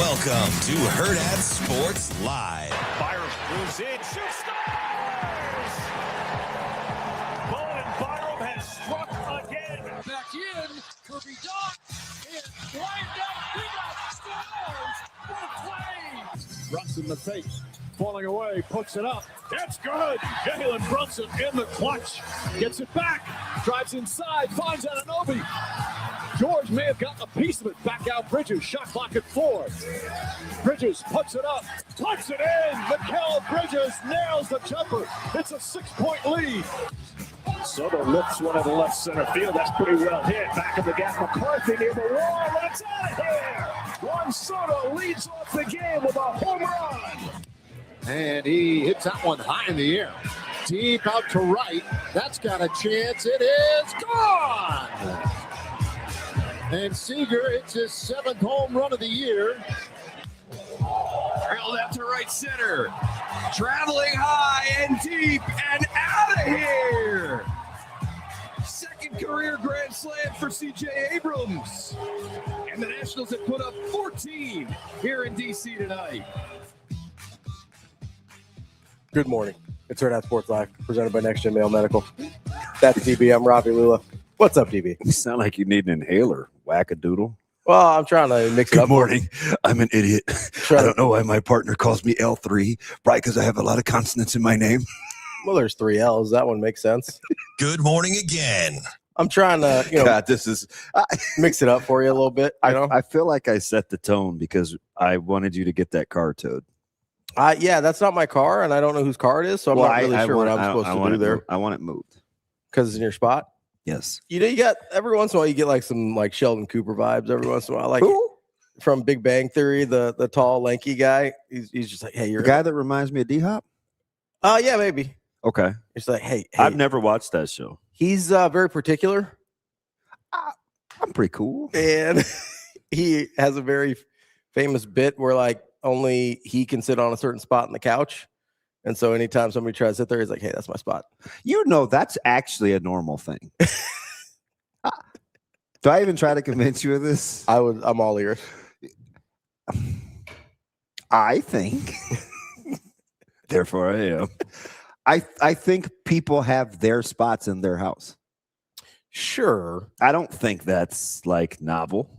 Welcome to Hurrdat Sports Live. Byram moves in, shoots, scores! Bowen Byram has struck again. Back in, Kirby Dock, and lined up, scores! What a play! Runs in the face, falling away, puts it up. That's good. Jalen Brunson in the clutch. Gets it back, drives inside, finds Anunoby. George may have gotten a piece of it. Back out Bridges, shot clock at 4. Bridges puts it up, puts it in. Mikal Bridges nails the jumper. It's a 6-point lead. Soto lifts one of the left center field. That's pretty well hit. Back of the gap, McCarthy near the wall. That's out of here. Juan Soto leads off the game with a home run. And he hits that one high in the air. Deep out to right. That's got a chance. It is gone. And Seager hits his 7th home run of the year. Drilled out to right center. Traveling high and deep and out of here. Second career grand slam for C.J. Abrams. And the Nationals have put up 14 here in D.C. tonight. Good morning. It's Hurrdat Sports Live, presented by Next Gen Male Medical. That's DB. I'm Ravi, Lulla. What's up, DB? You sound like you need an inhaler, wackadoodle. Well, I'm trying to mix it up. Good morning. I'm an idiot. I don't know why my partner calls me L3. Probably because I have a lot of consonants in my name. Well, there's 3 L's. That one makes sense. Good morning again. I'm trying to, God, this is. mix it up for you a little bit. I feel like I set the tone because I wanted you to get that car towed. Yeah, that's not my car, and I don't know whose car it is, so I'm not really sure what I'm supposed to do there. I want it moved. Because it's in your spot? Yes. You got, every once in a while, you get like some like Sheldon Cooper vibes every once in a while. Like Who? From Big Bang Theory, the tall, lanky guy. He's just like, hey, you're The guy that reminds me of D-Hop? Yeah, maybe. Okay. It's like, hey. I've never watched that show. He's very particular. I'm pretty cool. And he has a very famous bit where like only he can sit on a certain spot on the couch. And so anytime somebody tries to sit there, he's like, hey, that's my spot. You know, that's actually a normal thing. Do I even try to convince you of this? I'm all ears. I think. Therefore, I am. I think people have their spots in their house. Sure. I don't think that's like novel.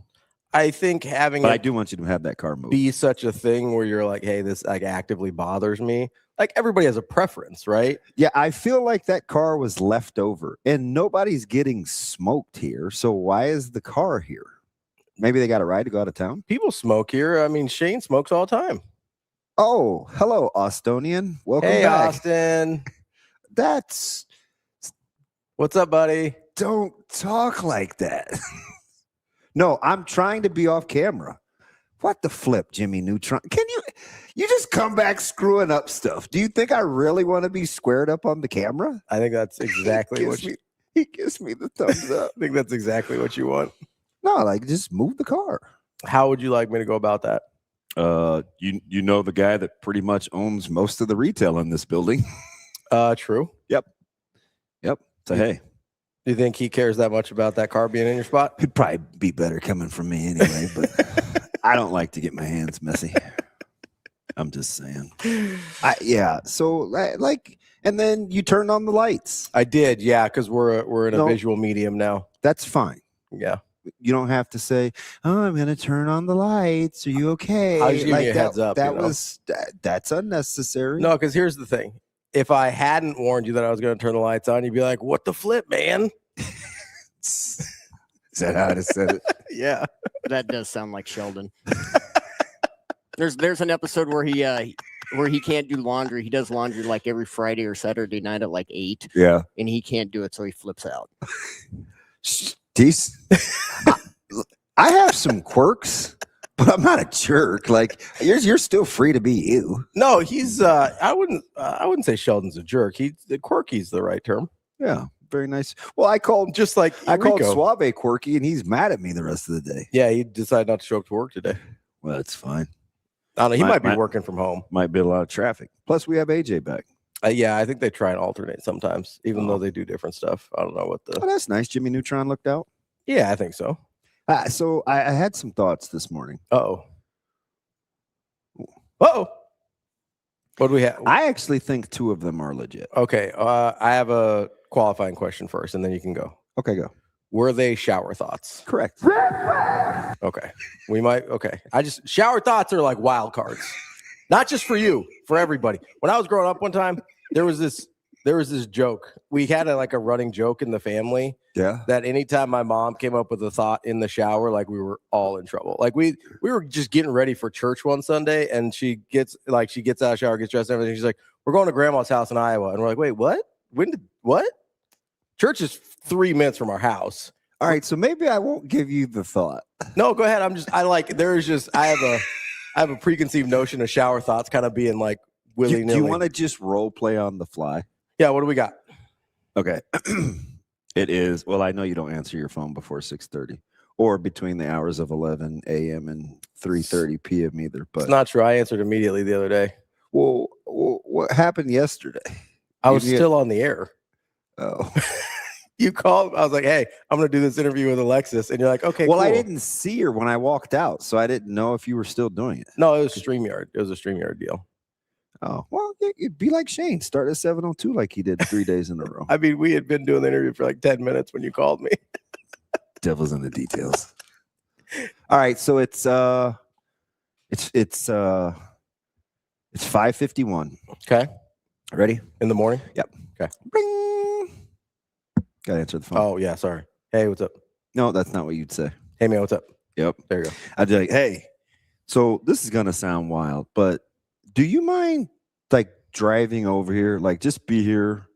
I think having But I do want you to have that car moved. be such a thing where you're like, hey, this like actively bothers me. Like everybody has a preference, right? Yeah, I feel like that car was left over and nobody's getting smoked here. So why is the car here? Maybe they got a ride to go out of town? People smoke here. I mean, Shane smokes all the time. Oh, hello, Austonian. Welcome Hey, back. Austin. That's What's up, buddy? don't talk like that. No, I'm trying to be off camera. What the flip, Jimmy Neutron? Can you just come back screwing up stuff? Do you think I really want to be squared up on the camera? I think that's exactly what you He gives me the thumbs up. I think that's exactly what you want. No, like just move the car. How would you like me to go about that? You know the guy that pretty much owns most of the retail in this building. True. Yep. So hey, Do you think he cares that much about that car being in your spot? it'd probably be better coming from me anyway, but I don't like to get my hands messy. I'm just saying. So like, and then you turned on the lights. I did, yeah, because we're in a No. visual medium now. That's fine. Yeah. You don't have to say, "Oh, I'm going to turn on the lights. Are you okay?" I was giving you a heads up, That you know? was that's unnecessary. No, because here's the thing. If I hadn't warned you that I was going to turn the lights on, you'd be like, what the flip, man? Is that how I said it? Yeah. That does sound like Sheldon. There's an episode where he can't do laundry. He does laundry like every Friday or Saturday night at like 8, Yeah. and he can't do it, so he flips out. I have some quirks, but I'm not a jerk. Like you're still free to be you. No, he's I wouldn't say Sheldon's a jerk. Quirky's the right term. Yeah, very nice. Well, I called Just like I called Rico. Suave quirky, and he's mad at me the rest of the day. Yeah, he decided not to show up to work today. Well, that's fine. I don't know. He My- might be my- working from home. Might be a lot of traffic. Plus, we have AJ back. Yeah, I think they try and alternate sometimes, even Oh. though they do different stuff. I don't know what Oh, that's nice. Jimmy Neutron looked out. Yeah, I think so. So I had some thoughts this morning. Oh, Uh-oh. What do we have? I actually think 2 of them are legit. Okay. I have a qualifying question first, and then you can go. Okay, go. Were they shower thoughts? Correct. Okay. We might. Okay. Shower thoughts are like wild cards, not just for you, for everybody. When I was growing up one time, there was this joke. We had a running joke in the family. Yeah. That anytime my mom came up with a thought in the shower, like we were all in trouble. Like we were just getting ready for church one Sunday, and she gets out of the shower, gets dressed and everything. She's like, "We're going to grandma's house in Iowa." And we're like, "Wait, what? What? Church is 3 minutes from our house." All right, so maybe I won't give you the thought. No, go ahead. I have a preconceived notion of shower thoughts kind of being like willy-nilly. Do you want to just role play on the fly? Yeah, what do we got? Okay. It is, well, I know you don't answer your phone before 6:30 or between the hours of 11 a.m. and 3:30 p.m. either. But it's not true. I answered immediately the other day. Well, what happened yesterday? I was still on the air. Oh. You called. I was like, "Hey, I'm going to do this interview with Alexis," and you're like, "Okay." Well, cool. I didn't see her when I walked out, so I didn't know if you were still doing it. No, it was StreamYard. It was a StreamYard deal. Oh, well, it'd be like Shane. Start at 7:02 like he did 3 days in a row. I mean, we had been doing the interview for like 10 minutes when you called me. Devil's in the details. All right, so it's 5:51. Okay. Ready? In the morning? Yep. Okay. Ring. Gotta answer the phone. Oh, yeah, sorry. Hey, what's up? No, that's not what you'd say. Hey, man, what's up? Yep. There you go. I'd be like, hey, so this is gonna sound wild, but do you mind like driving over here? Like just be here,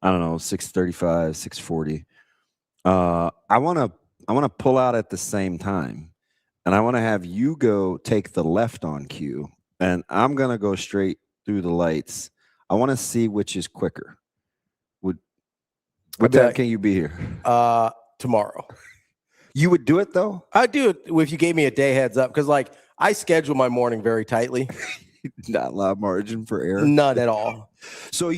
I don't know, 6:35, 6:40. I wanna pull out at the same time, and I wanna have you go take the left on cue, and I'm gonna go straight through the lights. I wanna see which is quicker. What time can you be here? Tomorrow. You would do it though? I'd do it if you gave me a day heads up, because like I schedule my morning very tightly. Not a lot of margin for error. None at all. So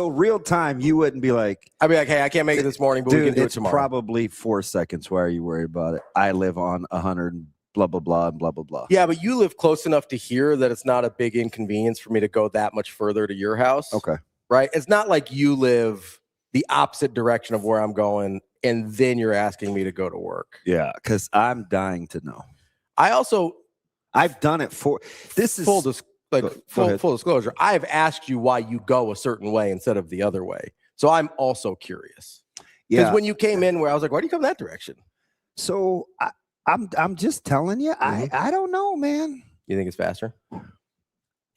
real time, you wouldn't be like, I'd be like, hey, I can't make it this morning, but dude, we can do it it's tomorrow. Probably 4 seconds. Why are you worried about it? I live on 100 blah blah blah and blah blah blah. Yeah, but you live close enough to here that it's not a big inconvenience for me to go that much further to your house. Okay. Right? It's not like you live the opposite direction of where I'm going, and then you're asking me to go to work. Yeah, because I'm dying to know. I've done it for this is full disclosure. I've asked you why you go a certain way instead of the other way. So I'm also curious. Because when you came in, where I was like, why do you come that direction? So I'm just telling you, I don't know, man. You think it's faster?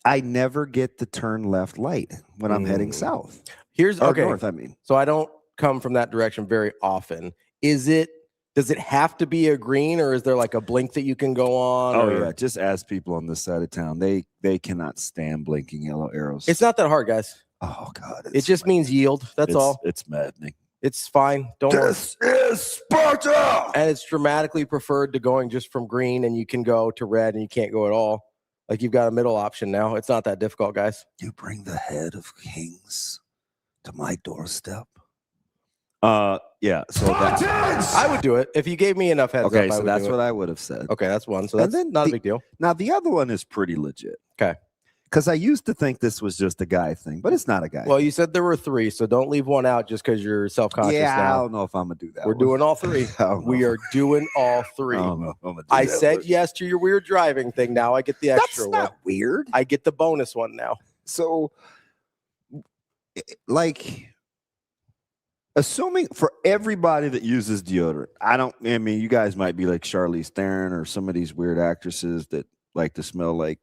I never get the turn left light when I'm heading south. North, I mean. So I don't come from that direction very often. Does it have to be a green, or is there like a blink that you can go on? Oh yeah, just ask people on this side of town. They cannot stand blinking yellow arrows. It's not that hard, guys. Oh God. It just means yield. That's all. It's maddening. It's fine. This is Sparta. And it's dramatically preferred to going just from green, and you can go to red and you can't go at all. Like you've got a middle option now. It's not that difficult, guys. You bring the head of kings to my doorstep. Yeah. So I would do it if you gave me enough heads up. Okay, so that's what I would have said. Okay, that's one. So that's not a big deal. Now the other one is pretty legit. Okay. Because I used to think this was just a guy thing, but it's not a guy. Well, you said there were 3, so don't leave one out just because you're self-conscious. Yeah, now. I don't know if I'm gonna do that. We're doing all 3. We are doing all 3. I said yes to your weird driving thing. Now I get the extra one. That's not weird. I get the bonus one now. So, like, assuming for everybody that uses deodorant, I mean, you guys might be like Charlize Theron or some of these weird actresses that like to smell like.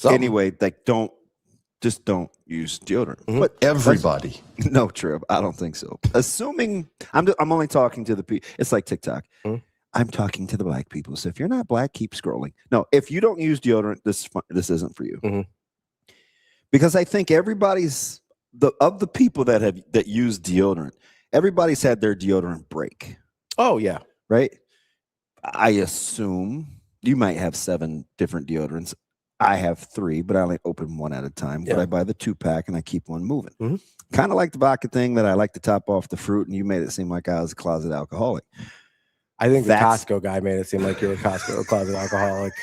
Anyway, like don't use deodorant. Mm-hmm. But Everybody. No, Trib, I don't think so. Assuming I'm only talking to the people. It's like TikTok. Mm-hmm. I'm talking to the black people. So if you're not black, keep scrolling. No, if you don't use deodorant, this isn't for you. Mm-hmm. Because I think everybody's of the people that use deodorant, everybody's had their deodorant break. Oh yeah, right. I assume you might have 7 different deodorants. I have 3, but I only open one at a time. Yeah. But I buy the 2-pack and I keep one moving. Mm-hmm. Kind of like the vodka thing that I like to top off the fruit, and you made it seem like I was a closet alcoholic. I think the Costco guy made it seem like you're a closet alcoholic.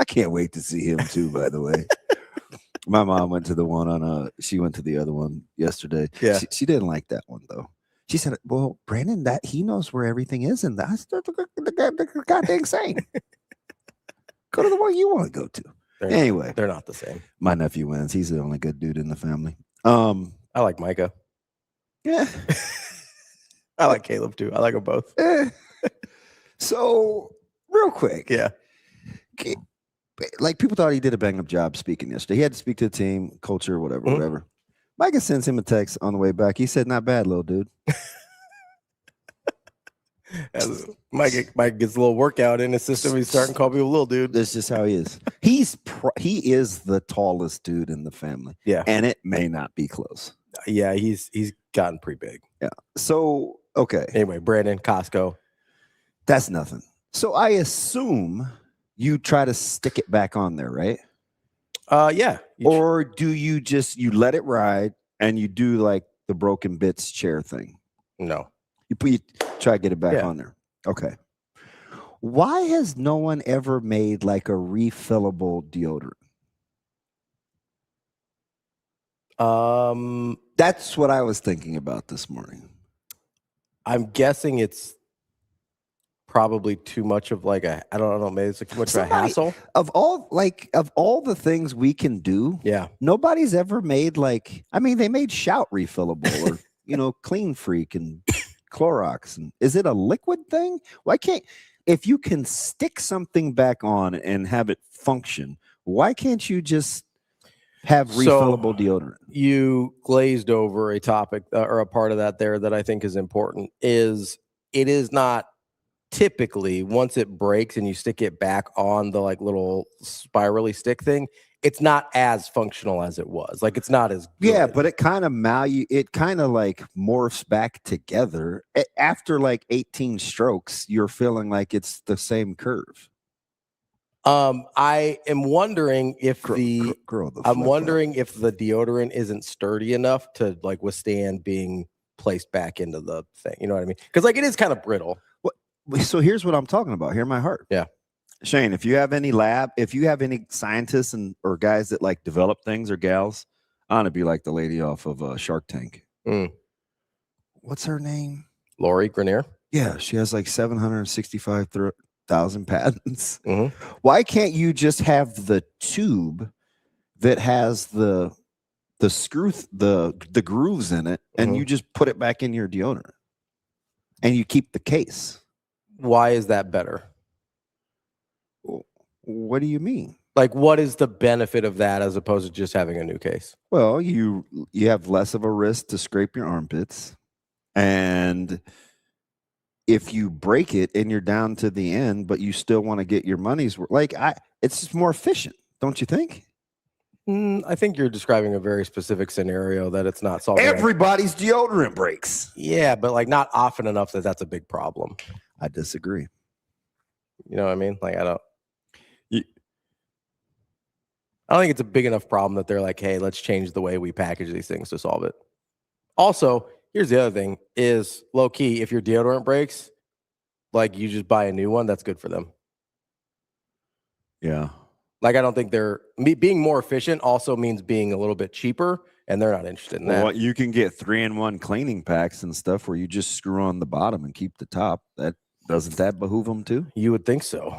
can't wait to see him too, by the way. My mom went to the one on she went to the other one yesterday. Yeah. She didn't like that one though. She said, well, Brandon, that he knows where everything is, and that's the goddamn same. Go to the one you want to go to. Anyway, they're not the same. My nephew wins. He's the only good dude in the family. I like Micah. Yeah. I like Caleb too. I like them both. So, real quick. Yeah. Like, people thought he did a bang-up job speaking yesterday. He had to speak to the team, culture, whatever. Micah sends him a text on the way back. He said, not bad, little dude. Mike gets a little workout in his system. He's starting to call people little dude. That's just how he is. He is the tallest dude in the family. Yeah. And it may not be close. Yeah, he's gotten pretty big. Yeah. So, okay. Anyway, Brandon, Costco. That's nothing. So I assume you try to stick it back on there, right? Yeah. Or do you just let it ride and you do like the broken bits chair thing? No. You try to get it back on there. Okay. Why has no one ever made like a refillable deodorant? That's what I was thinking about this morning. I'm guessing it's probably too much of like I don't know, maybe it's like too much of a hassle. Of all the things we can do, nobody's ever made like, I mean, they made Shout refillable or Clean Freak and Clorox. And is it a liquid thing? Why can't, if you can stick something back on and have it function, why can't you just have refillable deodorant? You glazed over a topic or a part of that there that I think is important. It is not typically, once it breaks and you stick it back on the like little spirally stick thing, it's not as functional as it was. Like, it's not as good. Yeah, but it kind of like morphs back together. After like 18 strokes, you're feeling like it's the same curve. I am wondering if the deodorant isn't sturdy enough to like withstand being placed back into the thing. You know what I mean? Because like it is kind of brittle. So here's what I'm talking about. Hear my heart. Yeah. Shane, if you have any scientists or guys that like develop things or gals, I want to be like the lady off of Shark Tank. What's her name? Lori Grenier. Yeah, she has like 765,000 patents. Why can't you just have the tube that has the screw, the grooves in it, and you just put it back in your deodorant, and you keep the case? Why is that better? What do you mean? Like, what is the benefit of that as opposed to just having a new case? Well, you have less of a risk to scrape your armpits, and if you break it and you're down to the end, but you still want to get your money's worth, it's just more efficient, don't you think? I think you're describing a very specific scenario that it's not solving. Everybody's deodorant breaks. Yeah, but like not often enough that that's a big problem. I disagree. You know what I mean? Like, I don't think it's a big enough problem that they're like, hey, let's change the way we package these things to solve it. Also, here's the other thing is low key, if your deodorant breaks, like you just buy a new one, that's good for them. Yeah. Like, I don't think being more efficient also means being a little bit cheaper, and they're not interested in that. Well, you can get 3-in-1 cleaning packs and stuff where you just screw on the bottom and keep the top. Doesn't that behoove them too? You would think so.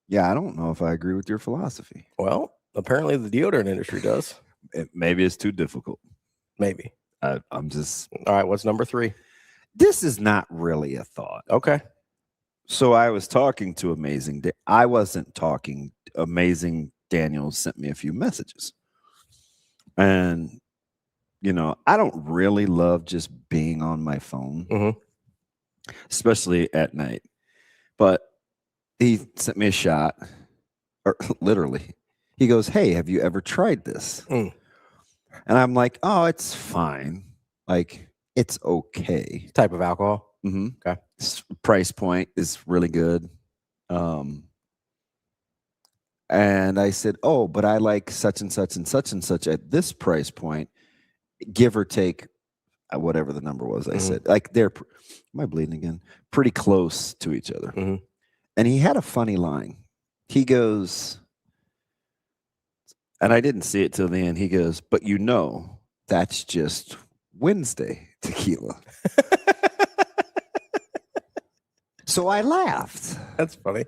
Yeah, I don't know if I agree with your philosophy. Well, apparently the deodorant industry does. Maybe it's too difficult. Maybe. I'm just... All right, what's number 3? This is not really a thought. Okay. So I was talking to I wasn't talking. Amazing Daniel sent me a few messages. And, I don't really love just being on my phone, especially at night. But he sent me a shot, or literally, he goes, hey, have you ever tried this? And I'm like, oh, it's fine. Like, it's okay. Type of alcohol? Okay. Price point is really good. And I said, oh, but I like such and such and such and such at this price point, give or take whatever the number was. I said, like, am I bleeding again? Pretty close to each other. And he had a funny line. he goes, and I didn't see it till the end. He goes, but that's just Wednesday tequila. So I laughed. That's funny.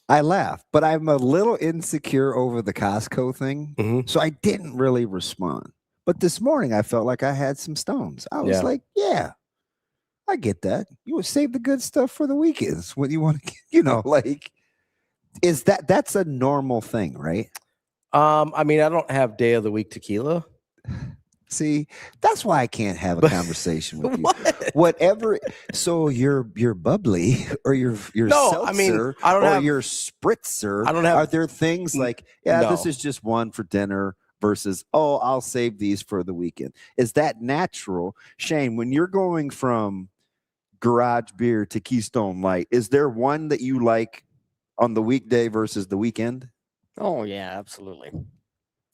I laughed, but I'm a little insecure over the Costco thing. Mhm. So I didn't really respond. But this morning I felt like I had some stones. I was like, yeah, I get that. You would save the good stuff for the weekends when you want to, like, that's a normal thing, right? I mean, I don't have day of the week tequila. See, that's why I can't have a conversation with you. Whatever. So your bubbly or your seltzer I mean, I don't have your spritzer. I don't have. Are there things like, this No. is just one for dinner versus, I'll save these for the weekend? Is that natural? Shane, when you're going from garage beer to Keystone Light, is there one that you like on the weekday versus the weekend? Oh yeah, absolutely.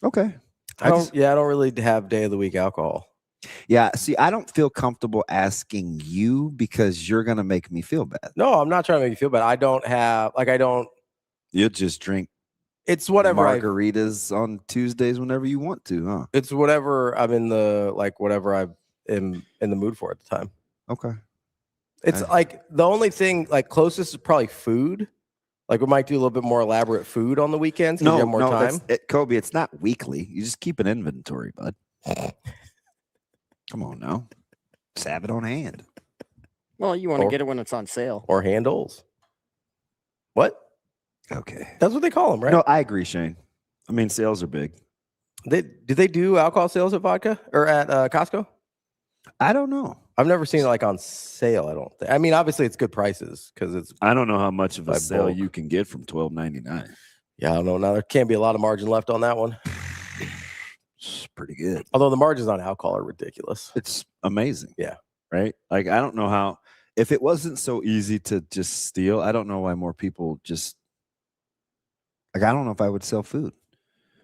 Okay. I don't really have day of the week alcohol. Yeah. See, I don't feel comfortable asking you because you're going to make me feel bad. No, I'm not trying to make you feel bad. I don't. You'll just drink It's whatever. margaritas on Tuesdays whenever you want to, huh? It's whatever I'm in whatever I am in the mood for at the time. Okay. It's like the only thing closest is probably food. Like we might do a little bit more elaborate food on the weekends because you have more time. Kobe, it's not weekly. You just keep an inventory, bud. Come on now. Just have it on hand. Well, you want to get it when it's on sale. Or handles. What? Okay. That's what they call them, right? No, I agree, Shane. I mean, sales are big. Do they do alcohol sales at vodka or at Costco? I don't know. I've never seen it on sale. I don't think. I mean, obviously it's good prices because it's. I don't know how much of a sale bulk. you can get from $12.99. Yeah, I don't know. Now there can't be a lot of margin left on that one. It's pretty good. Although the margins on alcohol are ridiculous. It's amazing. Yeah. Right? Like, I don't know how, if it wasn't so easy to just steal, I don't know why more people just, I don't know if I would sell food.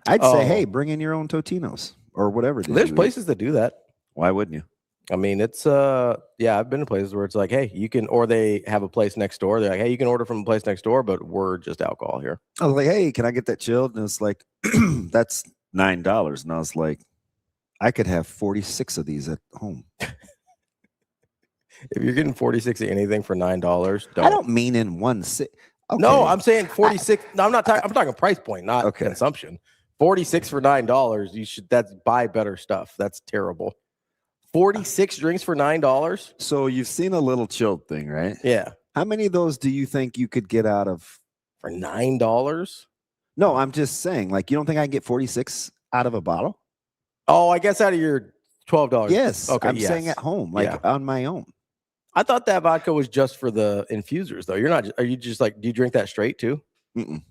I'd say, hey, bring in your own Totinos or whatever. There's places that do that. Why wouldn't you? I mean, it's I've been to places where it's like, hey, you can, or they have a place next door. They're like, hey, you can order from a place next door, but we're just alcohol here. I was like, hey, can I get that chilled? And it's like, that's $9. And I was like, I could have 46 of these at home. If you're getting 46 of anything for $9, don't. I don't mean in one sit. Okay. No, I'm saying 46. No, I'm not talking. I'm talking price point, not consumption. 46 for $9. You should. That's buy better stuff. That's terrible. 46 drinks for $9. So you've seen a little chilled thing, right? Yeah. How many of those do you think you could get out of for $9? No, I'm just saying, like, you don't think I can get 46 out of a bottle? Oh, I guess out of your $12. Yes. Okay. I'm saying at home, like on my own. I thought that vodka was just for the infusers, though. You're not. Are you just like? Do you drink that straight too? Mm-mm.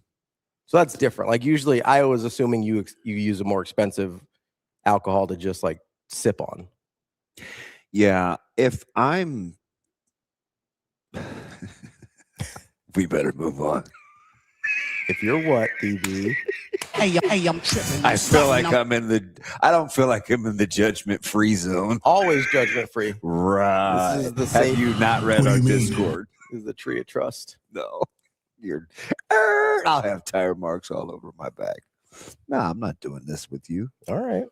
So that's different. Like usually, I was assuming you use a more expensive alcohol to just like sip on. Yeah, if I'm, we better move on. If you're what, DB? Hey, I'm tripping. I feel like I don't feel like I'm in the judgment-free zone. Always judgment-free. Right. This is the Have safe. you not read our Discord? This is the tree of trust. No. I'll have tire marks all over my back. No, I'm not doing this with you. All right.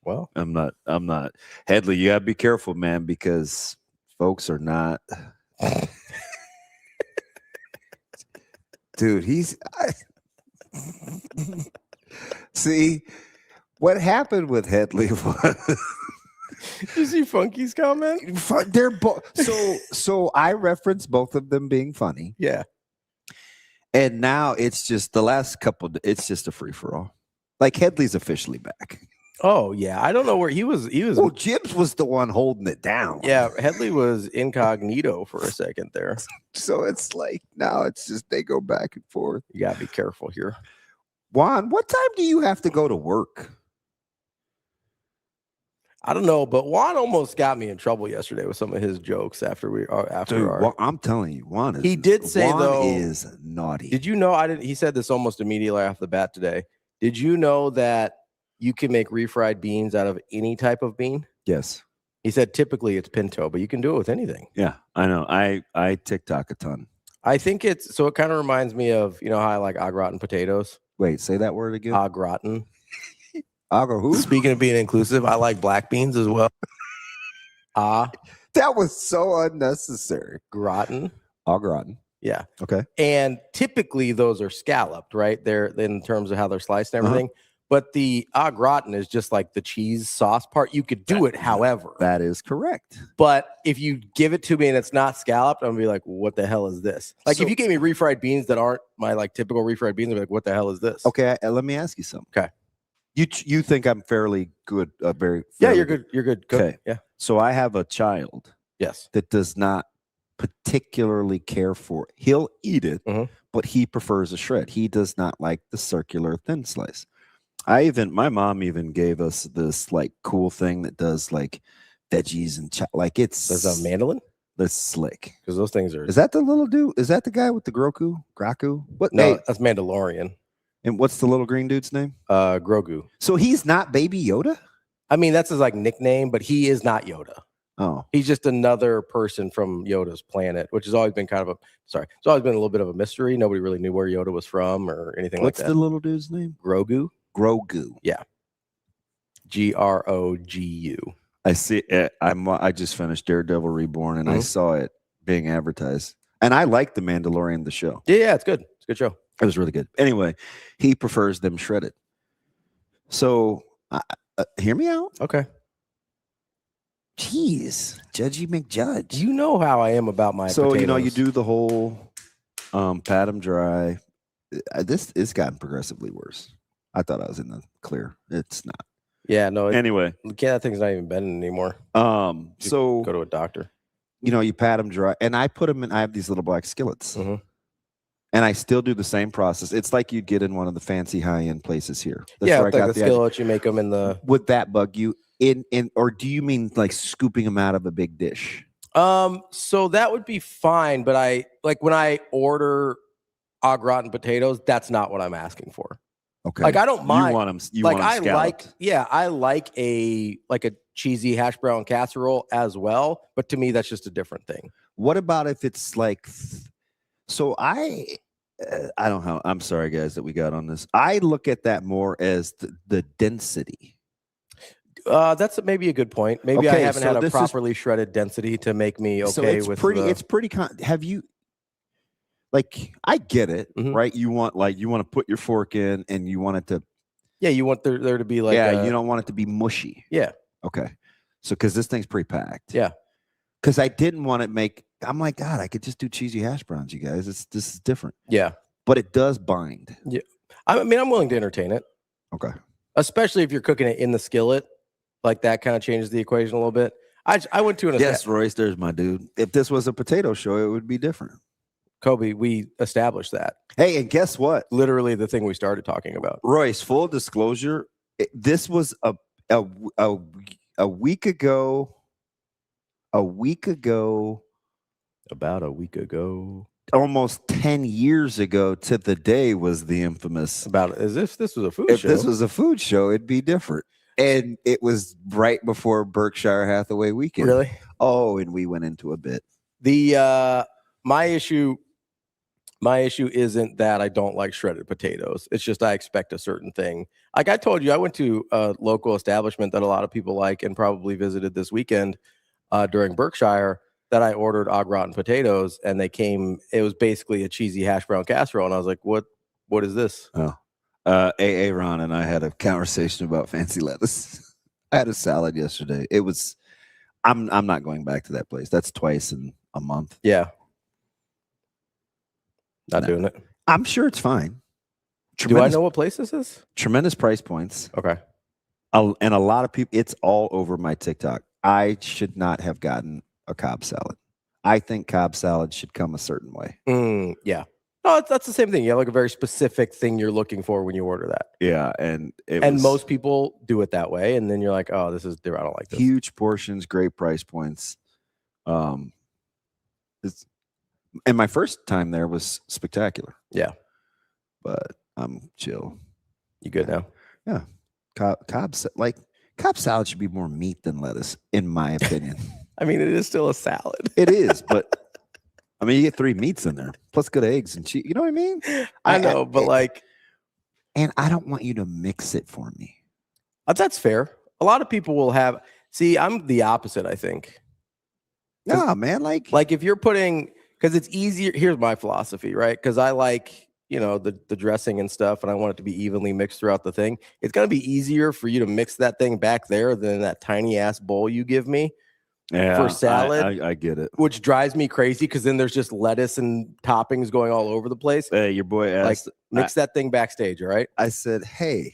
Well, I'm not. Headley, you gotta be careful, man, because folks are not. Dude, see what happened with Headley was. Did you see Funky's comment? They're both so I referenced both of them being funny. Yeah. And now it's just the last couple, it's just a free-for-all. Like Headley's officially back. Oh yeah, I don't know where he was. Well, Gibbs was the one holding it down. Yeah, Headley was incognito for a second there. So it's like now it's just they go back and forth. You gotta be careful here. Juan, what time do you have to go to work? I don't know, but Juan almost got me in trouble yesterday with some of his jokes after Dude, I'm telling you, Juan is. He did say Juan though is naughty. Did you know? He said this almost immediately off the bat today. Did you know that you can make refried beans out of any type of bean? Yes. He said typically it's pinto, but you can do it with anything. Yeah, I know. I TikTok a ton. I think it's so. It kind of reminds me of how I like au gratin potatoes. Wait, say that word again. Au gratin. Who? Speaking of being inclusive, I like black beans as well. That was so unnecessary. Gratin. Au gratin. Yeah. Okay. And typically those are scalloped, right? They're in terms of how they're sliced and everything. But the au gratin is just like the cheese sauce part. You could do it however. That is correct. But if you give it to me and it's not scalloped, I'm gonna be like, what the hell is this? Like if you gave me refried beans that aren't my like typical refried beans, I'd be like, what the hell is this? Okay, let me ask you something. Okay. You think I'm fairly good, Yeah, you're good. You're good. Okay. Yeah. So I have a child. Yes. That does not particularly care for it. He'll eat it, but he prefers a shred. He does not like the circular thin slice. My mom even gave us this like cool thing that does like veggies and like it's. There's a mandolin. That's slick because those things are. Is that the little dude? Is that the guy with the Grogu? What? No, that's Mandalorian. And what's the little green dude's name? Grogu. So he's not Baby Yoda? I mean, that's his like nickname, but he is not Yoda. Oh, he's just another person from Yoda's planet, which has always been kind of it's always been a little bit of a mystery. Nobody really knew where Yoda was from or anything like that. What's the little dude's name? Grogu. Yeah. Grogu. I see it. I just finished Daredevil Reborn and I saw it being advertised. And I like The Mandalorian, the show. Yeah, it's good. It's a good show. It was really good. Anyway, he prefers them shredded. So hear me out. Okay. Jeez, Judgy McJudge. You know how I am about my potatoes. You do the whole pat them dry. This has gotten progressively worse. I thought I was in the clear. It's not. Yeah, no. Anyway. That thing's not even bending anymore. So go to a doctor. You pat them dry. And I put them in, I have these little black skillets. And I still do the same process. It's like you'd get in one of the fancy high-end places here. That's yeah, like the skillet, you make them in the... Would that bug you? Or do you mean like scooping them out of a big dish? So that would be fine, but I like when I order au gratin potatoes, that's not what I'm asking for. Okay. Like I don't mind. You want them. You like want them scalloped. I like a cheesy hash brown casserole as well, but to me that's just a different thing. What about if it's like? So I don't know. I'm sorry, guys, that we got on this. I look at that more as the density. That's maybe a good point. Maybe I haven't had a properly shredded density to make me okay so it's with. It's pretty. Have you? Like I get it, right? You want to put your fork in, and you want it to. Yeah, you want there to be like. Yeah, you don't want it to be mushy. Yeah. Okay. So because this thing's pretty packed. Yeah. Because I didn't want it make. I'm like, God, I could just do cheesy hash browns, you guys. This is different. Yeah. But it does bind. Yeah. I mean, I'm willing to entertain it. Okay. Especially if you're cooking it in the skillet, like that kind of changes the equation a little bit. I went to an. Yes, Royce, there's my dude. If this was a potato show, it would be different. Kobe, we established that. Hey, and guess what? Literally the thing we started talking about. Royce, full disclosure, this was a week ago. About a week ago. Almost 10 years ago to the day was the infamous. About as if this was a food if show. If this was a food show, it'd be different. And it was right before Berkshire Hathaway weekend. Really? Oh, and we went into a bit. My issue isn't that I don't like shredded potatoes. It's just I expect a certain thing. Like I told you, I went to a local establishment that a lot of people like and probably visited this weekend during Berkshire that I ordered au gratin potatoes, and they came. It was basically a cheesy hash brown casserole, and I was like, "What is this?" Oh, Ron and I had a conversation about fancy lettuce. I had a salad yesterday. It was. I'm not going back to that place. That's twice in a month. Yeah. Not doing it. I'm sure it's fine. Do I know what place this is? Tremendous price points. Okay. And a lot of people, it's all over my TikTok. I should not have gotten a Cobb salad. I think Cobb salad should come a certain way. Yeah. No, that's the same thing. You have like a very specific thing you're looking for when you order that. Yeah. And most people do it that way. And then you're like, oh, this is different. I don't like this. Huge portions, great price points. And my first time there was spectacular. Yeah. But I'm chill. You good now? Yeah. Cobb salad should be more meat than lettuce, in my opinion. I mean, it is still a salad. It is, but I mean, you get 3 meats in there, plus good eggs and cheese. You know what I mean? I know, but like, and I don't want you to mix it for me. That's fair. A lot of people will have. See, I'm the opposite. I think. No, man. Like if you're putting, because it's easier. Here's my philosophy, right? Because I like, the dressing and stuff, and I want it to be evenly mixed throughout the thing. It's gonna be easier for you to mix that thing back there than that tiny ass bowl you give me. For salad. I get it. Which drives me crazy because then there's just lettuce and toppings going all over the place. Hey, your boy asked. Mix that thing backstage, all right? I said, hey,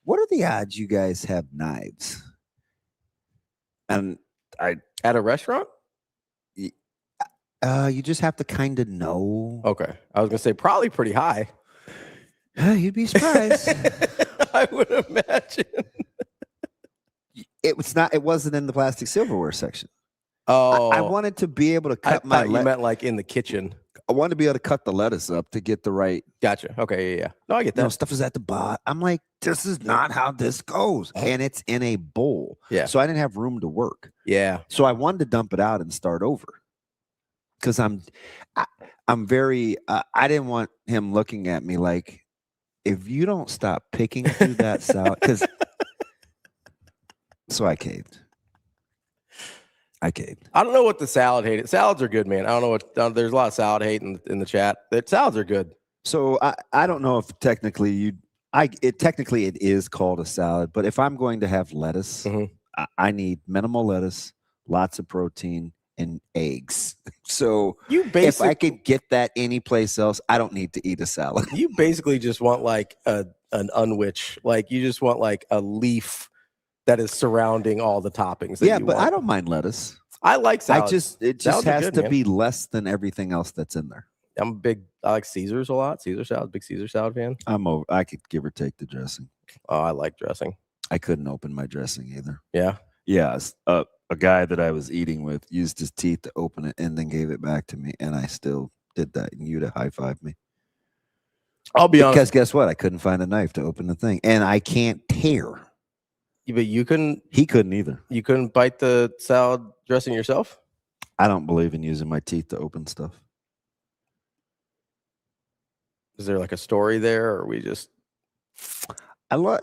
what are the odds you guys have knives? And at a restaurant? You just have to kind of know. Okay. I was going to say probably pretty high. You'd be surprised. I would imagine. It wasn't in the plastic silverware section. Oh, I wanted to be able to cut you meant like in the kitchen. I wanted to be able to cut the lettuce up to get the right. Gotcha. Okay. Yeah. No, I get that. Stuff is at the bottom. I'm like, this is not how this goes. And it's in a bowl. Yeah. So I didn't have room to work. Yeah. So I wanted to dump it out and start over. Because I'm very, I didn't want him looking at me like, if you don't stop picking through that salad, because. So I caved. I don't know what the salad hate. Salads are good, man. I don't know what. There's a lot of salad hate in the chat. Salads are good. So I don't know if technically it is called a salad, but if I'm going to have lettuce, I need minimal lettuce, lots of protein, and eggs. So if I could get that any place else, I don't need to eat a salad. You basically just want like an unwich. Like you just want like a leaf that is surrounding all the toppings. But I don't mind lettuce. I like salad. It just has to be less than everything else that's in there. I like Caesars a lot. Caesar salad, big Caesar salad fan. I could give or take the dressing. Oh, I like dressing. I couldn't open my dressing either. Yeah. Yeah. A guy that I was eating with used his teeth to open it and then gave it back to me. And I still did that. And you'd have high-fived me. I'll be honest. Because guess what? I couldn't find a knife to open the thing. And I can't tear. But you couldn't. He couldn't either. You couldn't bite the salad dressing yourself? I don't believe in using my teeth to open stuff. Is there like a story there, or we just? I'm gonna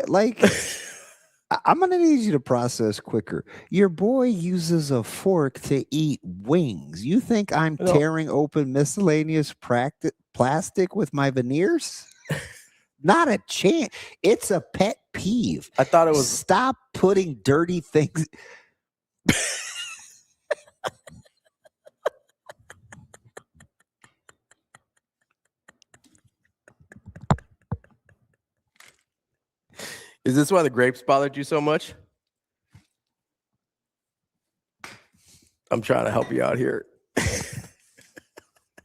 need you to process quicker. Your boy uses a fork to eat wings. You think I'm tearing open miscellaneous plastic with my veneers? Not a chance. It's a pet peeve. I thought it was. Stop putting dirty things. Is this why the grapes bothered you so much? I'm trying to help you out here.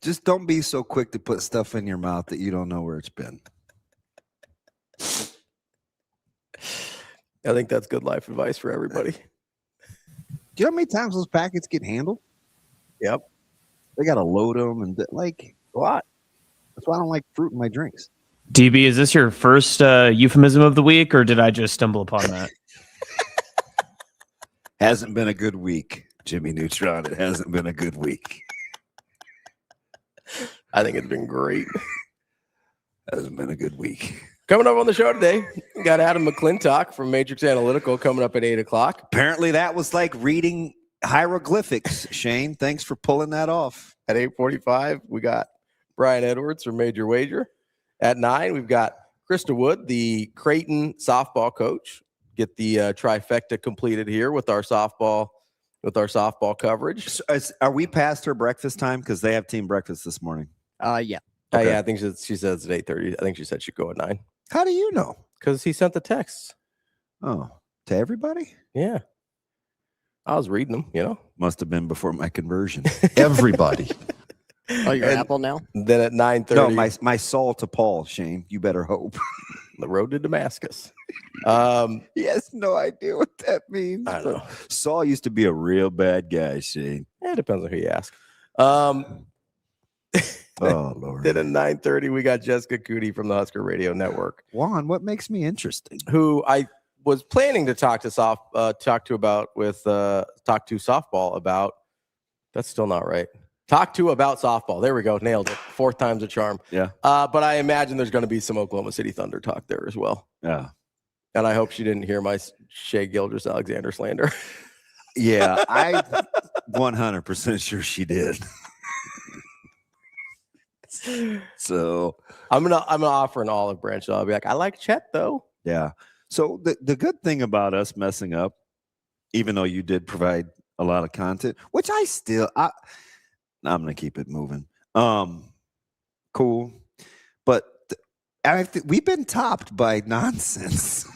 Just don't be so quick to put stuff in your mouth that you don't know where it's been. I think that's good life advice for everybody. Do you know how many times those packets get handled? Yep. They got to load them and like a lot. That's why I don't like fruit in my drinks. DB, is this your first euphemism of the week, or did I just stumble upon that? Hasn't been a good week, Jimmy Neutron. It hasn't been a good week. I think it's been great. Hasn't been a good week. Coming up on the show today, we got Adam McCLINTOCK from Matrix Analytical coming up at 8 o'clock. Apparently that was like reading hieroglyphics, Shane. Thanks for pulling that off. At 8:45, we got Brian Edwards from Major Wager. At 9, we've got Krista Wood, the Creighton softball coach. Get the trifecta completed here with our softball coverage. So are we past her breakfast time? Because they have team breakfast this morning. Yeah. Okay. Yeah, I think she says at 8:30. I think she said she'd go at 9. How do you know? Because he sent the texts. Oh, to everybody? Yeah. I was reading them, Must have been before my conversion. Everybody. Oh, you're Apple now? Then at 9:30. No, my Saul to Paul, Shane. You better hope. The road to Damascus. He has no idea what that means. I know. Saul used to be a real bad guy, Shane. It depends on who you ask. Oh, Lord. Then at 9:30, we got Jessica COODY from the Husker Radio Network. Juan, what makes me interesting? Who I was planning to talk to softball about. That's still not right. Talk to about softball. There we go. Nailed it. 4th time's a charm. Yeah. But I imagine there's going to be some Oklahoma City Thunder talk there as well. Yeah. And I hope she didn't hear my Shea Gildress-Alexander slander. Yeah, I'm 100% sure she did. So I'm gonna offer an olive branch. I'll be like, I like Chet though. yeah. So the good thing about us messing up, even though you did provide a lot of content, Which I'm gonna keep it moving. Cool, but we've been topped by nonsense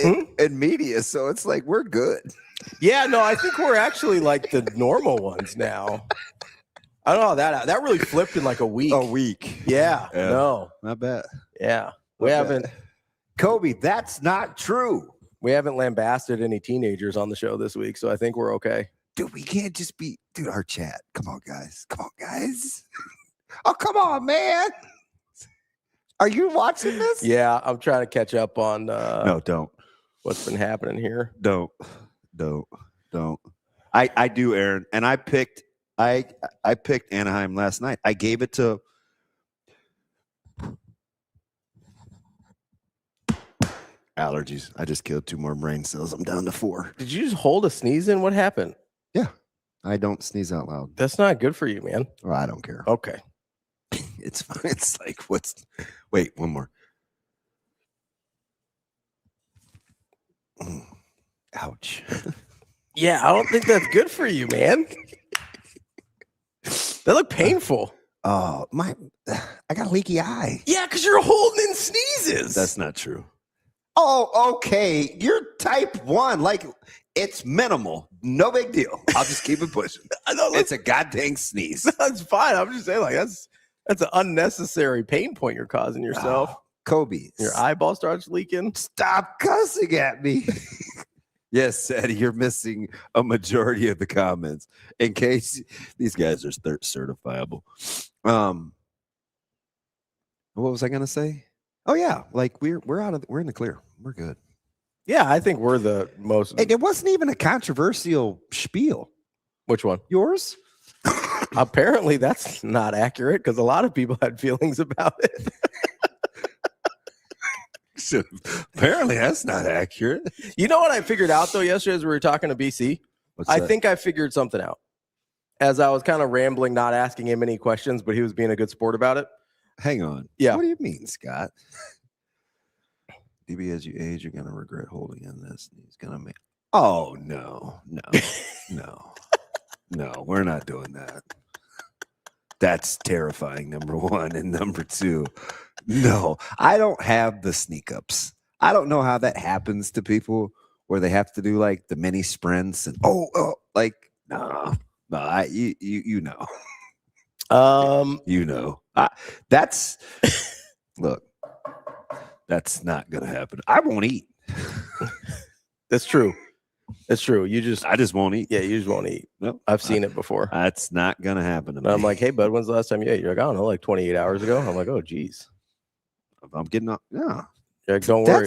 in media, so it's like we're good. Yeah, no, I think we're actually like the normal ones now. I don't know that really flipped in like a week. A week, Yeah, Yeah. no, not bad. yeah, we Not haven't bad. Kobe, that's not true. lambasted any teenagers on the show this week, so I think we're okay. Dude, we can't just be, dude, our chat. Come on, guys. Oh, come on, man. Are you watching this? Yeah, I'm trying to catch up on No, don't. what's been happening here. Don't. I do, Aaron. And I picked Anaheim last night. I gave it to allergies. I just killed 2 more brain cells. I'm down to 4. Did you just hold a sneeze in? What happened? Yeah. I don't sneeze out loud. That's not good for you, man. Well, I don't care. Okay. It's fine. It's like, wait, one more. Ouch. Yeah, I don't think that's good for you, man. They look painful. Oh, I got a leaky eye. Yeah, because you're holding in sneezes. that's not true. Oh, okay. You're type 1. Like, it's minimal. No big deal. I'll just keep it pushing. I know, It's a goddamn sneeze. that's fine. I'm just saying, like, that's an unnecessary pain point you're causing yourself. Oh, Kobe. Your eyeball starts leaking. Stop cussing at me. Yes, Sadie, you're missing a majority of the comments. In case these guys are certifiable. What was I gonna say? Oh yeah, like we're in the clear. We're good. Yeah, I think we're the most. It wasn't even a controversial spiel. Which one? Yours? Apparently, that's not accurate because a lot of people had feelings about it. Apparently, that's not accurate. You know what I figured out though yesterday as we were talking to BC? I think I figured something out. As I was kind of rambling, not asking him any questions, but he was being a good sport about it. Hang on. Yeah. What do you mean, Scott? DB, as you age, you're gonna regret holding in this. He's gonna make. Oh no, we're not doing that. That's terrifying. Number 1 and number 2. No, I don't have the sneak ups. I don't know how that happens to people where they have to do like the mini sprints and like no, you know. You know, that's look, that's not gonna happen. I won't eat. That's true. It's true. I just won't eat. Yeah, you just won't eat. Nope. I've seen it before. That's not gonna happen to And me. I'm like, hey, bud, when's the last time you ate? You're like, I don't know, like 28 hours ago. I'm like, oh, geez. I'm getting up. Yeah, You're like, don't worry.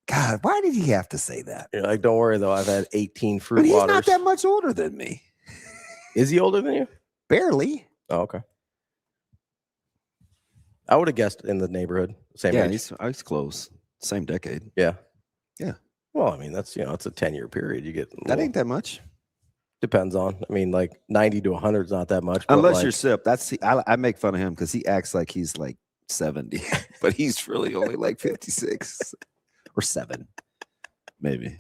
God, why did he have to say that? You're like, don't worry though. I've had 18 fruit But he's waters. not that much older than me. Is he older than you? Barely. Oh, okay. I would have guessed in the neighborhood. Same Yeah, age. he's close. Same decade. Yeah. Yeah. Well, I mean, that's, it's a 10-year period. You get That ain't that much. depends on. I mean, like 90 to 100 is not that much. But Unless like, you're Sip. I make fun of him because he acts like he's like 70, but he's really only like 56 or 7, maybe.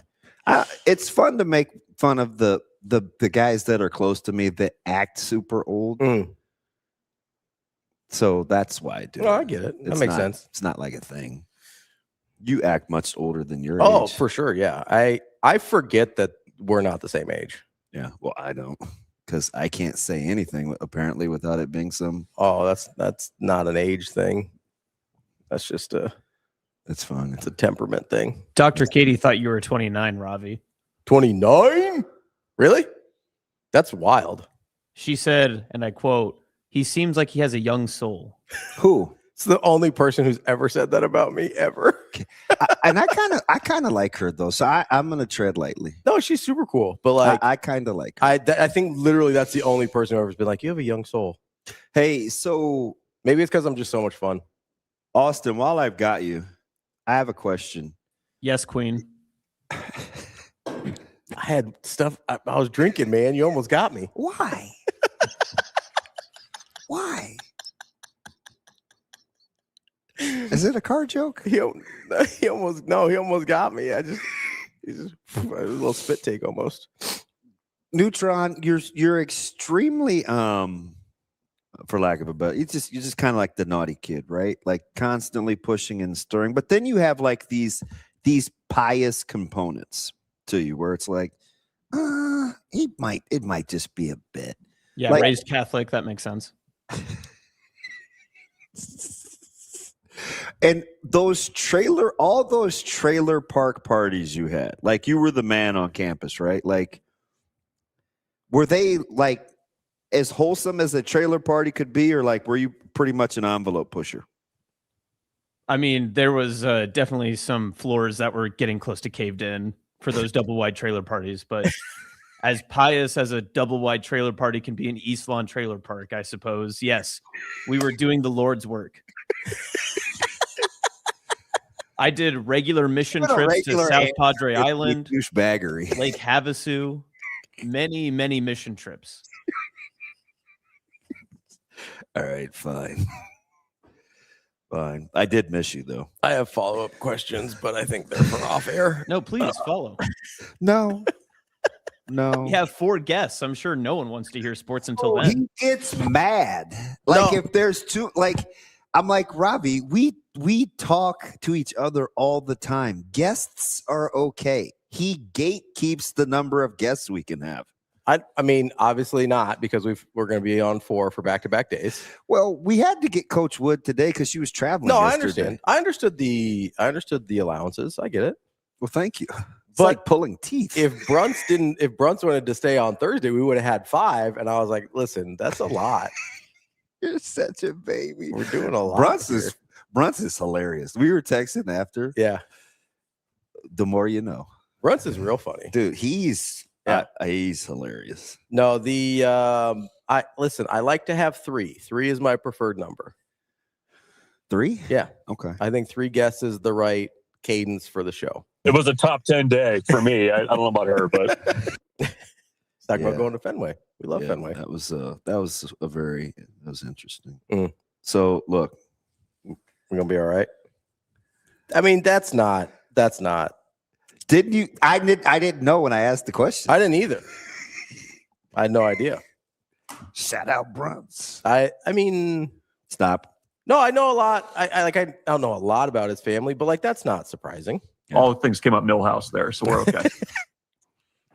It's fun to make fun of the guys that are close to me that act super old. So that's why I do. Oh, I get it. That makes sense. It's not like a thing. You act much older than your Oh, age. for sure. Yeah. I forget that we're not the same age. Yeah. Well, I don't, because I can't say anything apparently without it being some. Oh, that's not an age thing. That's just It's fun. It's a temperament thing. Dr. Katie thought you were 29, Ravi. 29? Really? That's wild. She said, and I quote, "He seems like he has a young soul." Who? It's the only person who's ever said that about me ever. I kind of like her though, so I'm gonna tread lightly. No, she's super cool, but like I kind of like her. I think literally that's the only person who ever's been like, you have a young soul. Hey, so maybe it's because I'm just so much fun. Austin, while I've got you, I have a question. Yes, Queen. I had stuff. I was drinking, man. You almost got me. Why? Why? Is it a car joke? He almost got me. He just a little spit take almost. Neutron, you're extremely for lack of a better, you're just kind of like the naughty kid, right? Like constantly pushing and stirring. But then you have like these pious components to you where it's like, it might just be a bit. Yeah, like, raised Catholic, that makes sense. And all those trailer park parties you had, like you were the man on campus, right? Like, were they like as wholesome as a trailer party could be, or like were you pretty much an envelope pusher? I mean, there was definitely some floors that were getting close to caved in for those double wide trailer parties, but as pious as a double wide trailer party can be in East Lawn Trailer Park, I suppose. Yes, we were doing the Lord's work. I did regular mission trips to South Padre Island, Baggery, Lake Havasu, many mission trips. All right, fine. Fine. I did miss you, though. I have follow-up questions, but I think they're for off air. No, please follow. No. We have 4 guests. I'm sure no one wants to hear sports until then. He gets mad. Like if there's two, like I'm like, Ravi, we talk to each other all the time. Guests are okay. He gatekeeps the number of guests we can have. I mean, obviously not, because we're going to be on 4 for back-to-back days. Well, we had to get Coach Wood today because she was traveling. No, yesterday. I understand. I understood the allowances. I get it. Well, thank you. It's but like pulling teeth. If Brunts wanted to stay on Thursday, we would have had 5. And I was like, listen, that's a lot. You're such a baby. We're doing a lot. Brunts is hilarious. We were texting after. Yeah. The more you know. Brunts is real funny. Dude, he's hilarious. No, I like to have 3. 3 is my preferred number. 3? Yeah. Okay. I think 3 guests is the right cadence for the show. It was a top 10 day for me. I don't know about her, but talk about going to Fenway. We love Fenway. That was interesting. So look, we're gonna be all right. I mean, that's not. Didn't you? I didn't know when I asked the question. I didn't either. I had no idea. Shout out Brunts. I mean, stop. No, I know a lot. I don't know a lot about his family, but like that's not surprising. Yeah. All things came up Millhouse there, so we're okay.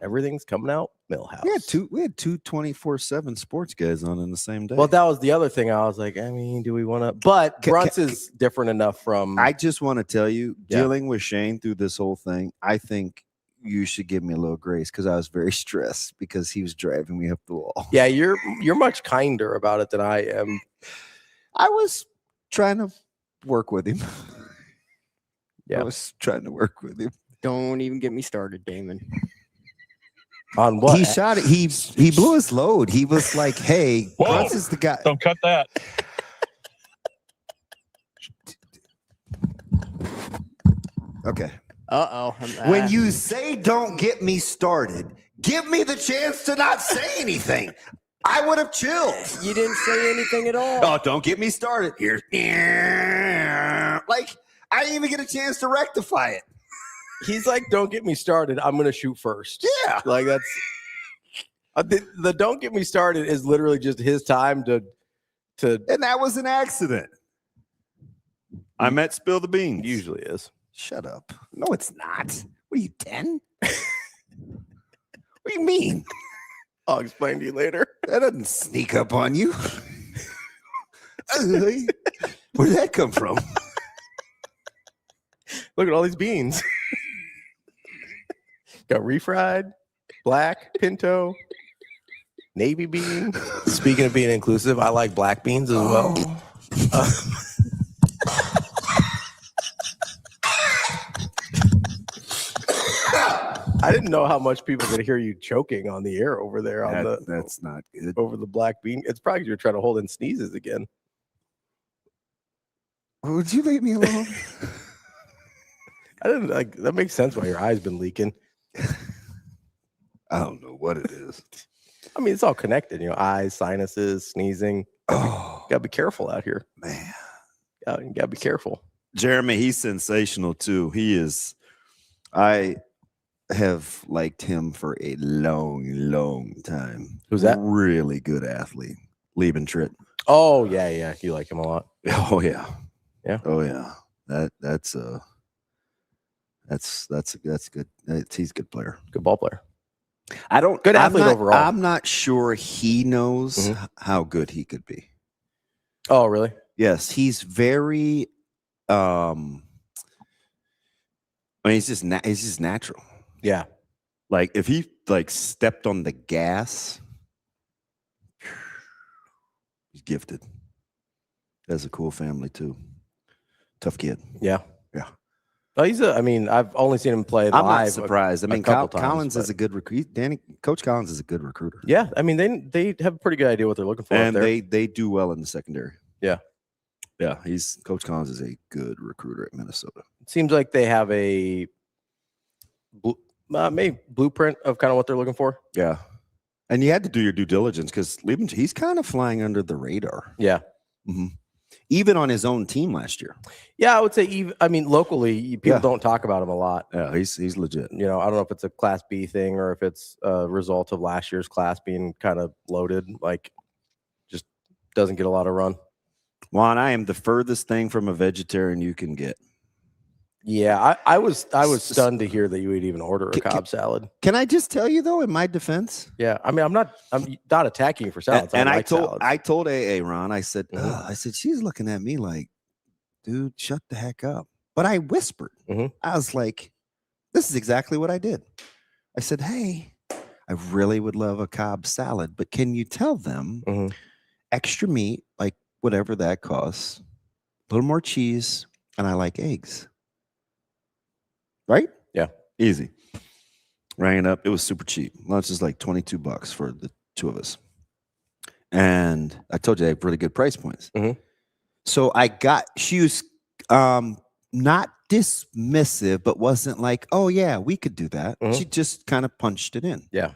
Everything's coming out Millhouse. We had two 24/7 sports guys on in the same day. Well, that was the other thing. I was like, I mean, do we want to? But Brunts is different enough from. I just want to tell you, dealing with Shane through this whole thing, I think you should give me a little grace because I was very stressed because he was driving me up the wall. Yeah, you're much kinder about it than I am. I was trying to work with him. Yeah, I was trying to work with him. Don't even get me started, Damon. On what? He shot it. He blew his load. He was like, "Hey, Brunts is the guy." Don't cut that. Okay. When you say "don't get me started," give me the chance to not say anything. I would have chilled. You didn't say anything at all. Oh, don't get me started. Here, like I didn't even get a chance to rectify it. He's like, don't get me started. I'm going to shoot first. Yeah. Like that's the don't get me started is literally just his time to. And that was an accident. I meant spill the beans. It usually is. Shut up. No, it's not. What are you, 10? What do you mean? I'll explain to you later. That doesn't sneak up on you. Where'd that come from? Look at all these beans. Got refried, black, pinto, navy bean. Speaking of being inclusive, I like black beans as well. I didn't know how much people could hear you choking on the air over there on that's not good. over the black bean. It's probably 'cause you're trying to hold in sneezes again. Would you leave me alone? I didn't like that makes sense why your eye's been leaking. I don't know what it is. I mean, it's all connected, eyes, sinuses, sneezing. Oh, Gotta be careful out here. man. You gotta be careful. Jeremy, he's sensational too. He is. I have liked him for a long time. Who's that? Really good athlete. Liebentritt. Oh, yeah. You like him a lot. Oh yeah. Yeah. Oh yeah. That's good. He's a good player. Good ball player. Good athlete overall. I'm not sure he knows how good he could be. Oh, really? Yes, he's very he's just natural. Yeah. Like if he stepped on the gas, he's gifted. Has a cool family too. Tough kid. Yeah. Yeah. Oh, I've only seen him play live. I'm not surprised. Couple Collins times, is a good recruiter. Coach Collins is a good recruiter. Yeah, they have a pretty good idea what they're looking for. And they do well in the secondary. Yeah. Yeah, Coach Collins is a good recruiter at Minnesota. It seems like they have a maybe blueprint of kind of what they're looking for. Yeah. And you had to do your due diligence because he's kind of flying under the radar. Yeah. Mm-hmm. Even on his own team last year. Yeah, I would say locally, people don't talk about him a lot. Yeah, he's legit. I don't know if it's a Class B thing or if it's a result of last year's class being kind of loaded, just doesn't get a lot of run. Juan, I am the furthest thing from a vegetarian you can get. Yeah, I was stunned to hear that you would even order a Cobb salad. Can I just tell you though, in my defense? Yeah, I'm not attacking you for salads. And I told AA Ron, I said, she's looking at me like, dude, shut the heck up. But I whispered. I was like, this is exactly what I did. I said, hey, I really would love a Cobb salad, but can you tell them extra meat, like whatever that costs, a little more cheese, and I like eggs. Right? Yeah. Easy. Rang it up. It was super cheap. Lunch is like $22 for the two of us. And I told you they have really good price points. So she was not dismissive, but wasn't like, oh yeah, we could do that. She just kind of punched it in. Yeah.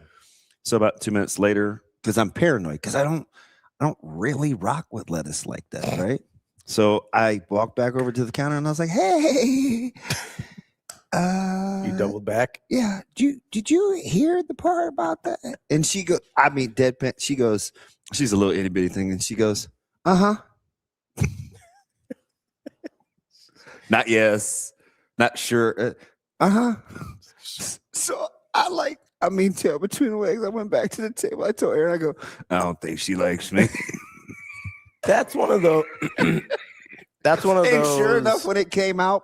So about 2 minutes later, because I'm paranoid, because I don't really rock with lettuce like that, right? So I walked back over to the counter and I was like, hey. You doubled back? Yeah. Did you hear the part about that? And she goes, deadpan. She goes, she's a little itty bitty thing, and she goes, uh-huh. Not yes, not sure. Uh-huh. So tail between the legs. I went back to the table. I told Aaron, I go, I don't think she likes me. That's one of those. And sure enough, when it came out,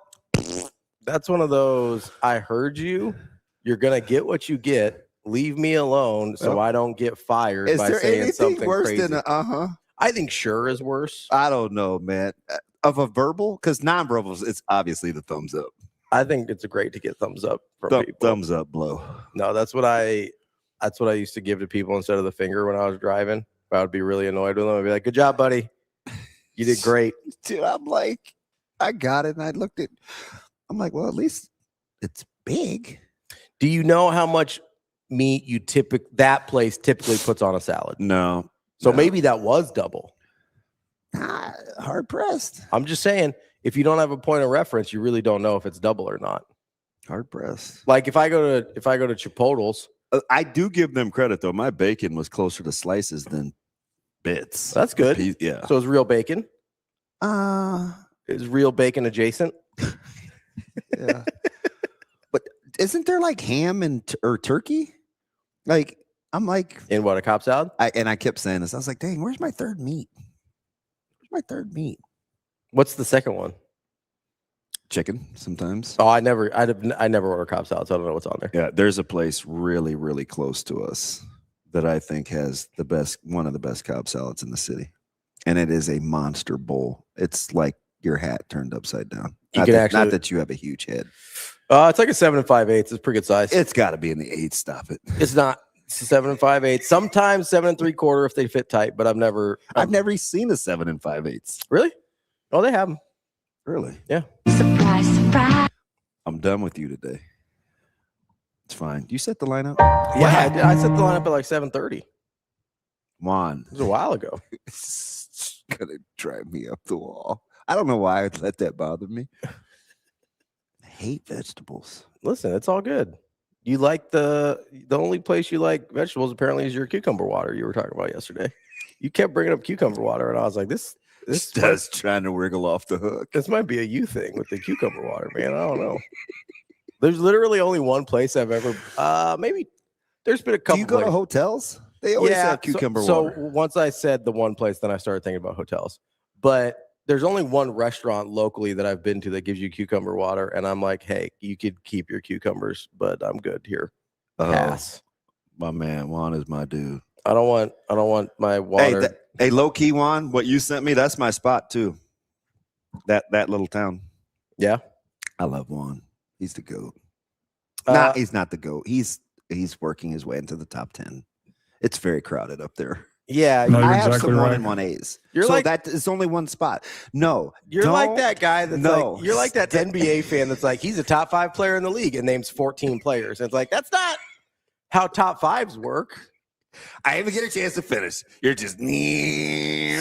that's one of those. I heard you. You're gonna get what you get. Leave me alone, so I don't get fired by saying something worse crazy. than I think sure is worse. I don't know, man. Of a verbal, because non-verbals, it's obviously the thumbs up. I think it's great to get thumbs up from people. Thumbs up, blow. No, that's what I used to give to people instead of the finger when I was driving. If I would be really annoyed with them, I'd be like, "Good job, buddy. You did great." Dude, I'm like, I got it, and I looked at. I'm like, well, at least it's big. Do you know how much meat that place typically puts on a salad? No. So maybe that was double. Hard pressed. I'm just saying, if you don't have a point of reference, you really don't know if it's double or not. Hard pressed. Like if I go to Chipotle's, I do give them credit though. My bacon was closer to slices than bits. That's good. Yeah. So it's real bacon. Is real bacon adjacent. Yeah. But isn't there like ham or turkey? Like I'm like in what, a Cobb salad? I kept saying this. I was like, dang, where's my third meat? What's the second one? Chicken sometimes. Oh, I never order Cobb salad, so I don't know what's on there. Yeah, there's a place really, really close to us that I think has one of the best Cobb salads in the city. And it is a monster bowl. It's like your hat turned upside down. Not that you have a huge head. It's like a 7 5/8. It's pretty good size. It's got to be in the 8. Stop it. It's not. It's a 7 5/8. Sometimes 7 3/4 if they fit tight, but I've never seen a 7 5/8. Really? Oh, they have them. Really? Yeah. Surprise, surprise. I'm done with you today. It's fine. You set the lineup? Yeah, I set the lineup at like 7:30. Juan. It was a while ago. It's gonna drive me up the wall. I don't know why I'd let that bother me. I hate vegetables. Listen, it's all good. You like the only place you like vegetables apparently is your cucumber water you were talking about yesterday. You kept bringing up cucumber water, and I was like, this does trying to wiggle off the hook. This might be a you thing with the cucumber water, man. I don't know. There's literally only one place I've ever maybe there's been a couple. Do you go to hotels? They always have cucumber water. So once I said the one place, then I started thinking about hotels. But there's only one restaurant locally that I've been to that gives you cucumber water, and I'm like, hey, you could keep your cucumbers, but I'm good here. Pass. My man, Juan is my dude. I don't want my water. Hey, low key, Juan, what you sent me, that's my spot too. That little town. Yeah. I love Juan. He's the GOAT. Nah, he's not the GOAT. He's working his way into the top 10. It's very crowded up there. Yeah, no, I have exactly some 1 and 1As. You're so like that is only one spot. No, you're like that guy that's like you're like that Stay. NBA fan that's like he's a top 5 player in the league and names 14 players. And it's like that's not how top 5s work. I even get a chance to finish. You're just So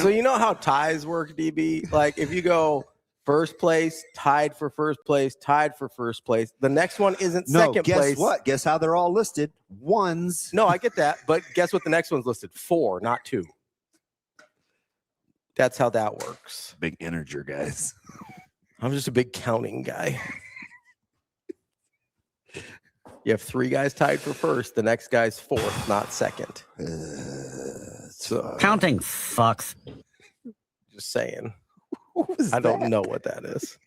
you know how ties work, DB? Like if you go first place, tied for first place, tied for first place. The next one isn't second guess place. What? Guess how they're all listed? Ones. No, I get that. But guess what the next one's listed? 4, not 2. That's how that works. Big integer guys. I'm just a big counting guy. You have 3 guys tied for first. The next guy's 4th, not second. So Counting fucks. Just saying. I don't know what that is.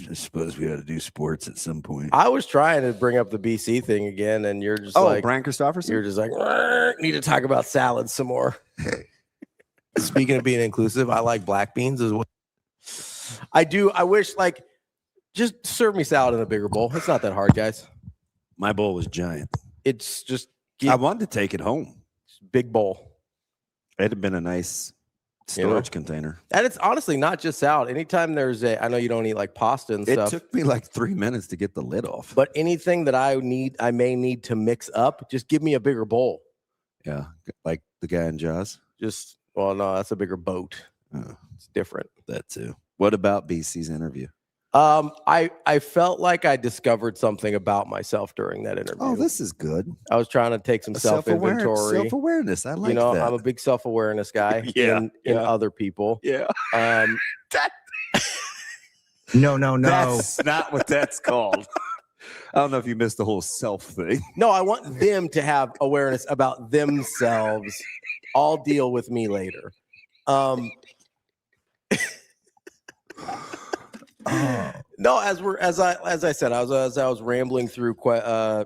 I suppose we ought to do sports at some point. I was trying to bring up the BC thing again, and you're just Brian Christopherson? You're just like, need to talk about salads some more. Speaking of being inclusive, I like black beans as well. I do. I wish, just serve me salad in a bigger bowl. It's not that hard, guys. My bowl was giant. It's just. I wanted to take it home. Big bowl. It'd have been a nice storage container. And it's honestly not just salad. Anytime there's I know you don't eat like pasta and stuff. It took me like 3 minutes to get the lid off. But anything that I may need to mix up, just give me a bigger bowl. Yeah, like the guy in Jaws. Well, no, that's a bigger boat. Oh, it's different. That too. What about BC's interview? I felt like I discovered something about myself during that interview. Oh, this is good. I was trying to take some self-inventory. Self-awareness. I like that. I'm a big self-awareness guy in other people. Yeah. No. That's not what that's called. I don't know if you missed the whole self thing. No, I want them to have awareness about themselves. I'll deal with me later. No, as I said, I was rambling through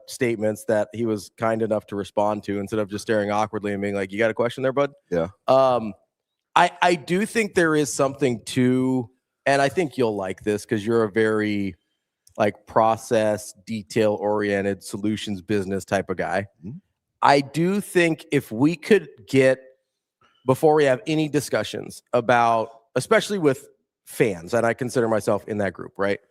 statements that he was kind enough to respond to instead of just staring awkwardly and being like, "You got a question there, bud?" Yeah. I do think there is something to, and I think you'll like this because you're a very process, detail oriented, solutions business type of guy. Mm-hmm. I do think if we could get, before we have any discussions about, especially with fans, and I consider myself in that group, right?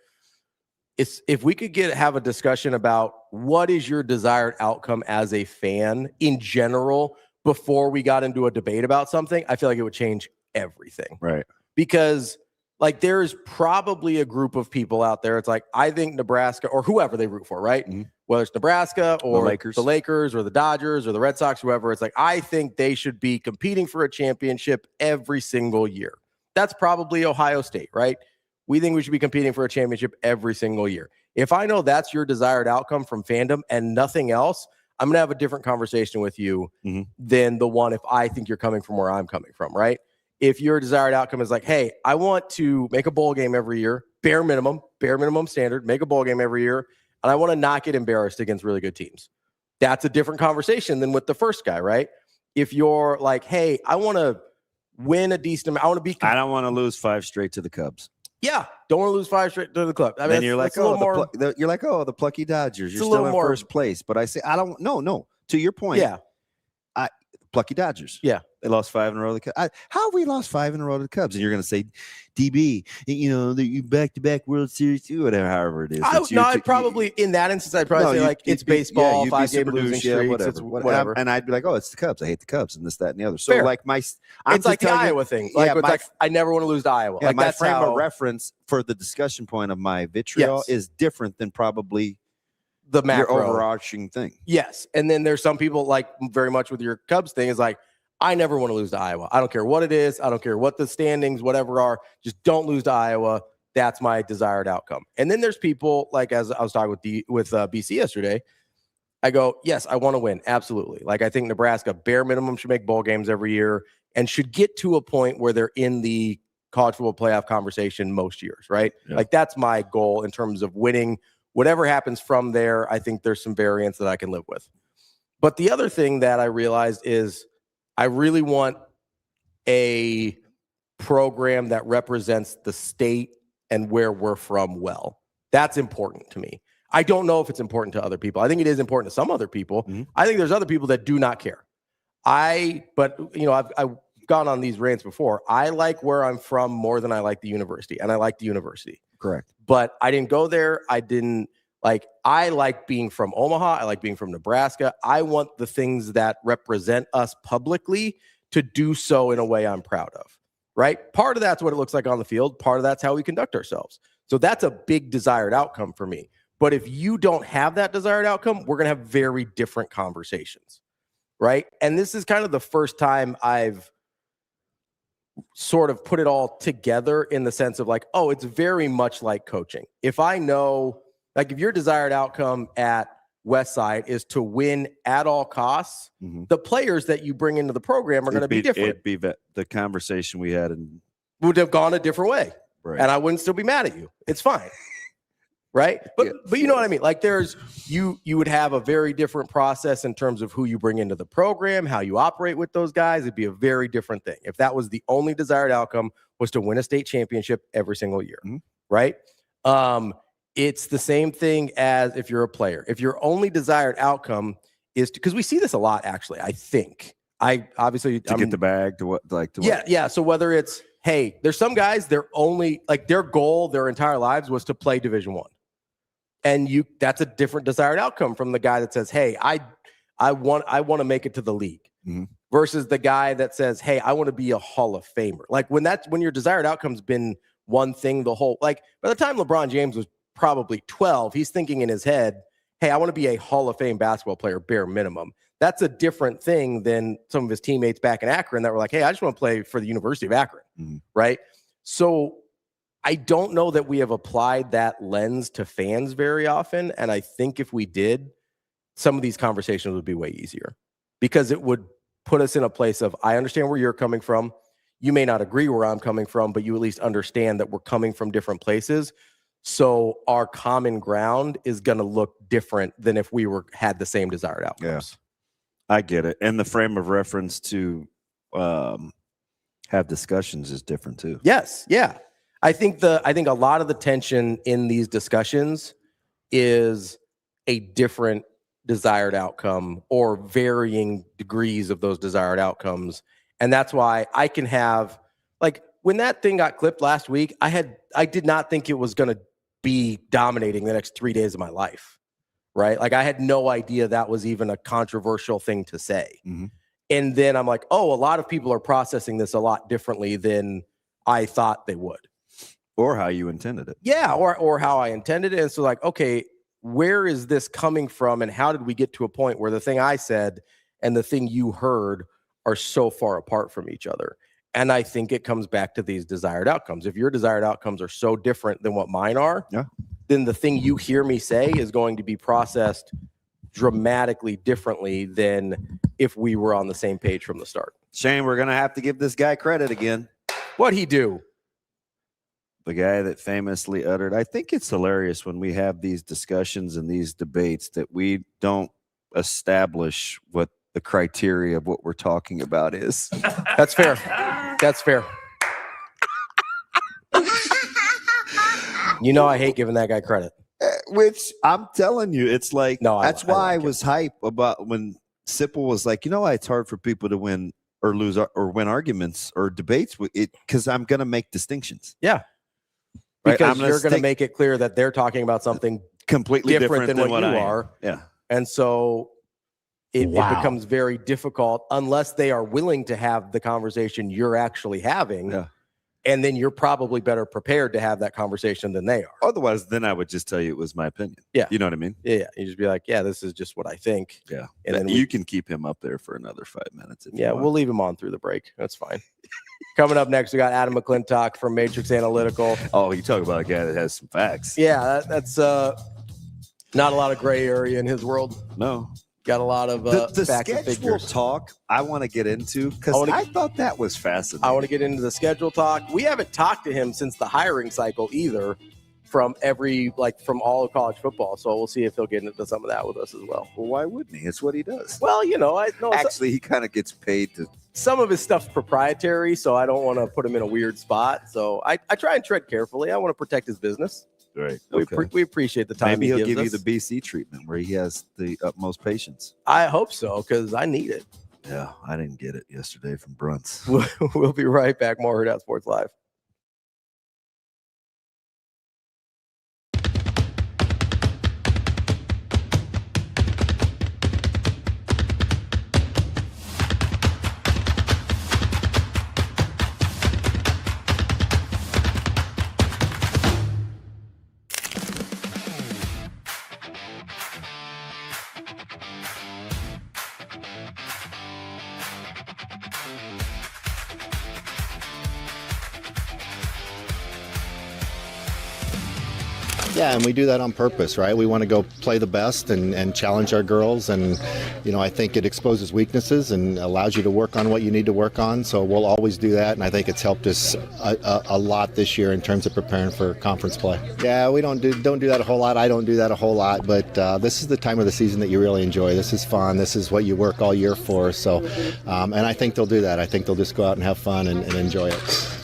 If we could have a discussion about what is your desired outcome as a fan in general before we got into a debate about something, I feel like it would change everything. Right. Because there's probably a group of people out there. It's like, I think Nebraska or whoever they root for, right? Mm-hmm. Whether it's Nebraska or the Lakers or the Dodgers or the Red Sox, whoever, it's like, I think they should be competing for a championship every single year. That's probably Ohio State, right? We think we should be competing for a championship every single year. If I know that's your desired outcome from fandom and nothing else, I'm going to have a different conversation with you than the one if I think you're coming from where I'm coming from, right? If your desired outcome is like, hey, I want to make a bowl game every year, bare minimum standard, make a bowl game every year, and I want to not get embarrassed against really good teams. That's a different conversation than with the first guy, right? If you're like, hey, I want to win a decent amount, I don't want to lose 5 straight to the Cubs. Yeah, don't want to lose 5 straight to the club. I mean, then you're like, a little more. you're like, oh, the plucky Dodgers. You're a still little in more- first place. But I say, I don't. No. To your point, Yeah, plucky Dodgers. Yeah. They lost 5 in a row to the Cubs. How have we lost 5 in a row to the Cubs? And you're going to say, DB, you know, you back-to-back World Series, whatever, however it is. I'd probably in that instance, I'd probably say like it's baseball, you'd be 5-game super losing douche, streaks, whatever, it's whatever. And I'd be like, oh, it's the Cubs. I hate the Cubs and this, that, and the other. So Fair. like I'm It's just like the telling you- Iowa thing. Like, Yeah, it's my- like I never want to lose to Iowa. Yeah, like my that's frame how of reference for the discussion point of my vitriol Yes. is different than probably the your macro. overarching thing. Yes, and then there's some people like very much with your Cubs thing is like I never want to lose to Iowa. I don't care what it is. I don't care what the standings, whatever are. Just don't lose to Iowa. That's my desired outcome. And then there's people like as I was talking with BC yesterday. I go, yes, I want to win. Absolutely. Like I think Nebraska bare minimum should make bowl games every year and should get to a point where they're in the college football playoff conversation most years, right? Yeah. Like that's my goal in terms of winning. Whatever happens from there, I think there's some variance that I can live with. But the other thing that I realized is I really want a program that represents the state and where we're from well. That's important to me. I don't know if it's important to other people. I think it is important to some other people. Mm-hmm. I think there's other people that do not care. But you know, I've gone on these rants before. I like where I'm from more than I like the university, and I like the university. Correct. But I didn't go there. I like being from Omaha. I like being from Nebraska. I want the things that represent us publicly to do so in a way I'm proud of, right? Part of that's what it looks like on the field. Part of that's how we conduct ourselves. So that's a big desired outcome for me. But if you don't have that desired outcome, we're going to have very different conversations, right? And this is kind of the first time I've sort of put it all together in the sense of like, oh, it's very much like coaching. If I know, like if your desired outcome at Westside is to win at all costs, the players that you bring into the program are going to be different. It'd be the conversation we had would have gone a different way. Right. And I wouldn't still be mad at you. It's fine. Right. But you know what I mean? Like you would have a very different process in terms of who you bring into the program, how you operate with those guys. It'd be a very different thing. If that was the only desired outcome was to win a state championship every single year. Right. It's the same thing as if you're a player. If your only desired outcome is because we see this a lot, actually, I think. Get the bag to what Yeah. So whether it's, hey, there's some guys, their only like their goal their entire lives was to play Division I. And that's a different desired outcome from the guy that says, hey, I want to make it to the league versus the guy that says, hey, I want to be a Hall of Famer. Like when your desired outcome's been one thing the whole, like by the time LeBron James was probably 12, he's thinking in his head, hey, I want to be a Hall of Fame basketball player, bare minimum. That's a different thing than some of his teammates back in Akron that were like, hey, I just want to play for the University of Akron, right? So I don't know that we have applied that lens to fans very often. And I think if we did, some of these conversations would be way easier because it would put us in a place of, I understand where you're coming from. You may not agree where I'm coming from, but you at least understand that we're coming from different places. So our common ground is going to look different than if we had the same desired outcomes. Yeah, I get it. And the frame of reference to have discussions is different too. Yes. Yeah. I think a lot of the tension in these discussions is a different desired outcome or varying degrees of those desired outcomes. And that's why I can have, like, when that thing got clipped last week, I did not think it was going to be dominating the next 3 days of my life, right? Like I had no idea that was even a controversial thing to say. And then I'm like, oh, a lot of people are processing this a lot differently than I thought they would. Or how you intended it. Yeah, or how I intended it. And so like, okay, where is this coming from? And how did we get to a point where the thing I said and the thing you heard are so far apart from each other? And I think it comes back to these desired outcomes. If your desired outcomes are so different than what mine are, then the thing you hear me say is going to be processed dramatically differently than if we were on the same page from the start. Shane, we're going to have to give this guy credit again. What'd he do? The guy that famously uttered, I think it's hilarious when we have these discussions and these debates that we don't establish what the criteria of what we're talking about is. That's fair. That's fair. You know, I hate giving that guy credit. Which I'm telling you, it's like, No, that's why I like was hype about when Sipple was like, you know why it's hard for people to win or lose or win arguments or debates with it, because I'm going to make distinctions. Yeah. Right? Because you're going to make it clear that they're talking about something completely different than what you I are. am. Yeah. And so it becomes very difficult unless they are willing to have the conversation you're actually having. Yeah. And then you're probably better prepared to have that conversation than they are. Otherwise, then I would just tell you it was my opinion. Yeah. You know what I mean? Yeah. You just be like, yeah, this is just what I think. Yeah. And then you can keep him up there for another 5 minutes. Yeah, we'll leave him on through the break. That's fine. Coming up next, we got Adam McCLINTOCK from Matrix Analytical. Oh, you talk about a guy that has some facts. Yeah, that's not a lot of gray area in his world. No. Got a lot of the facts and schedule figures. talk I want to get into because I thought that was fascinating. I want to get into the schedule talk. We haven't talked to him since the hiring cycle either, from all of college football. So we'll see if he'll get into some of that with us as well. Well, why wouldn't he? It's what he does. Well, you know, actually he kind of gets paid to. Some of his stuff's proprietary, so I don't want to put him in a weird spot. So I try and tread carefully. I want to protect his business. Right. We appreciate the time. Maybe he'll give us. you the BC treatment where he has the utmost patience. I hope so, because I need it. Yeah, I didn't get it yesterday from Brunts. We'll be right back. More Hurrdat Sports Live. Yeah, and we do that on purpose, right? We want to go play the best and challenge our girls. And, you know, I think it exposes weaknesses and allows you to work on what you need to work on. So we'll always do that. And I think it's helped us a lot this year in terms of preparing for conference play. Yeah, we don't do that a whole lot. I don't do that a whole lot. But this is the time of the season that you really enjoy. This is fun. This is what you work all year for. So, and I think they'll do that. I think they'll just go out and have fun and enjoy it.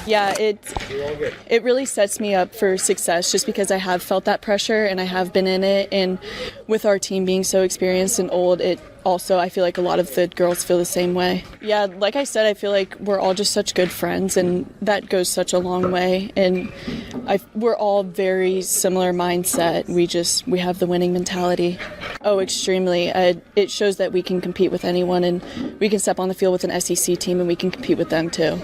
Yeah, it really sets me up for success just because I have felt that pressure and I have been in it. And with our team being so experienced and old, I feel like a lot of the girls feel the same way. Yeah, like I said, I feel like we're all just such good friends and that goes such a long way. And we're all very similar mindset. We have the winning mentality. Oh, extremely. It shows that we can compete with anyone and we can step on the field with an SEC team and we can compete with them too.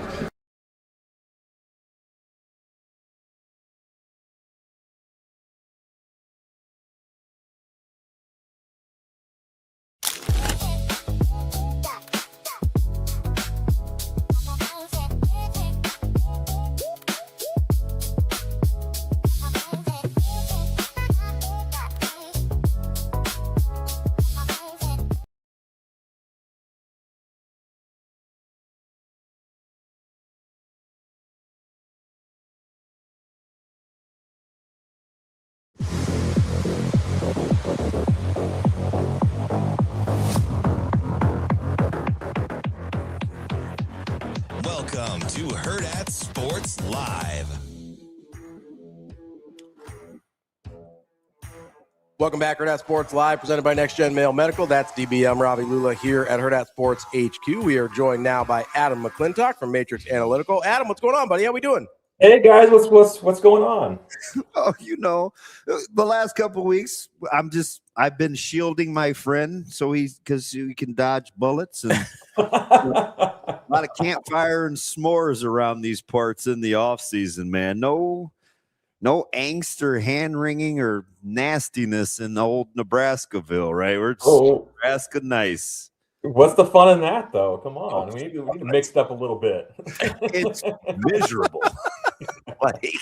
Welcome to Hurrdat Sports Live. Welcome back, Hurrdat Sports Live, presented by Next Gen Male Medical. That's DB. I'm Ravi Lulla here at Hurrdat Sports HQ. We are joined now by Adam McCLINTOCK from Matrix Analytical. Adam, what's going on, buddy? How we doing? Hey guys, what's going on? Oh, the last couple of weeks, I've been shielding my friend because he can dodge bullets and a lot of campfire and s'mores around these parts in the off season, man. No angst or hand wringing or nastiness in old Nebraskaville, right? We're just Nebraska nice. What's the fun in that, though? Come on, we need to mix it up a little bit. It's miserable. Like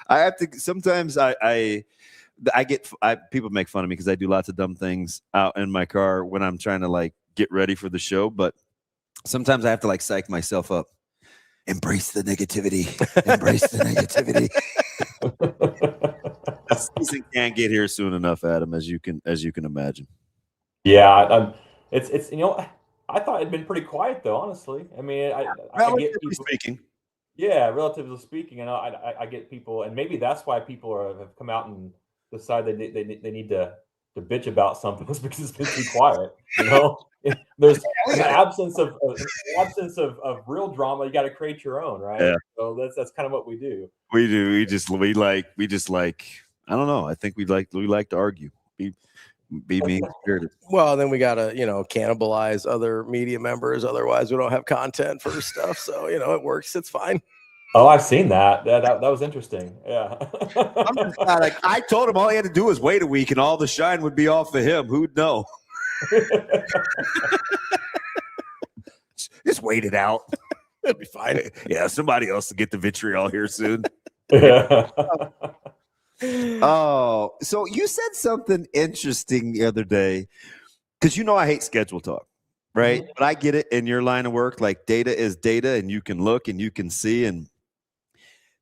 I have to. Sometimes I get people make fun of me because I do lots of dumb things out in my car when I'm trying to like get ready for the show. But sometimes I have to like psych myself up. Embrace the negativity. Embrace the negativity. This season can't get here soon enough, Adam, as you can imagine. Yeah, it's I thought it'd been pretty quiet though, honestly. I mean, I get people speaking. Yeah, relatively speaking, I get people, and maybe that's why people have come out and decide they need to bitch about something because it's been too quiet. There's an absence of real drama. You got to create your own, right? Yeah. So that's kind of what we do. We do. We just like. I don't know. I think we like to argue. Be mean spirited. Well, then we gotta cannibalize other media members. Otherwise, we don't have content for stuff. So it works. It's fine. Oh, I've seen that. That was interesting. Yeah. I'm just like I told him all he had to do was wait a week, and all the shine would be off of him. Who'd know? Just wait it out. It'll be fine. Yeah, somebody else will get the vitriol here soon. Oh, so you said something interesting the other day because I hate schedule talk, right? Mm-hmm. But I get it in your line of work. Like data is data, and you can look and you can see, and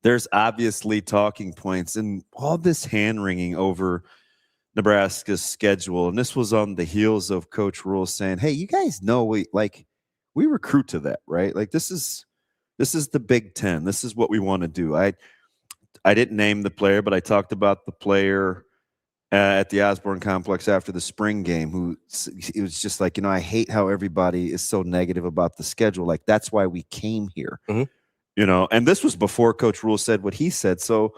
there's obviously talking points and all this hand wringing over Nebraska's schedule. And this was on the heels of Coach Rhule saying, "Hey, you guys know we recruit to that, right? Like this is the Big Ten. This is what we want to do." I didn't name the player, but I talked about the player at the Osborne Complex after the spring game who it was just like, I hate how everybody is so negative about the schedule. Like, that's why we came here, and this was before Coach Rhule said what he said. So,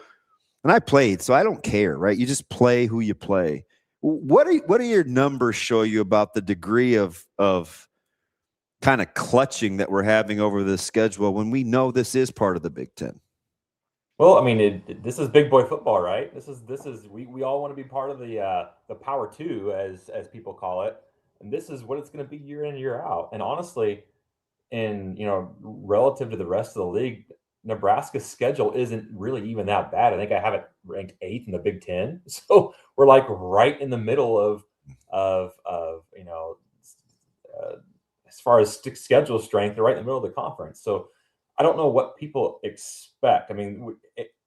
and I played, so I don't care, right? You just play who you play. What do your numbers show you about the degree of kind of clutching that we're having over this schedule when we know this is part of the Big Ten? Well, I mean, this is big boy football, right? This is we all want to be part of the Power Two, as people call it, and this is what it's going to be year in, year out. And honestly, relative to the rest of the league, Nebraska's schedule isn't really even that bad. I think I have it ranked 8th in the Big Ten, so we're like right in the middle of as far as schedule strength, they're right in the middle of the conference. So I don't know what people expect. I mean,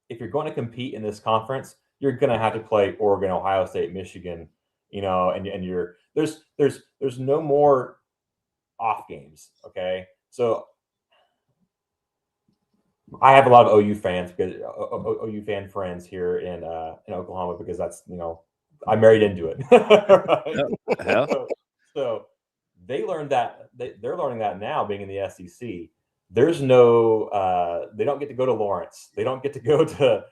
if you're going to compete in this conference, you're going to have to play Oregon, Ohio State, Michigan, and there's no more off games. Okay. So I have a lot of OU fans because OU fan friends here in Oklahoma because that's, I married into it. Right? So they learned that they're learning that now being in the SEC. There's no they don't get to go to Lawrence. They don't get to go to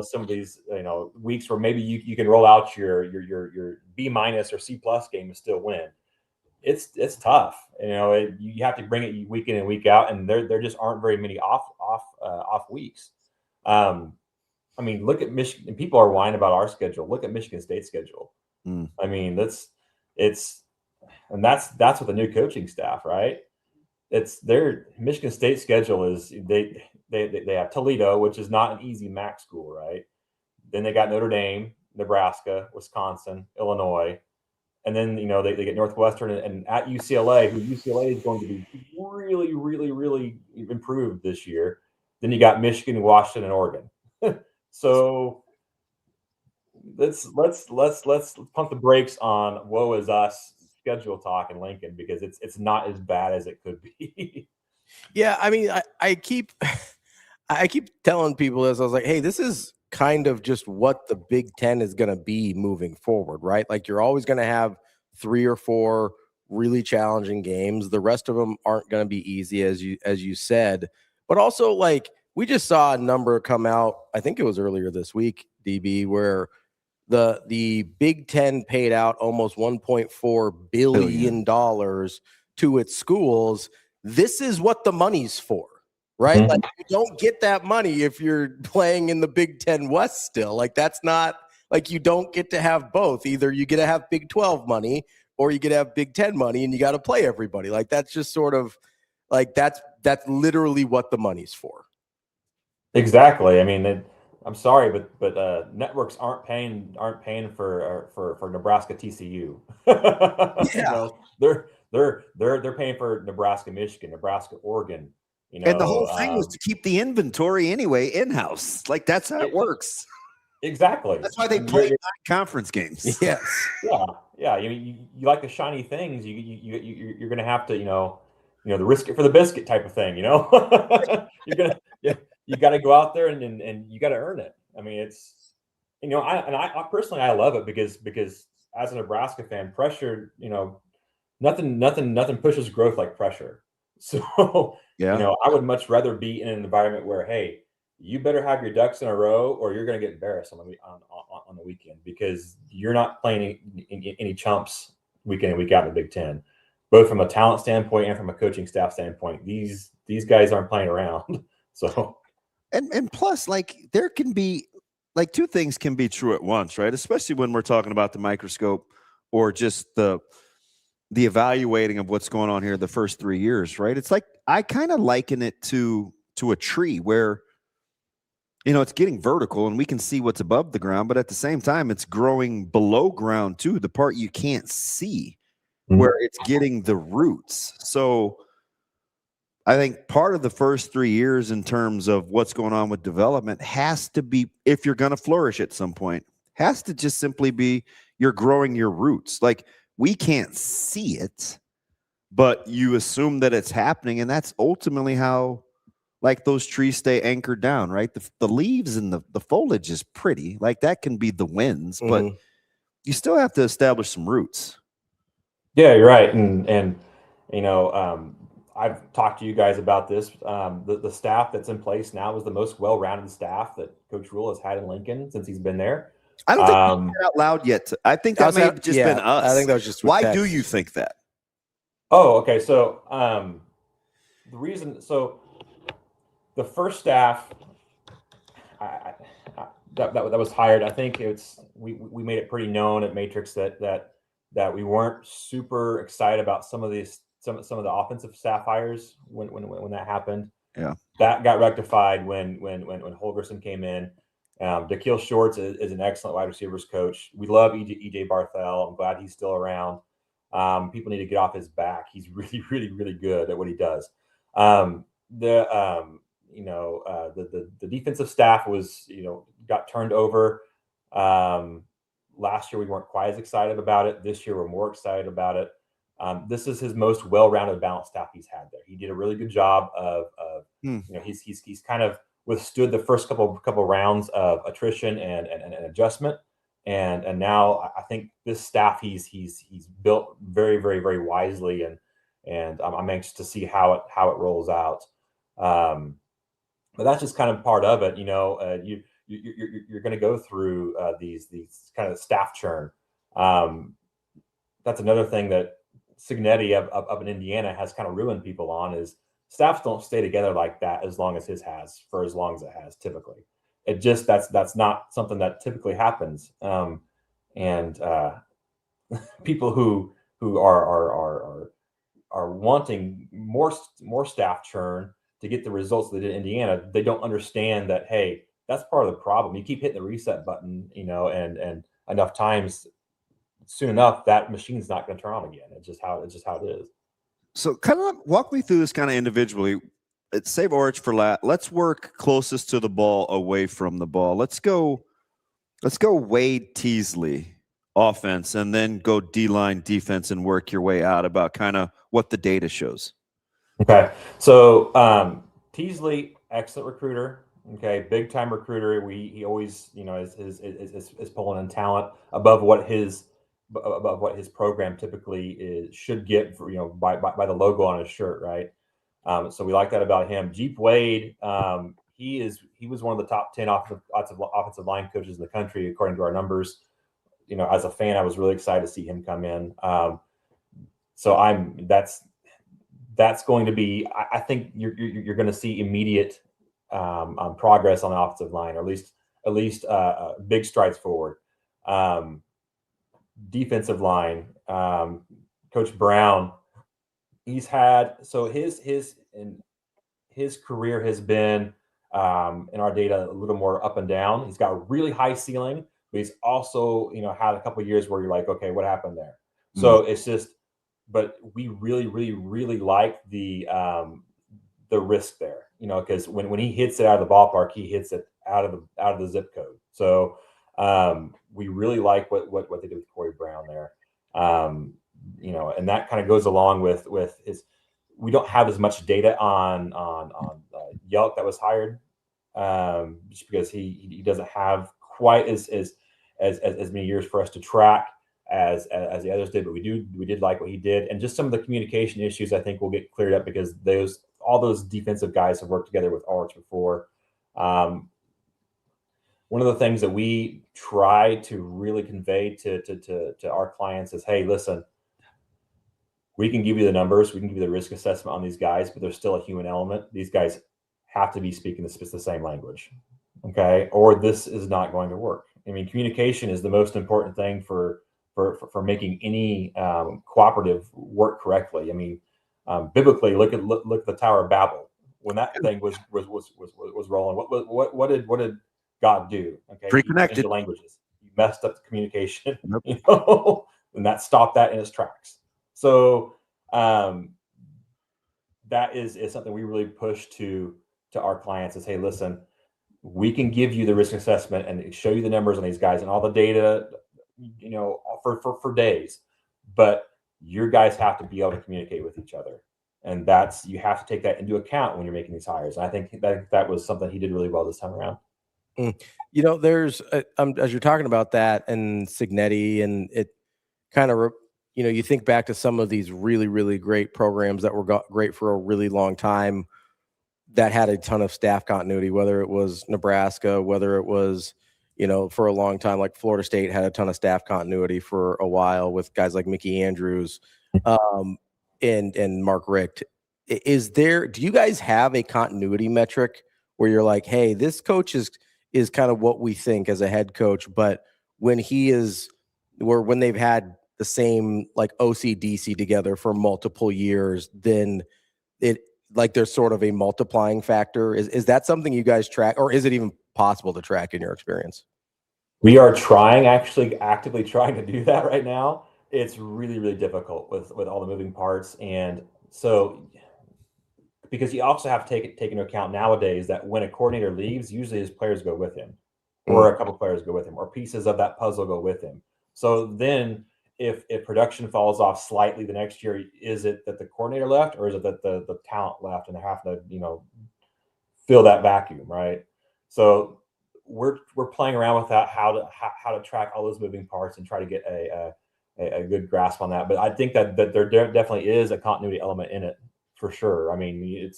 some of these weeks where maybe you can roll out your B- or C+ game and still win. It's tough. You have to bring it week in and week out, and there just aren't very many off weeks. I mean, look at Michigan. People are whining about our schedule. Look at Michigan State's schedule. I mean, that's with the new coaching staff, right? It's their Michigan State schedule is they have Toledo, which is not an easy MAC school, right? Then they got Notre Dame, Nebraska, Wisconsin, Illinois, and then they get Northwestern and at UCLA, who UCLA is going to be really, really, really improved this year. Then you got Michigan, Washington, and Oregon. So let's pump the brakes on woe is us schedule talk in Lincoln because it's not as bad as it could be. Yeah, I mean, I keep telling people this. I was like, hey, this is kind of just what the Big Ten is going to be moving forward, right? Like you're always going to have 3 or 4 really challenging games. The rest of them aren't going to be easy, as you said. But also, like, we just saw a number come out, I think it was earlier this week, DB, where the Big Ten paid out almost $1.4 billion to its schools. This is what the money's for, right? Mhm. Like, you don't get that money if you're playing in the Big Ten West still. Like, that's not, like, you don't get to have both. Either you get to have Big 12 money or you get to have Big Ten money, and you got to play everybody. Like, that's just sort of, like, that's literally what the money's for. Exactly. I mean, I'm sorry, but networks aren't paying for Nebraska TCU. You know, they're paying for Nebraska Michigan, Nebraska Oregon. You know, And the whole thing was to keep the inventory anyway in-house. Like, that's how it works. Exactly. That's why they play 9 conference games. Yes. Yeah. You like the shiny things. You're gonna have to, you know, the risk it for the biscuit type of thing. You know, you got to go out there and you got to earn it. I mean, it's, you know, I personally, I love it because as a Nebraska fan, pressure, you know, nothing pushes growth like pressure. So, Yeah. you know, I would much rather be in an environment where, hey, you better have your ducks in a row or you're going to get embarrassed on the weekend, because you're not playing any chumps week in and week out in the Big Ten, both from a talent standpoint and from a coaching staff standpoint. These guys aren't playing around. So, and plus, like, there can be, like, 2 things can be true at once, right? Especially when we're talking about the microscope or just the evaluating of what's going on here the first 3 years, right? It's like, I kind of liken it to a tree where, you know, it's getting vertical and we can see what's above the ground, but at the same time, it's growing below ground too, the part you can't see, where it's getting the roots. So I think part of the first 3 years in terms of what's going on with development has to be, if you're going to flourish at some point, has to just simply be you're growing your roots. Like, we can't see it, but you assume that it's happening, and that's ultimately how, like, those trees stay anchored down, right? The leaves and the foliage is pretty. Like, that can be the winds, but you still have to establish some roots. yeah, you're right. And you know, I've talked to you guys about this. The staff that's in place now is the most well-rounded staff that Coach Rhule has had in Lincoln since he's been there. I don't think you said out loud yet. I think that may have just been us. I think that was just why text. do you think that? Oh, okay. So the reason, so the first staff that was hired, I think we made it pretty known at Matrix that we weren't super excited about some of the offensive staff hires when that happened. Yeah, that got rectified when Holgerson came in. Da'Keel Shorts is an excellent wide receivers coach. We love EJ Barthel. I'm glad he's still around. People need to get off his back. He's really, really, really good at what he does. The defensive staff was, got turned over. Last year we weren't quite as excited about it. This year we're more excited about it. This is his most well-rounded, balanced staff he's had there. He did a really good job of he's kind of withstood the first couple rounds of attrition and adjustment, and now I think this staff he's built very, very, very wisely, and I'm anxious to see how it rolls out. But that's just kind of part of it. You're going to go through these kind of staff churn. That's another thing that Cignetti up in Indiana has kind of ruined people on, is staffs don't stay together like that as long as his has, for as long as it has typically. It just, that's not something that typically happens. And people who are wanting more staff churn to get the results they did in Indiana, they don't understand that, hey, that's part of the problem. You keep hitting the reset button, and enough times, soon enough, that machine's not going to turn on again. It's just how it is. So kind of walk me through this kind of individually. Save Orich for last. Let's work closest to the ball, away from the ball. Let's go Wade Teasley offense, and then go D-line defense and work your way out about kind of what the data shows. Okay. So Teasley, excellent recruiter. Okay, big time recruiter. He always, is pulling in talent above what his program typically should get for, by the logo on his shirt, right? So we like that about him. Jeep Wade, he was one of the top 10 offensive line coaches in the country according to our numbers. As a fan, I was really excited to see him come in. So that's going to be. I think you're going to see immediate progress on the offensive line, or at least big strides forward. Defensive line, Coach Brown, he's had his career has been in our data a little more up and down. He's got a really high ceiling, but he's also had a couple of years where you're like, okay, what happened there? So it's just, but we really, really, really like the risk there, because when he hits it out of the ballpark, he hits it out of the zip code. So we really like what they did with Corey Brown there. And that kind of goes along with his. We don't have as much data on Yelk that was hired, just because he doesn't have quite as many years for us to track as the others did. But we did like what he did, and just some of the communication issues I think will get cleared up because all those defensive guys have worked together with Arch before. One of the things that we try to really convey to our clients is, hey, listen, we can give you the numbers, we can give you the risk assessment on these guys, but there's still a human element. These guys have to be speaking the same language, okay? Or this is not going to work. I mean, communication is the most important thing for making any cooperative work correctly. I mean, biblically, look at the Tower of Babel. When that thing was rolling, what did God do? Okay, Reconnected the languages. You messed up the communication, and that stopped that in its tracks. So that is something we really push to our clients is, hey, listen, we can give you the risk assessment and show you the numbers on these guys and all the data, for days, but your guys have to be able to communicate with each other. And you have to take that into account when you're making these hires. And I think that was something he did really well this time around. There's as you're talking about that and Signetti, and it kind of, you think back to some of these really, really great programs that were great for a really long time that had a ton of staff continuity, whether it was Nebraska, whether it was, for a long time, like Florida State had a ton of staff continuity for a while with guys like Mickey Andrews and Mark Richt. Do you guys have a continuity metric where you're like, hey, this coach is kind of what we think as a head coach, but when they've had the same like OCDC together for multiple years, then there's sort of a multiplying factor. Is that something you guys track, or is it even possible to track in your experience? We are actively trying to do that right now. It's really, really difficult with all the moving parts. And so, because you also have to take into account nowadays that when a coordinator leaves, usually his players go with him, or a couple players go with him, or pieces of that puzzle go with him. So then if production falls off slightly the next year, is it that the coordinator left, or is it that the talent left and they have to, fill that vacuum, right? So we're playing around with that, how to track all those moving parts and try to get a good grasp on that. But I think that there definitely is a continuity element in it for sure. I mean,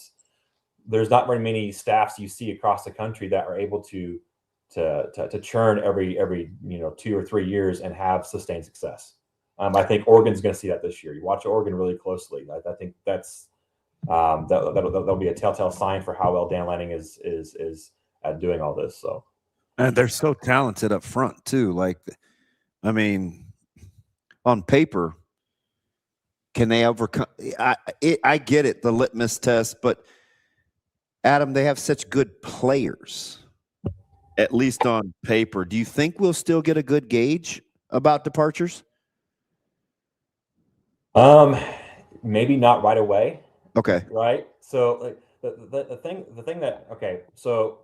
there's not very many staffs you see across the country that are able to churn every 2 or 3 years and have sustained success. I think Oregon's going to see that this year. You watch Oregon really closely. I think that'll be a telltale sign for how well Dan Lanning is at doing all this. So, and they're so talented up front too. Like, I mean, on paper, can they overcome? I get it, the litmus test, but Adam, they have such good players, at least on paper. Do you think we'll still get a good gauge about departures? Maybe not right away. Okay. Right. So like the thing that, okay. So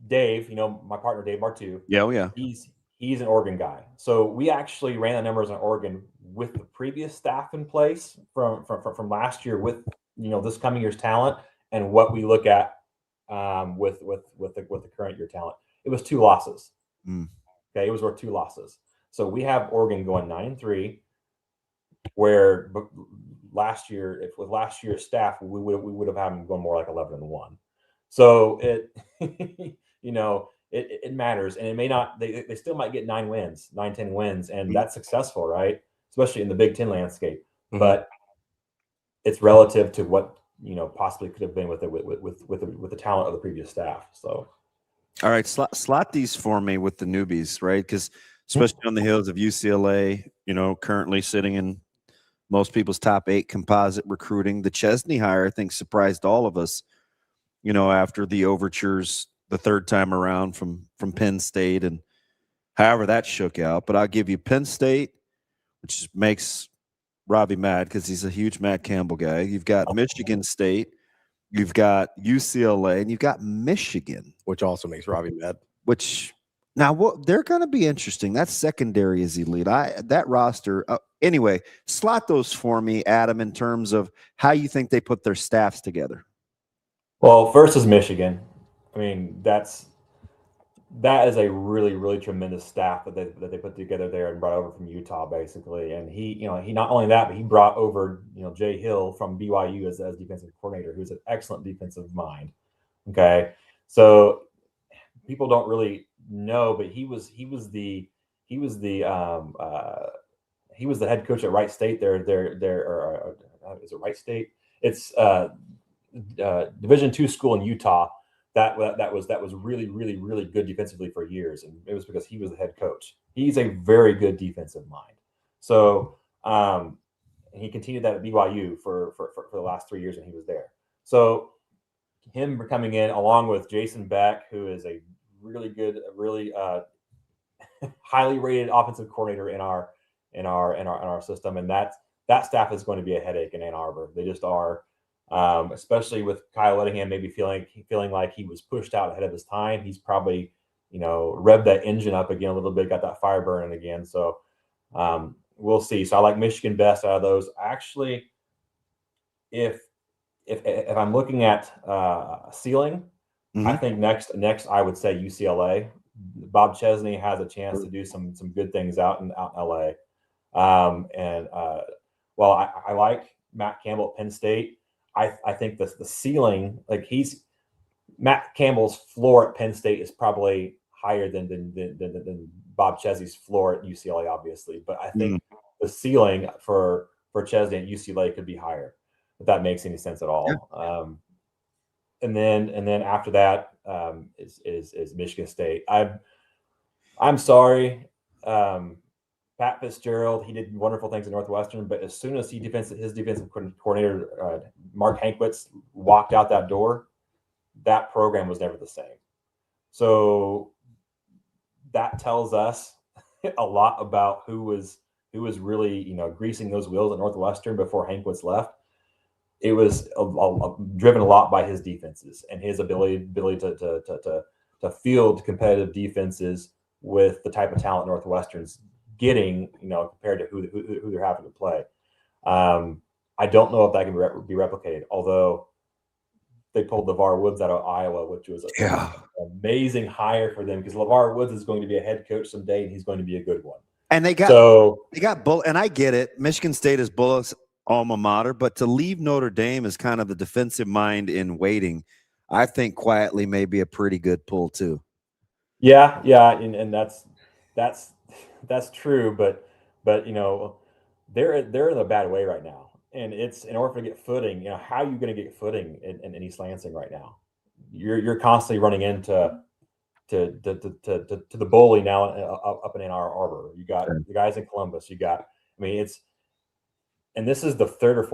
Dave, my partner, Dave Martu. Yeah. Oh yeah. He's an Oregon guy. So we actually ran the numbers on Oregon with the previous staff in place from last year with this coming year's talent and what we look at with the current year talent. It was 2 losses. Okay, it was worth 2 losses. So we have Oregon going 9-3, where last year, if with last year's staff, we would have had them going more like 11-1. So it it matters, and it may not. They still might get 9 wins, 9-10 wins, and that's successful, right? Especially in the Big Ten landscape. But it's relative to what possibly could have been with the talent of the previous staff. So, all right, slot these for me with the newbies, right? Because especially on the heels of UCLA, currently sitting in most people's top 8 composite recruiting. The Chesney hire, I think, surprised all of us. After the overtures the 3rd time around from Penn State, and however that shook out. But I'll give you Penn State, which makes Ravi mad because he's a huge Matt Campbell guy. You've got Michigan State, you've got UCLA, and you've got Michigan, which also makes Ravi mad. Which now they're going to be interesting. That secondary is elite. That roster. Anyway, slot those for me, Adam, in terms of how you think they put their staffs together. Well, first is Michigan. I mean, that is a really, really tremendous staff that they put together there and brought over from Utah, basically. And he not only that, but he brought over Jay Hill from BYU as defensive coordinator, who's an excellent defensive mind. Okay, so people don't really know, but he was the head coach at Wright State. Is it Wright State? It's Division II school in Utah. That was really, really, really good defensively for years, and it was because he was the head coach. He's a very good defensive mind. So he continued that at BYU for the last 3 years when he was there. So him coming in along with Jason Beck, who is a really good, really highly rated offensive coordinator in our system, and that staff is going to be a headache in Ann Arbor. They just are. Especially with Kyle Lettingham maybe feeling like he was pushed out ahead of his time. He's probably, revved that engine up again a little bit, got that fire burning again. So we'll see. So I like Michigan best out of those. Actually, if I'm looking at ceiling, I think next I would say UCLA. Bob Chesney has a chance to do some good things out in LA. While I like Matt Campbell at Penn State, I think the ceiling, like Matt Campbell's floor at Penn State is probably higher than Bob Chesney's floor at UCLA, obviously. But I think the ceiling for Chesney at UCLA could be higher, if that makes any sense at all. Yeah. And then after that is Michigan State. I'm sorry. Pat Fitzgerald, he did wonderful things at Northwestern, but as soon as his defensive coordinator, Mark Hankwitz, walked out that door, that program was never the same. So that tells us a lot about who was really, greasing those wheels at Northwestern before Hankwitz left. It was driven a lot by his defenses and his ability to field competitive defenses with the type of talent Northwestern's getting, compared to who they're having to play. I don't know if that can be replicated, although they pulled LeVar Woods out of Iowa, which was an amazing hire for them, because LeVar Woods is going to be a head coach someday, and he's going to be a good one. And they got Bull, and I get it. Michigan State is Bullock's alma mater, but to leave Notre Dame as kind of the defensive mind in waiting, I think quietly may be a pretty good pull too. Yeah, and that's true, but they're in a bad way right now, and it's in order to get footing. How are you going to get footing in East Lansing right now? You're constantly running into the bully now up in Ann Arbor. You got the guys in Columbus. And this is the third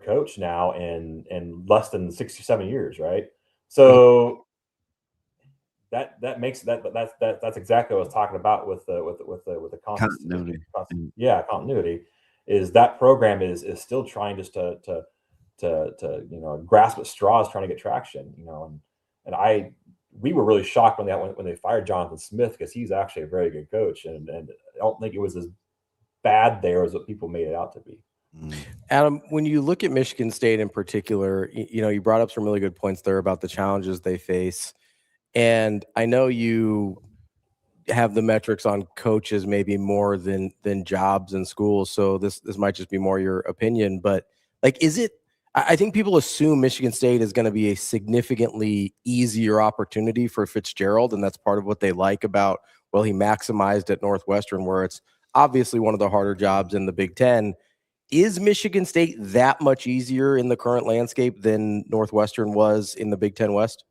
coach now in less than 6 or 7 years, right? So that makes that's exactly what I was talking about with the continuity. Continuity is that program is still trying just to grasp at straws, trying to get traction, and we were really shocked when they fired Jonathan Smith, because he's actually a very good coach, and I don't think it was as bad there as what people made it out to be. Adam, when you look at Michigan State in particular, you brought up some really good points there about the challenges they face. And I know you have the metrics on coaches maybe more than jobs in schools. So this might just be more your opinion, but I think people assume Michigan State is going to be a significantly easier opportunity for Fitzgerald. And that's part of what they like about, well, he maximized at Northwestern, where it's obviously one of the harder jobs in the Big Ten. Is Michigan State that much easier in the current landscape than Northwestern was in the Big Ten West?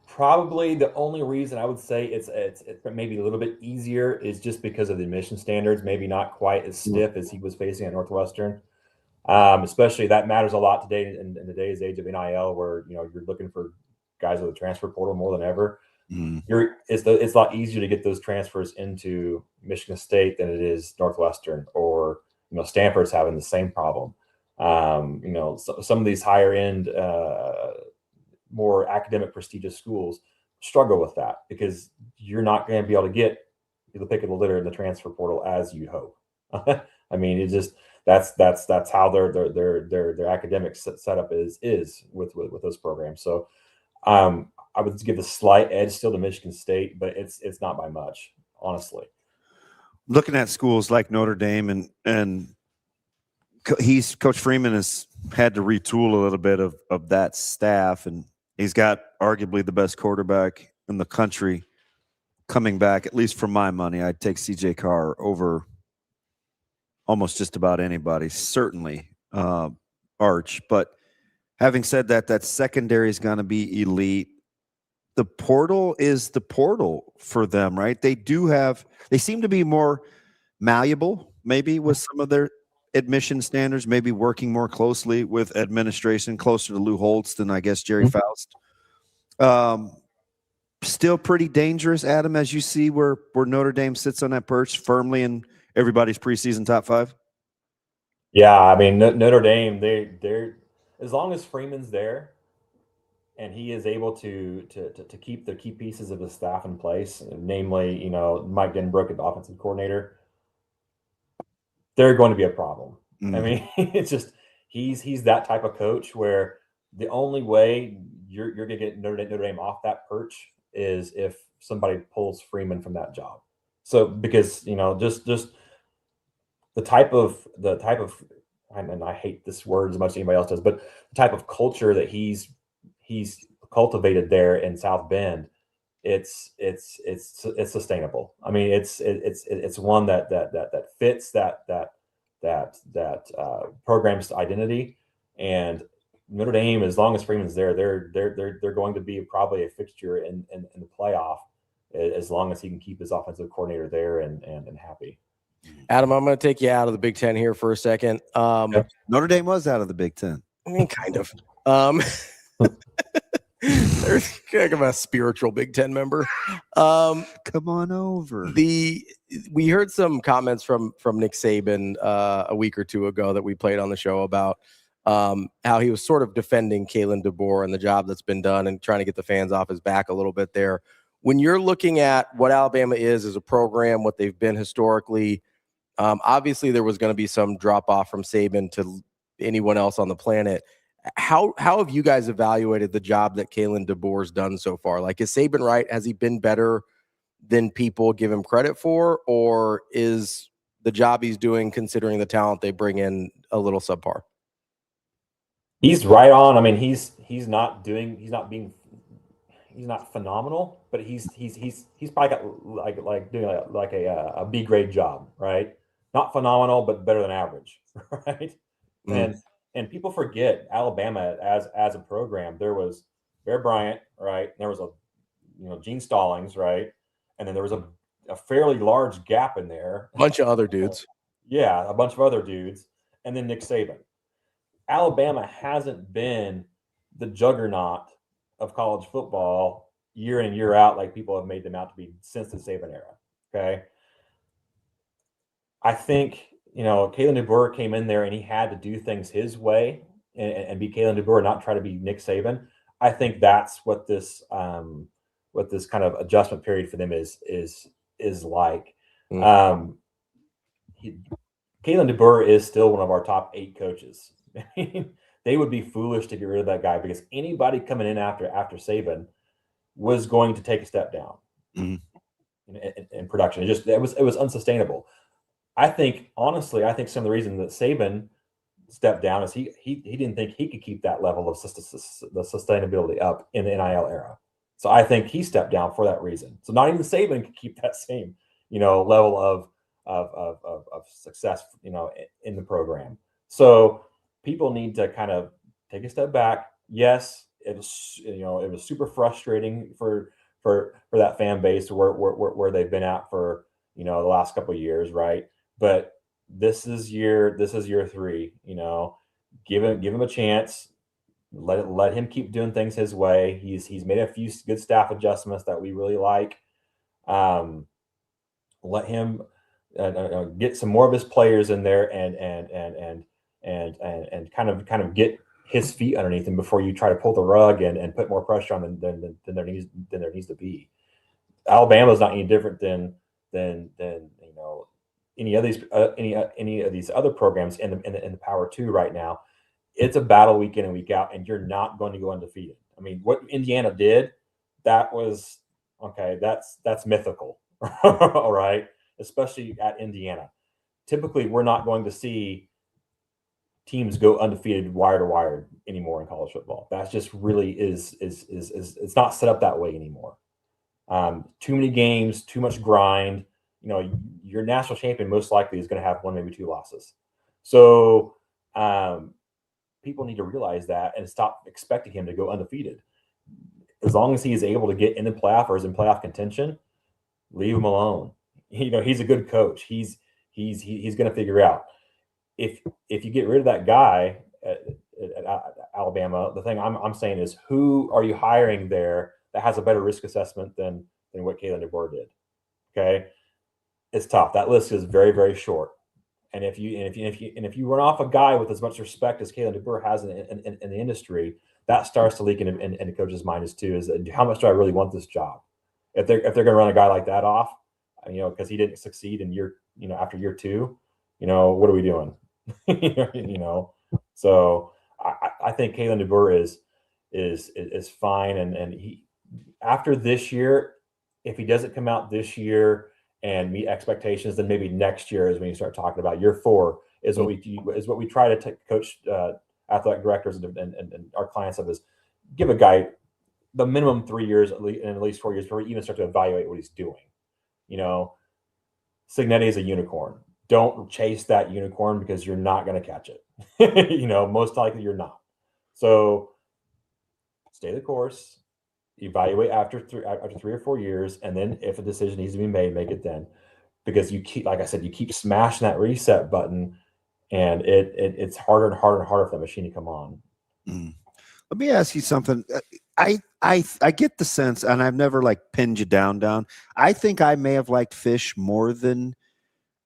Probably the only reason I would say it's maybe a little bit easier is just because of the admission standards, maybe not quite as stiff as he was facing at Northwestern. Especially that matters a lot today in today's age of NIL, where you're looking for guys with a transfer portal more than ever. It's a lot easier to get those transfers into Michigan State than it is Northwestern, or Stanford's having the same problem. Some of these higher end, more academic prestigious schools struggle with that because you're not going to be able to get the pick of the litter in the transfer portal as you hope. I mean, it just that's how their academic setup is with those programs. So I would give a slight edge still to Michigan State, but it's not by much, honestly. Looking at schools like Notre Dame and Coach Freeman has had to retool a little bit of that staff, and he's got arguably the best quarterback in the country coming back. At least for my money, I'd take CJ Carr over almost just about anybody, certainly Arch. But having said that, that secondary is going to be elite. The portal is the portal for them, right? They seem to be more malleable, maybe with some of their admission standards, maybe working more closely with administration, closer to Lou Holtz than I guess Jerry Faust. Still pretty dangerous, Adam, as you see where Notre Dame sits on that perch firmly in everybody's preseason top 5. Yeah, I mean Notre Dame, they're as long as Freeman's there and he is able to keep the key pieces of the staff in place, namely, Mike Denbrook at the offensive coordinator, they're going to be a problem. I mean, it's just he's that type of coach where the only way you're going to get Notre Dame off that perch is if somebody pulls Freeman from that job. So because just the type of and I hate this word as much as anybody else does, but the type of culture that he's cultivated there in South Bend, it's sustainable. I mean, it's one that fits that program's identity. And Notre Dame, as long as Freeman's there, they're going to be probably a fixture in the playoff as long as he can keep his offensive coordinator there and happy. Adam, I'm going to take you out of the Big Ten here for a second. Notre Dame was out of the Big Ten. I mean, kind of. There's kind of a spiritual Big Ten member. Come on over. We heard some comments from Nick Saban a week or two ago that we played on the show about how he was sort of defending Kalen DeBoer and the job that's been done and trying to get the fans off his back a little bit there. When you're looking at what Alabama is as a program, what they've been historically, obviously there was going to be some drop off from Saban to anyone else on the planet. How have you guys evaluated the job that Kalen DeBoer's done so far? Like, is Saban right? Has he been better than people give him credit for, or is the job he's doing, considering the talent they bring in, a little subpar? He's right on. I mean, he's not phenomenal, but he's probably got like doing a B grade job, right? Not phenomenal, but better than average, right? And people forget Alabama as a program. There was Bear Bryant, right? There was Gene Stallings, right? And then there was a fairly large gap in there. A bunch of other dudes. Yeah, a bunch of other dudes. And then Nick Saban. Alabama hasn't been the juggernaut of college football year in and year out like people have made them out to be since the Saban era. Okay. I think, Kalen DeBoer came in there and he had to do things his way and be Kalen DeBoer, not try to be Nick Saban. I think that's what this kind of adjustment period for them is is like. Kalen DeBoer is still one of our top 8 coaches. They would be foolish to get rid of that guy because anybody coming in after Saban was going to take a step down in production. It was unsustainable. I think honestly, some of the reason that Saban stepped down is he didn't think he could keep that level of the sustainability up in the NIL era. So I think he stepped down for that reason. So not even Saban could keep that same level of success in the program. So people need to kind of take a step back. Yes, it was super frustrating for that fan base where they've been at for the last couple of years, right? But this is year 3. Give him a chance. Let him keep doing things his way. He's made a few good staff adjustments that we really like. Let him get some more of his players in there and kind of get his feet underneath him before you try to pull the rug and put more pressure on them than there needs to be. Alabama's not any different than any of these other programs in the Power 2 right now. It's a battle week in and week out, and you're not going to go undefeated. I mean, what Indiana did, that was okay. That's mythical, all right. Especially at Indiana. Typically, we're not going to see teams go undefeated wire to wire anymore in college football. That's just really is it's not set up that way anymore. Too many games, too much grind. Your national champion most likely is going to have 1, maybe 2 losses. So people need to realize that and stop expecting him to go undefeated. As long as he is able to get in the playoff or is in playoff contention, leave him alone. He's a good coach. He's going to figure out. If you get rid of that guy at Alabama, the thing I'm saying is, who are you hiring there that has a better risk assessment than what Kalen DeBoer did? Okay, it's tough. That list is very, very short. And if you run off a guy with as much respect as Kalen DeBoer has in the industry, that starts to leak in the coach's mind is how much do I really want this job? If they're going to run a guy like that off, because he didn't succeed in after year 2, what are we doing? So I think Kalen DeBoer is fine, and he, after this year, if he doesn't come out this year and meet expectations, then maybe next year is when you start talking about year 4 is what we try to coach athletic directors and our clients of, is give a guy the minimum 3 years and at least 4 years before we even start to evaluate what he's doing. Signetti is a unicorn. Don't chase that unicorn because you're not going to catch it. Most likely you're not. So stay the course, evaluate after 3 or 4 years, and then if a decision needs to be made, make it then. Because you keep, like I said, you keep smashing that reset button, and it's harder and harder and harder for the machine to come on. Let me ask you something. I get the sense, and I've never pinned you down. I think I may have liked Fish more than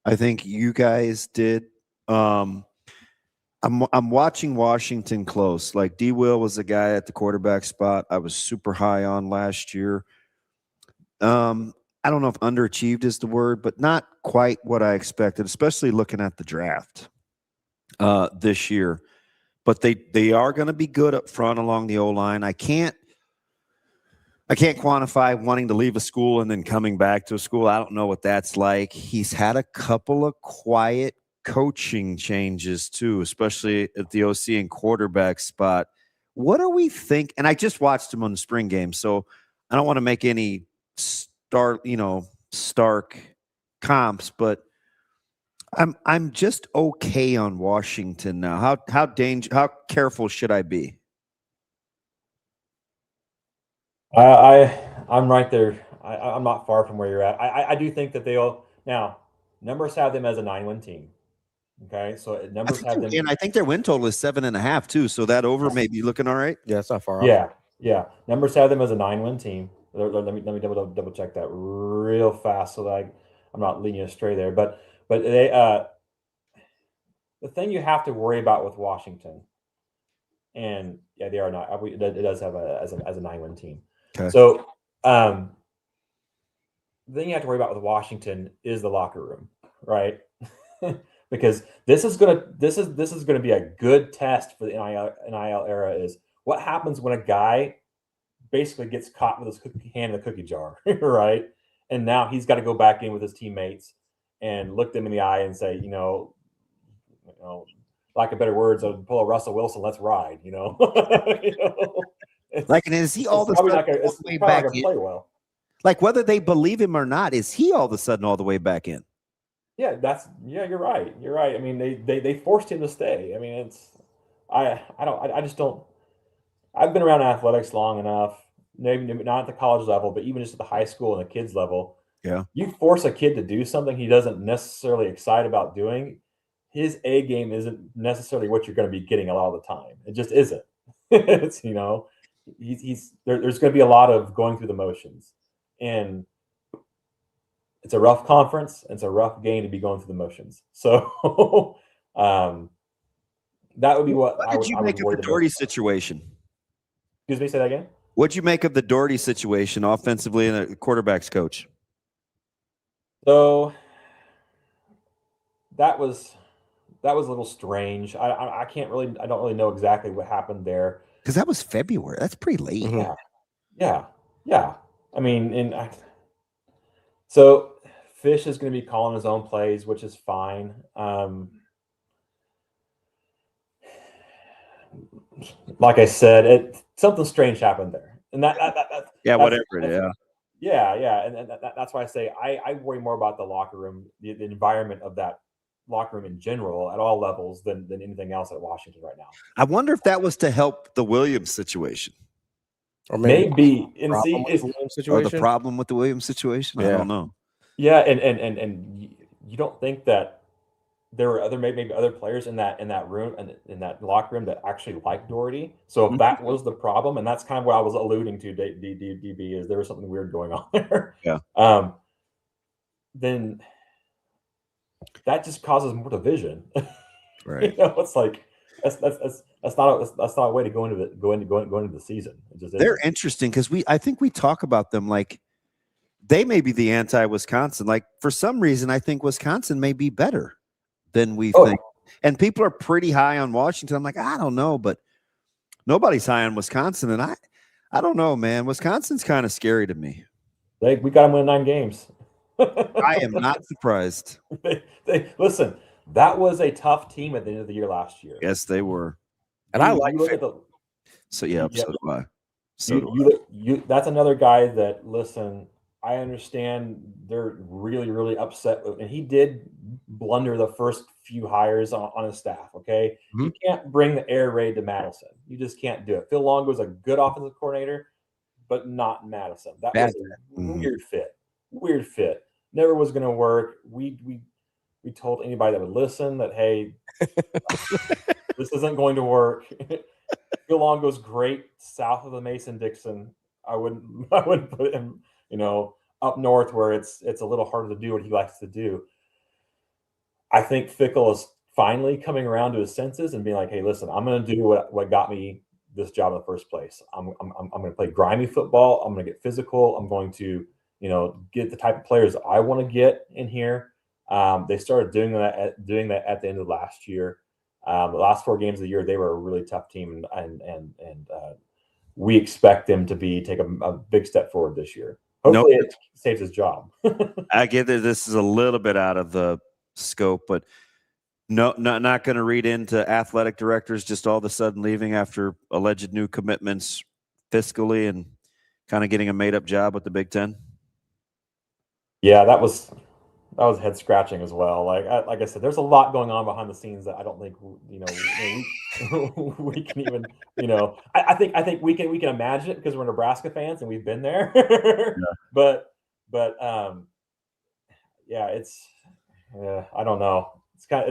I think you guys did. I'm watching Washington close. D. Will was the guy at the quarterback spot I was super high on last year. I don't know if underachieved is the word, but not quite what I expected, especially looking at the draft this year. But they are going to be good up front along the O-line. I can't quantify wanting to leave a school and then coming back to a school. I don't know what that's like. He's had a couple of quiet coaching changes too, especially at the OC and quarterback spot. What do we think? And I just watched him on the spring game, so I don't want to make any stark comps, but I'm just okay on Washington now. How careful should I be? I'm right there. I'm not far from where you're at. I do think that now numbers have them as a 9-win team. Okay, so numbers have them, and I think their win total is 7.5 too. So that over may be looking all right. Yeah, it's not far off. Yeah. Numbers have them as a 9-win team. Let me double check that real fast so that I'm not leading you astray there. But they the thing you have to worry about with Washington, and they are not. It does have as a 9-win team. Okay. So thing you have to worry about with Washington is the locker room, right? Because this is gonna be a good test for the NIL era. Is what happens when a guy basically gets caught with his hand in the cookie jar, right? And now he's got to go back in with his teammates and look them in the eye and say, lack of better words, I'd pull a Russell Wilson, let's ride, you know. Like, and is he all the sudden all the way back in? Play well. Like, whether they believe him or not, is he all of a sudden all the way back in? Yeah, you're right. You're right. I mean, they forced him to stay. I mean, I just don't. I've been around athletics long enough, maybe not at the college level, but even just at the high school and the kids level. Yeah. You force a kid to do something he doesn't necessarily excited about doing, his A game isn't necessarily what you're going to be getting a lot of the time. It just isn't. It's, there's going to be a lot of going through the motions, and it's a rough conference. It's a rough game to be going through the motions. So that would be what did you make of the Doherty situation? Excuse me, say that again. What'd you make of the Doherty situation offensively and the quarterback's coach? So that was a little strange. I don't really know exactly what happened there. Because that was February. That's pretty late. Mm-hmm. Yeah. I mean, so Fish is going to be calling his own plays, which is fine. Like I said, something strange happened there, and that's why I say I worry more about the locker room, the environment of that locker room in general at all levels than anything else at Washington right now. I wonder if that was to help the Williams situation, or maybe the problem with the Williams situation. I don't know. Yeah, and you don't think that there were maybe other players in that room and in that locker room that actually liked Doherty. So if that was the problem, and that's kind of what I was alluding to, DB, is there was something weird going on there. Yeah. Then that just causes more division. Right. It's like that's not a way to go into the season. It just They're isn't. interesting because I think we talk about them like they may be the anti-Wisconsin. Like, for some reason, I think Wisconsin may be better than we think. And people are pretty high on Washington. I'm like, I don't know, but nobody's high on Wisconsin. And I don't know, man. Wisconsin's kind of scary to me. We got them win 9 games. I am not surprised. Listen, that was a tough team at the end of the year last year. Yes, they were. And I like it. So do I. That's another guy that, listen, I understand they're really, really upset. And he did blunder the first few hires on his staff, okay? Mm-hmm. You can't bring the air raid to Madison. You just can't do it. Phil Longo's a good offensive coordinator, but not Madison. That was a weird fit. Never was going to work. We told anybody that would listen that, hey, this isn't going to work. Phil Longo's great south of the Mason-Dixon. I wouldn't put him, up north where it's a little harder to do what he likes to do. I think Fickle is finally coming around to his senses and being like, hey, listen, I'm going to do what got me this job in the first place. I'm going to play grimy football. I'm going to get physical. I'm going to, get the type of players I want to get in here. They started doing that at the end of last year. The last 4 games of the year, they were a really tough team, and we expect them to take a big step forward this year. Hopefully, it saves his job. I get that this is a little bit out of the scope, but not going to read into athletic directors just all of a sudden leaving after alleged new commitments fiscally and kind of getting a made-up job with the Big Ten. Yeah, that was head scratching as well. Like I said, there's a lot going on behind the scenes that I don't think we can even I think we can imagine it because we're Nebraska fans and we've been there. Yeah. But I don't know. It's kind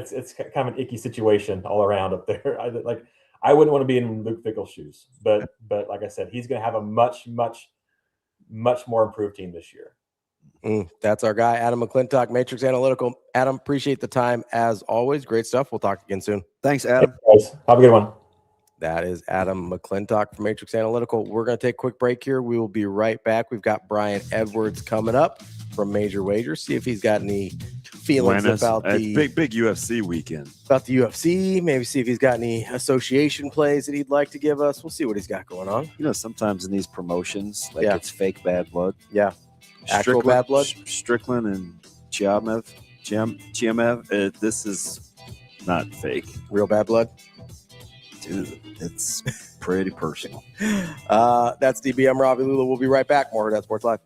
of an icky situation all around up there. I wouldn't want to be in Luke Fickle's shoes, but like I said, he's going to have a much more improved team this year. That's our guy, Adam McClintock, Matrix Analytical. Adam, appreciate the time as always. Great stuff. We'll talk again soon. Thanks, Adam. Hey, guys. Have a good one. That is Adam McClintock from Matrix Analytical. We're going to take a quick break here. We will be right back. We've got Brian Edwards coming up. from Major Wagers. See if he's got any feelings about the big UFC weekend. About the UFC. Maybe see if he's got any association plays that he'd like to give us. We'll see what he's got going on. You know, sometimes in these promotions, like it's fake bad blood. Yeah. Actual bad blood. Strickland and Chiamev. This is not fake. Real bad blood. Dude, it's pretty personal. That's DB. I'm Ravi Lulla. We'll be right back. More Hurrdat Sports Live.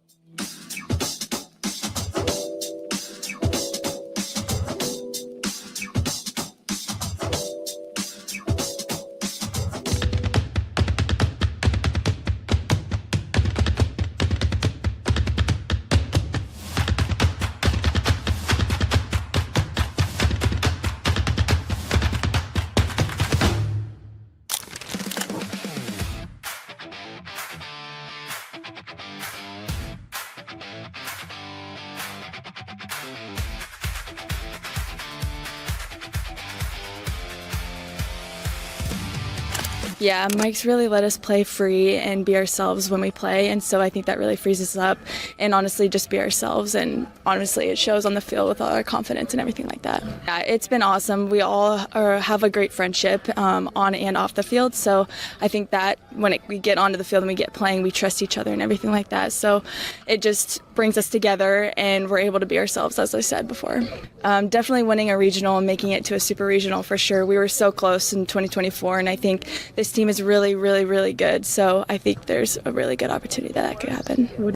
Yeah, Mike's really let us play free and be ourselves when we play, and so I think that really frees us up and honestly just be ourselves, and honestly it shows on the field with all our confidence and everything like that. Yeah, it's been awesome. We all have a great friendship on and off the field, so I think that when we get onto the field and we get playing, we trust each other and everything like that, so it just brings us together and we're able to be ourselves, as I said before. Definitely winning a regional and making it to a super regional for sure. We were so close in 2024, and I think this team is really, really, really good. So I think there's a really good opportunity that could happen.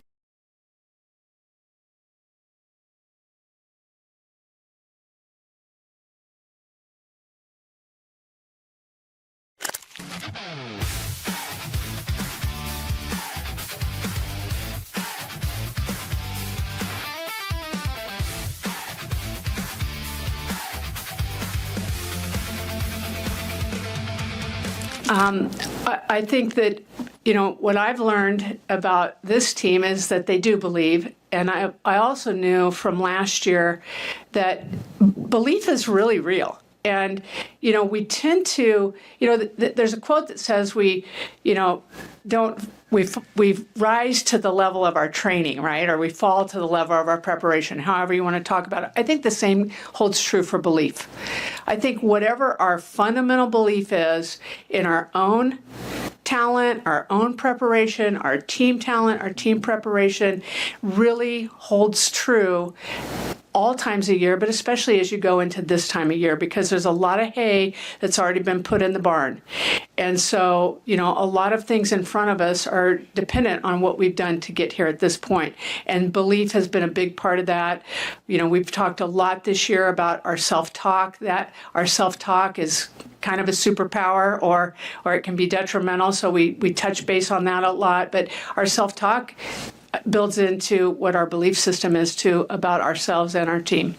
I think that, you know, what I've learned about this team is that they do believe. And I also knew from last year that belief is really real. And, you know, we tend to, you know, there's a quote that says we rise to the level of our training, right? Or we fall to the level of our preparation, however you want to talk about it. I think the same holds true for belief. I think whatever our fundamental belief is in our own talent, our own preparation, our team talent, our team preparation really holds true all times a year, but especially as you go into this time of year, because there's a lot of hay that's already been put in the barn. And so, you know, a lot of things in front of us are dependent on what we've done to get here at this point. And belief has been a big part of that. You know, we've talked a lot this year about our self-talk, that our self-talk is kind of a superpower or it can be detrimental. So we touch base on that a lot, but our self-talk builds into what our belief system is too about ourselves and our team.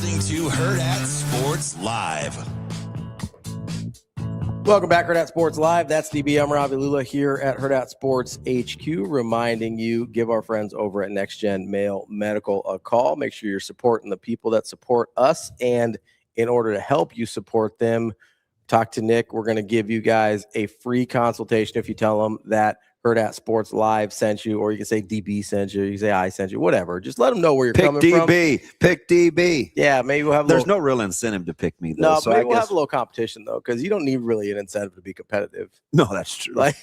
listening to Hurrdat Sports Live. Welcome back, Hurrdat Sports Live. That's DB. I'm Ravi Lulla here at Hurrdat Sports HQ, reminding you, give our friends over at Next Gen Male Medical a call. Make sure you're supporting the people that support us, and in order to help you support them, talk to Nick. We're going to give you guys a free consultation if you tell them that Hurrdat Sports Live sent you, or you can say DB sent you, you can say I sent you, whatever. Just let them know where you're coming from. Pick DB. Yeah, maybe we'll have There's no real incentive to pick me, though. No, so maybe we'll have a little competition, though, because you don't need really an incentive to be competitive. No, that's true. Like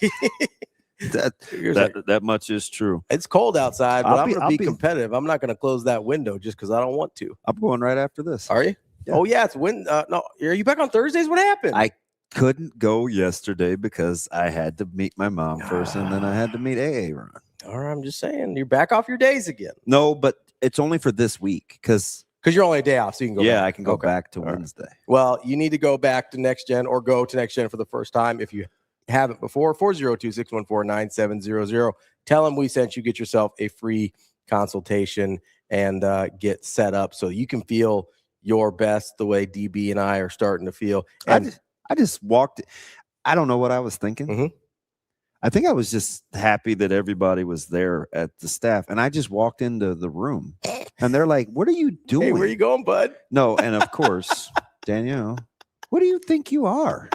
that much is true. It's cold outside, but I'm going to be be competitive. I'm not going to close that window just because I don't want to. I'm going right after this. Are you? Yeah. Oh, yeah, it's no, are you back on Thursdays? What happened? I couldn't go yesterday because I had to meet my mom first, and then I had to meet AA Ron. All right, I'm just saying, you're back off your days again. No, but it's only for this week because you're only a day off, so you can go back. I can go back to Wednesday. Well, you need to go back to Next Gen or go to Next Gen for the first time if you haven't before. 402-614-9700. Tell them we sent you. Get yourself a free consultation and get set up so you can feel your best the way DB and I are starting to feel. And I just walked. I don't know what I was thinking. Mm-hmm. I think I was just happy that everybody was there at the staff. And I just walked into the room and they're like, "What are you doing? Hey, where you going, bud?" No. And of course, Danielle, what do you think you are?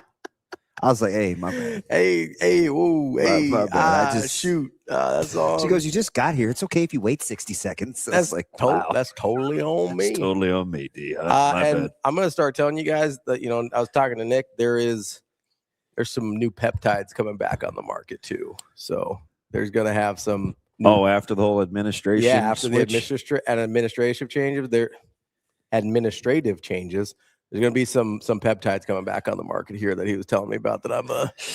I was like, "Hey, my bad. Hey, whoa, hey, my bad. I just shoot. That's all." She goes, "You just got here. It's okay if you wait 60 seconds." That's like, wow. That's totally on me. Totally on me, D. And I'm going to start telling you guys that, I was talking to Nick. There's some new peptides coming back on the market too. So there's going to have some. After the whole administration. Yeah, after switch. the administrative changes, there's going to be some peptides coming back on the market here that he was telling me about that I'm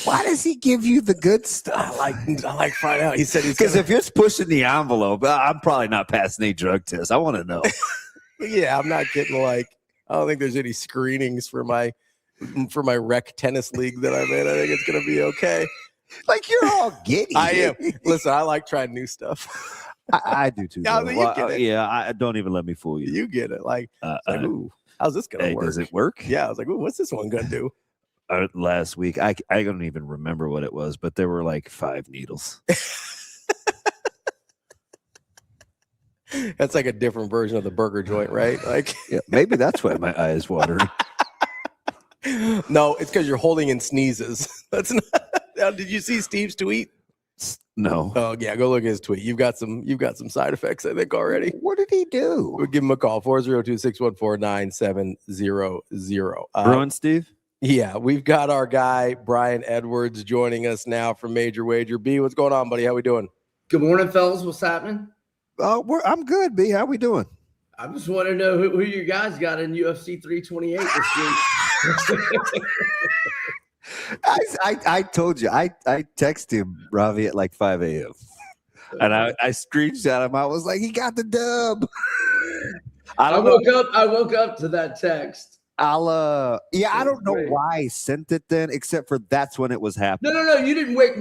Why does he give you the good stuff? I like find out. He said he's because if it's pushing the envelope, I'm probably not passing any drug tests. I want to know. Yeah, I'm not getting I don't think there's any screenings for my rec tennis league that I'm in. I think it's going to be okay. Like you're all giddy. I am. Listen, I like trying new stuff. I do too. Yeah, you get it. Yeah, I don't even let me fool you. You get it. Ooh. How's this gonna work? Does it work? Yeah, I was like, "Ooh, what's this one gonna do?" Last week, I don't even remember what it was, but there were like 5 needles. That's like a different version of the burger joint, right? Like, yeah, maybe that's why my eye is watering. No, it's because you're holding in sneezes. That's not. Now, did you see Steve's tweet? No. Oh yeah, go look at his tweet. You've got some side effects, I think, already. What did he do? We'll give him a call, 402-614-9700. Bruin Steve? Yeah, we've got our guy Brian Edwards joining us now from Major Wager. B, what's going on, buddy? How we doing? Good morning, fellas. What's happening? I'm good, B. How we doing? I just want to know who you guys got in UFC 328 this week. I told you. I texted him, Ravi, at like 5 a.m. And I screenshot him. I was like, he got the dub. I woke up to that text. I don't know why I sent it then, except for that's when it was happening. No, you didn't wake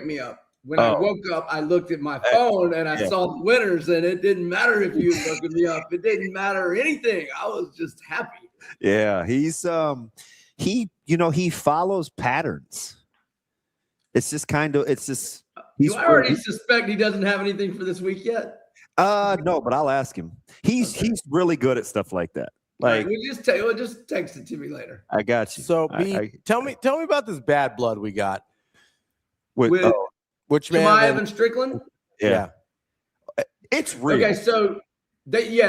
me up. When I woke up, I looked at my phone and I saw the winners, and it didn't matter if you were looking me up. It didn't matter anything. I was just happy. Yeah, he's he follows patterns. It's just do I already suspect he doesn't have anything for this week yet? No, but I'll ask him. He's really good at stuff like that. Like, we'll just text it to me later. I got you. So, tell me about this bad blood we got. With which man? Chimaev and Strickland. Yeah, it's real. Okay, so they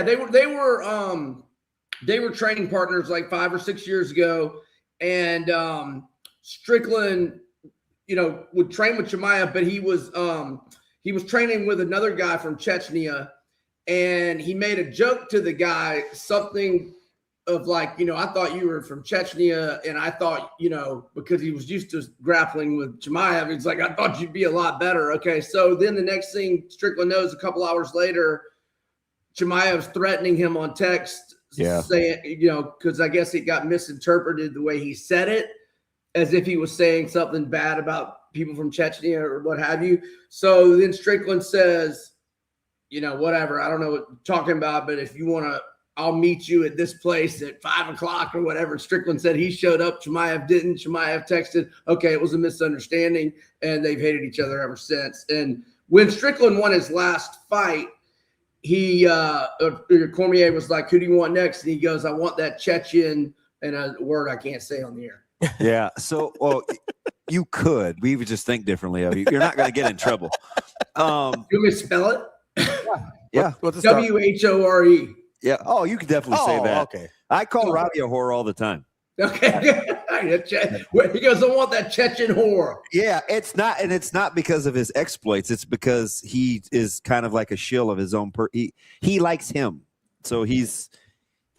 were training partners like 5 or 6 years ago, and Strickland, would train with Chimaev, but he was training with another guy from Chechnya, and he made a joke to the guy, something of like, I thought you were from Chechnya, and I thought, because he was used to grappling with Chimaev, he's like, I thought you'd be a lot better. Okay, so then the next thing Strickland knows, a couple hours later, Chimaev's threatening him on text, saying, because I guess it got misinterpreted the way he said it, as if he was saying something bad about people from Chechnya or what have you. So then Strickland says, whatever, I don't know what you're talking about, but if you want to, I'll meet you at this place at 5:00 or whatever. Strickland said he showed up. Chimaev didn't. Chimaev texted, okay, it was a misunderstanding, and they've hated each other ever since. And when Strickland won his last fight, Cormier was like, who do you want next? And he goes, I want that Chechen, and a word I can't say on the air. Yeah. So, you could. We would just think differently of you. You're not going to get in trouble. You want me to spell it? Yeah. WHORE. Yeah. Oh, you could definitely say that. Okay. I call Ravi a whore all the time. Okay. He goes, I want that Chechen whore. Yeah, it's not because of his exploits. It's because he is kind of like a shill of his own. He likes him, so he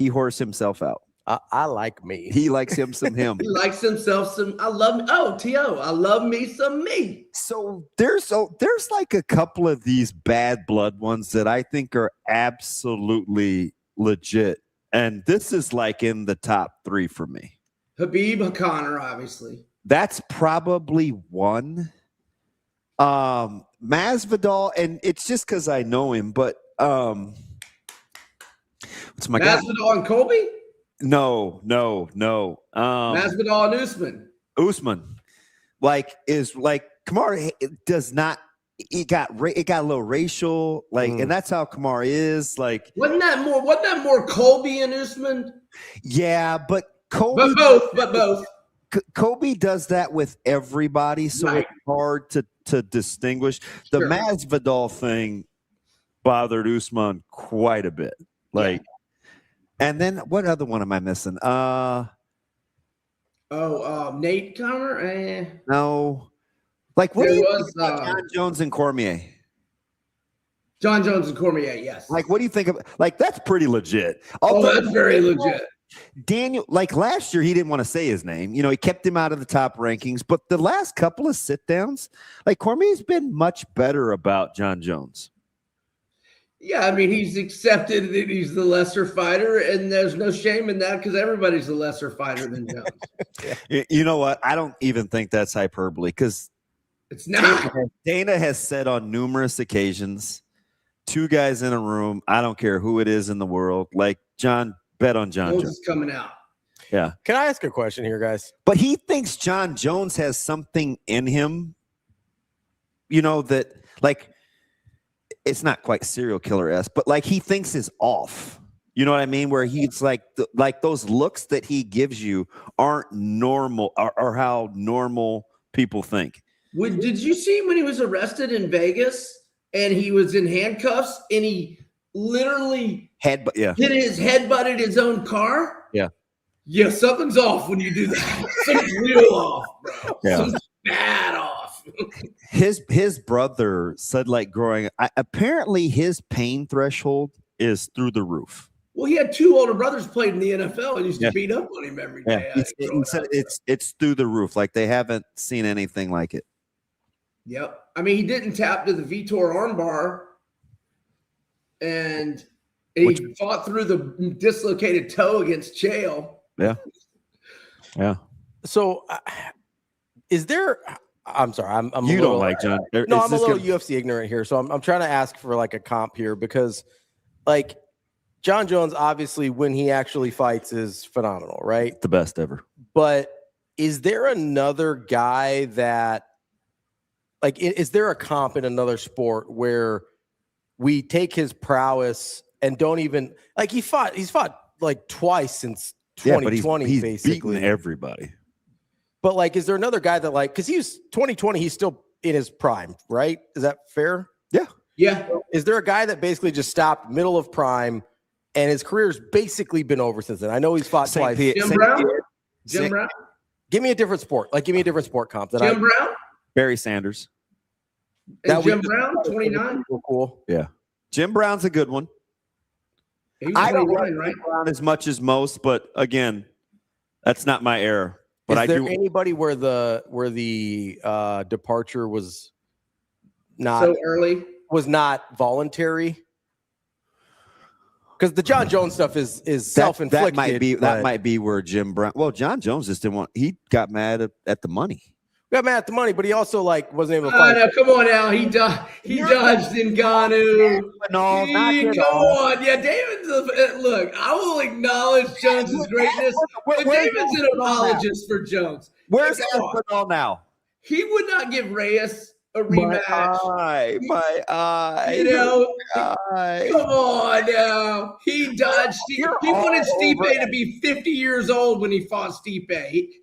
whores himself out. I like me. He likes him some him. He likes himself some. I love me. Oh, T.O. I love me some me. So there's like a couple of these bad blood ones that I think are absolutely legit, and this is like in the top 3 for me. Habib Connor, obviously. That's probably one. Masvidal, and it's just because I know him, but what's my guy? Masvidal and Colby? No. Masvidal and Usman. Usman, Kamaru does not. It got a little racial, and that's how Kamaru is. Like, wasn't that more Colby and Usman? Yeah, but Kobe. But both. Kobe does that with everybody, so right. It's hard to distinguish. The Masvidal thing bothered Usman quite a bit. And then what other one am I missing? Nate Connor? No. What do you think about John Jones and Cormier? John Jones and Cormier, yes. What do you think of that's pretty legit. That's very legit. Daniel, last year, he didn't want to say his name. He kept him out of the top rankings. But the last couple of sit-downs, Cormier's been much better about John Jones. Yeah, I mean, he's accepted that he's the lesser fighter, and there's no shame in that because everybody's the lesser fighter than Jones. You know what? I don't even think that's hyperbole because it's not. Dana has said on numerous occasions, 2 guys in a room, I don't care who it is in the world, John, bet on John Jones. Is coming out. Yeah. Can I ask a question here, guys? But he thinks John Jones has something in him, that it's not quite serial killer-esque, but he thinks is off. You know what I mean? Where he's those looks that he gives you aren't normal or how normal people think. Did you see when he was arrested in Vegas and he was in handcuffs and he literally hit his headbutted his own car? Yeah. Yeah, something's off when you do that. Something's real off, bro. Yeah. Something's bad off. His brother said growing apparently his pain threshold is through the roof. Well, he had 2 older brothers played in the NFL and used to beat up on him every day. He said it's through the roof. They haven't seen anything like it. Yep. I mean, he didn't tap to the Vitor armbar, and he fought through the dislocated toe against Chael. Yeah. Yeah. So, is there? I'm sorry. I'm you a little, don't like John? No, I'm a little UFC ignorant here, so I'm trying to ask for a comp here because, John Jones obviously when he actually fights is phenomenal, right? The best ever. But is there another guy that? Is there a comp in another sport where we take his prowess and don't even he's fought twice since 2020, he's basically beaten everybody. But is there another guy that because he's 2020, he's still in his prime, right? Is that fair? Yeah. Yeah. Is there a guy that basically just stopped middle of prime and his career's basically been over since then? I know he's fought twice. Jim Brown? Brown? Give me a different sport. Give me a different sport comp. Jim Brown? Barry Sanders. And Jim Brown, 29. Cool. Yeah. Jim Brown's a good one. I don't like Jim Brown as much as most, but again, that's not my era. But Is there anybody where the departure was not so early? Was not voluntary? Because the John Jones stuff is self-inflicted. That might be where Jim Brown. Well, John Jones just didn't want. He got mad at the money. got mad at the money, but he also like wasn't able to I fight. know. Come on now. He dodged Ngannou. Come on. Yeah, David's look, I will acknowledge Jones' greatness, but David's an apologist for Jones. Where's Aspinall now? He would not give Reyes a rematch. My eye. You know, come on now. He dodged. He wanted Stipe to be 50 years old when he fought Stipe.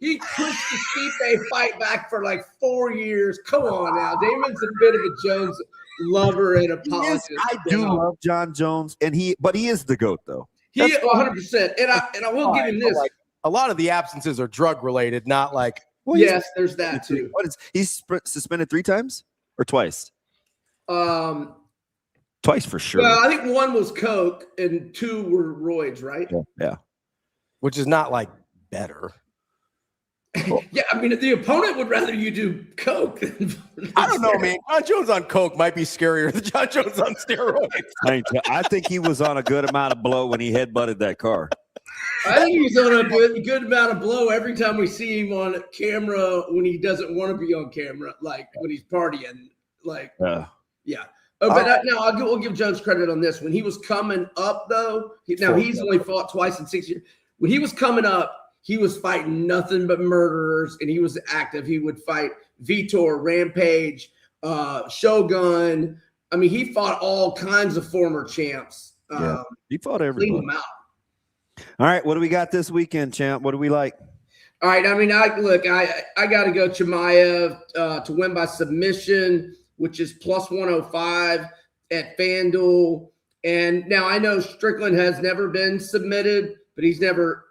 He pushed the Stipe fight back for like 4 years. Come on now. Damon's a bit of a Jones lover and apologist. I do love John Jones, but he is the GOAT though. He 100%. And I will give him this. Like, a lot of the absences are drug related, not like. Well, yes, there's that too. What is he's suspended 3 times or twice? Twice for sure. Well, I think 1 was coke and 2 were roids, right? Yeah. Which is not like better. Yeah, I mean, the opponent would rather you do coke. I don't know, man. John Jones on coke might be scarier than John Jones on steroids. I think he was on a good amount of blow when he headbutted that car. I think he's on a good amount of blow every time we see him on camera when he doesn't want to be on camera, like when he's partying. Like, yeah. Oh, but we'll give Jones credit on this. When he was coming up, though, he's only fought twice in 6 years. When he was coming up, he was fighting nothing but murderers, and he was active. He would fight Vitor, Rampage, Shogun. I mean, he fought all kinds of former champs. He fought everybody. Cleaned them out. All right, what do we got this weekend, champ? What do we like? All right, I mean, I got to go Chimaev to win by submission, which is plus 105 at FanDuel. And now I know Strickland has never been submitted, but he's never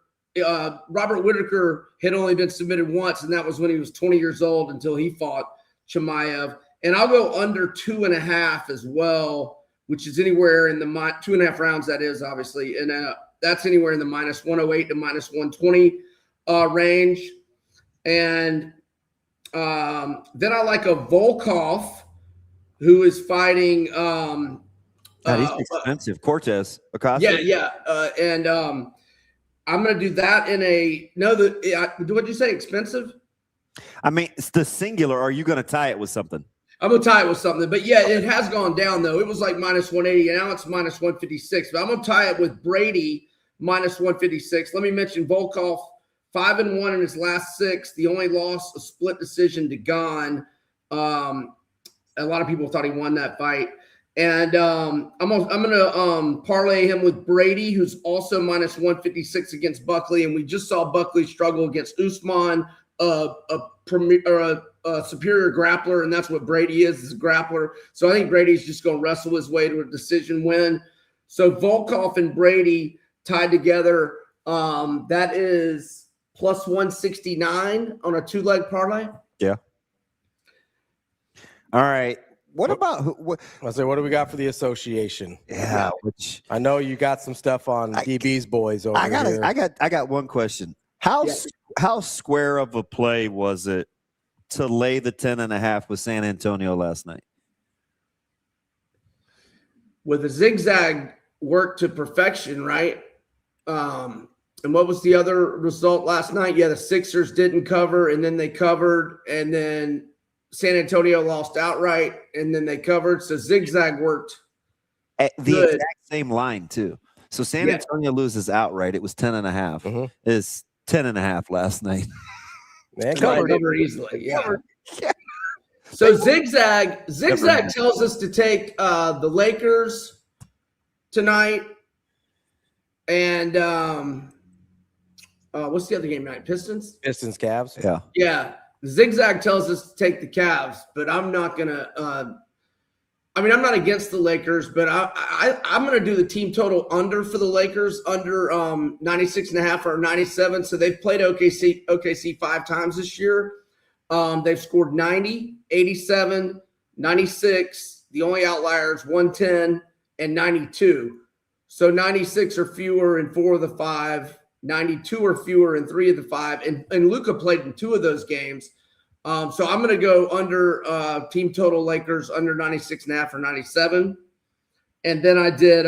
Robert Whitaker had only been submitted once, and that was when he was 20 years old until he fought Chimaev. And I'll go under 2.5 as well, which is anywhere in the 2.5 rounds, that is, obviously. And that's anywhere in the minus 108 to minus 120 range. And then I like a Volkov, who is fighting. He's expensive. Cortez. Acosta. Yeah. And I'm going to do that in a what'd you say? Expensive? I mean, it's the singular. Are you going to tie it with something? I'm going to tie it with something. But yeah, it has gone down, though. It was like minus 180, and now it's minus 156. But I'm going to tie it with Brady minus 156. Let me mention Volkov, 5-1 in his last 6. The only loss, a split decision to Gane. A lot of people thought he won that fight. And I'm going to parlay him with Brady, who's also minus 156 against Buckley. And we just saw Buckley struggle against Usman, a superior grappler, and that's what Brady is a grappler. So I think Brady's just going to wrestle his way to a decision win. So Volkov and Brady tied together, that is plus 169 on a 2-leg parlay. Yeah. All right. What about what do we got for the association? Yeah, which I know you got some stuff on DB's boys over here. I got one question. How square of a play was it to lay the 10.5 with San Antonio last night? With a zigzag work to perfection, right? And what was the other result last night? Yeah, the Sixers didn't cover, and then they covered, and then San Antonio lost outright, and then they covered. So zigzag worked at the exact same line too. So San Antonio loses outright. It was 10.5. Mm-hmm. It's 10.5 last night. Man, covered easily. Yeah. So zigzag tells us to take the Lakers tonight, and what's the other game tonight? Pistons, Cavs. Yeah. Zigzag tells us to take the Cavs, but I'm not gonna. I'm not against the Lakers, but I'm gonna do the team total under for the Lakers, under 96.5 or 97. So they've played OKC 5 times this year. They've scored 90, 87, 96. The only outliers 110 and 92. So 96 or fewer in 4 of the 5. 92 or fewer in 3 of the 5, and Luka played in 2 of those games. So I'm going to go under team total Lakers under 96.5 or 97. And then I did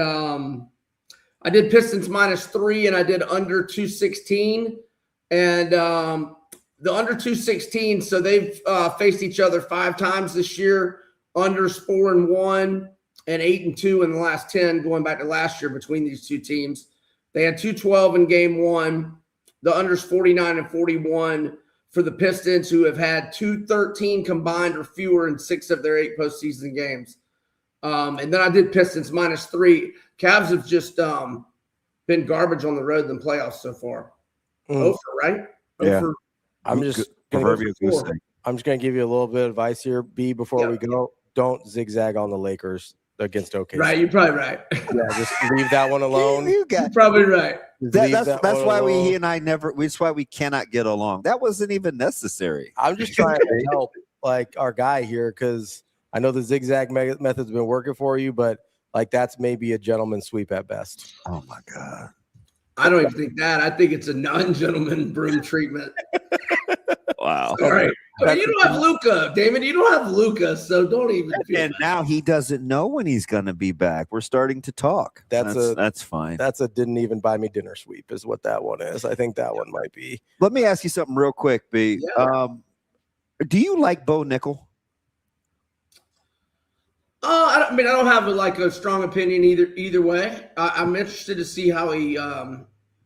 Pistons -3, and I did under 216. And the under 216. So they've faced each other 5 times this year. Unders 4-1 and 8-2 in the last 10, going back to last year between these two teams. They had 212 in game 1. The unders 49-41 for the Pistons, who have had 213 combined or fewer in 6 of their 8 postseason games. And then I did Pistons -3. Cavs have just been garbage on the road in the playoffs so far. Over, right? Yeah. Over. I'm just going to give you a little bit of advice here, B, before we go. Don't zigzag on the Lakers against OKC. Right, you're probably right. Yeah, just leave that one alone. You're probably right. That's why he and I never. That's why we cannot get along. That wasn't even necessary. I'm just trying to help like our guy here because I know the zigzag method's been working for you, but like that's maybe a gentleman's sweep at best. Oh my God. I don't even think that. I think it's a non-gentleman broom treatment. Wow. Sorry. I mean, you don't have Luka, Damon. You don't have Luka, so don't even feel And now he doesn't know when he's going to be back. We're starting to talk. That's fine. That's a didn't even buy me dinner sweep is what that one is. I think that one might be. Let me ask you something real quick, B. Yeah. Do you like Bo Nickel? I don't have a strong opinion either way. I'm interested to see how he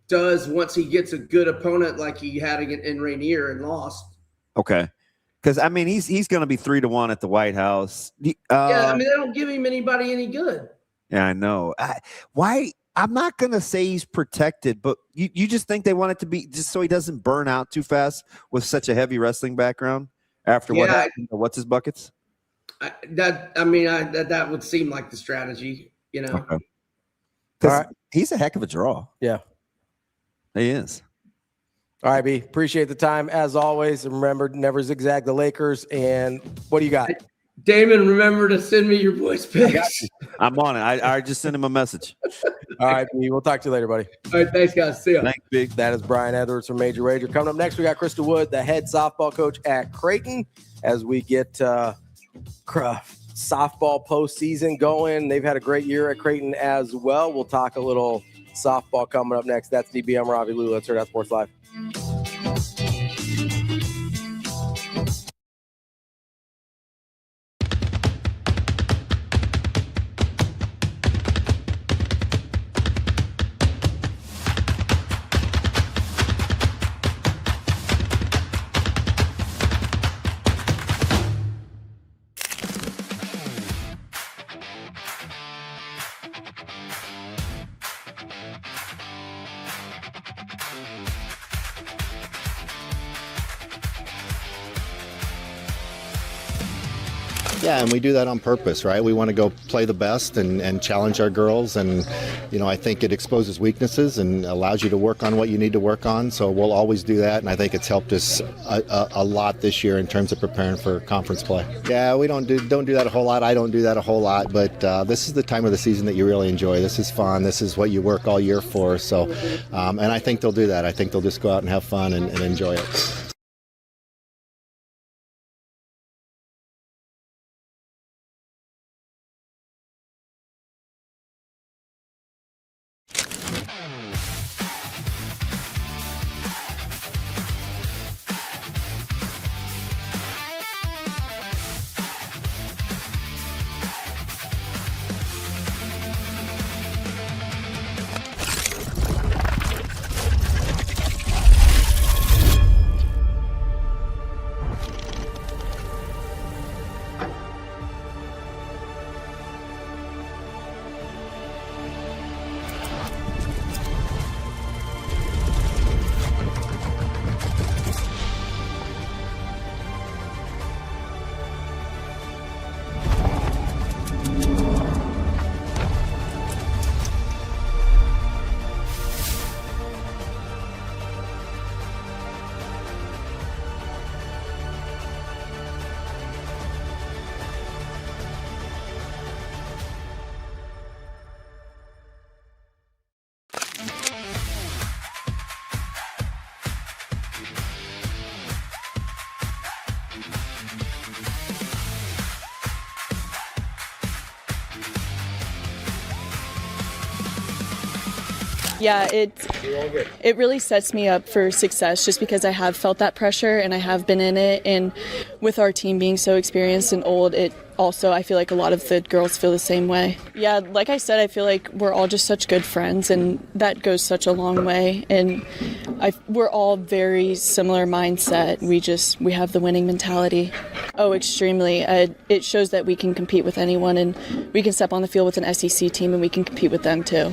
does once he gets a good opponent like he had in Rainier and lost. Okay. Because, I mean, he's going to be 3-1 at the White House. Yeah, I mean, they don't give him anybody any good. Yeah, I know. Why? I'm not going to say he's protected, but you just think they want it to be just so he doesn't burn out too fast with such a heavy wrestling background after what happened? What's his buckets? That would seem like the strategy, you know. Okay. Because he's a heck of a draw. Yeah. He is. All right, B. Appreciate the time as always. And remember, never zigzag the Lakers. And what do you got? Damon, remember to send me your voice pics. I'm on it. I just sent him a message. All right, B. We'll talk to you later, buddy. All right, thanks, guys. See ya. Thanks, Big. That is Brian Edwards from Major Wager. Coming up next, we got Krista Wood, the head softball coach at Creighton, as we get softball postseason going. They've had a great year at Creighton as well. We'll talk a little softball coming up next. That's DBM Ravi Lulla. Let's Hurrdat Sports Live. Yeah, and we do that on purpose, right? We want to go play the best and challenge our girls. And, you know, I think it exposes weaknesses and allows you to work on what you need to work on. So we'll always do that. And I think it's helped us a lot this year in terms of preparing for conference play. Yeah, we don't do that a whole lot. I don't do that a whole lot. But this is the time of the season that you really enjoy. This is fun. This is what you work all year for. So, and I think they'll do that. I think they'll just go out and have fun and enjoy it. Yeah, it really sets me up for success just because I have felt that pressure and I have been in it. And with our team being so experienced and old, it also, I feel like a lot of the girls feel the same way. Yeah, like I said, I feel like we're all just such good friends, and that goes such a long way. And we're all very similar mindset. We have the winning mentality. Oh, extremely. It shows that we can compete with anyone, and we can step on the field with an SEC team, and we can compete with them too.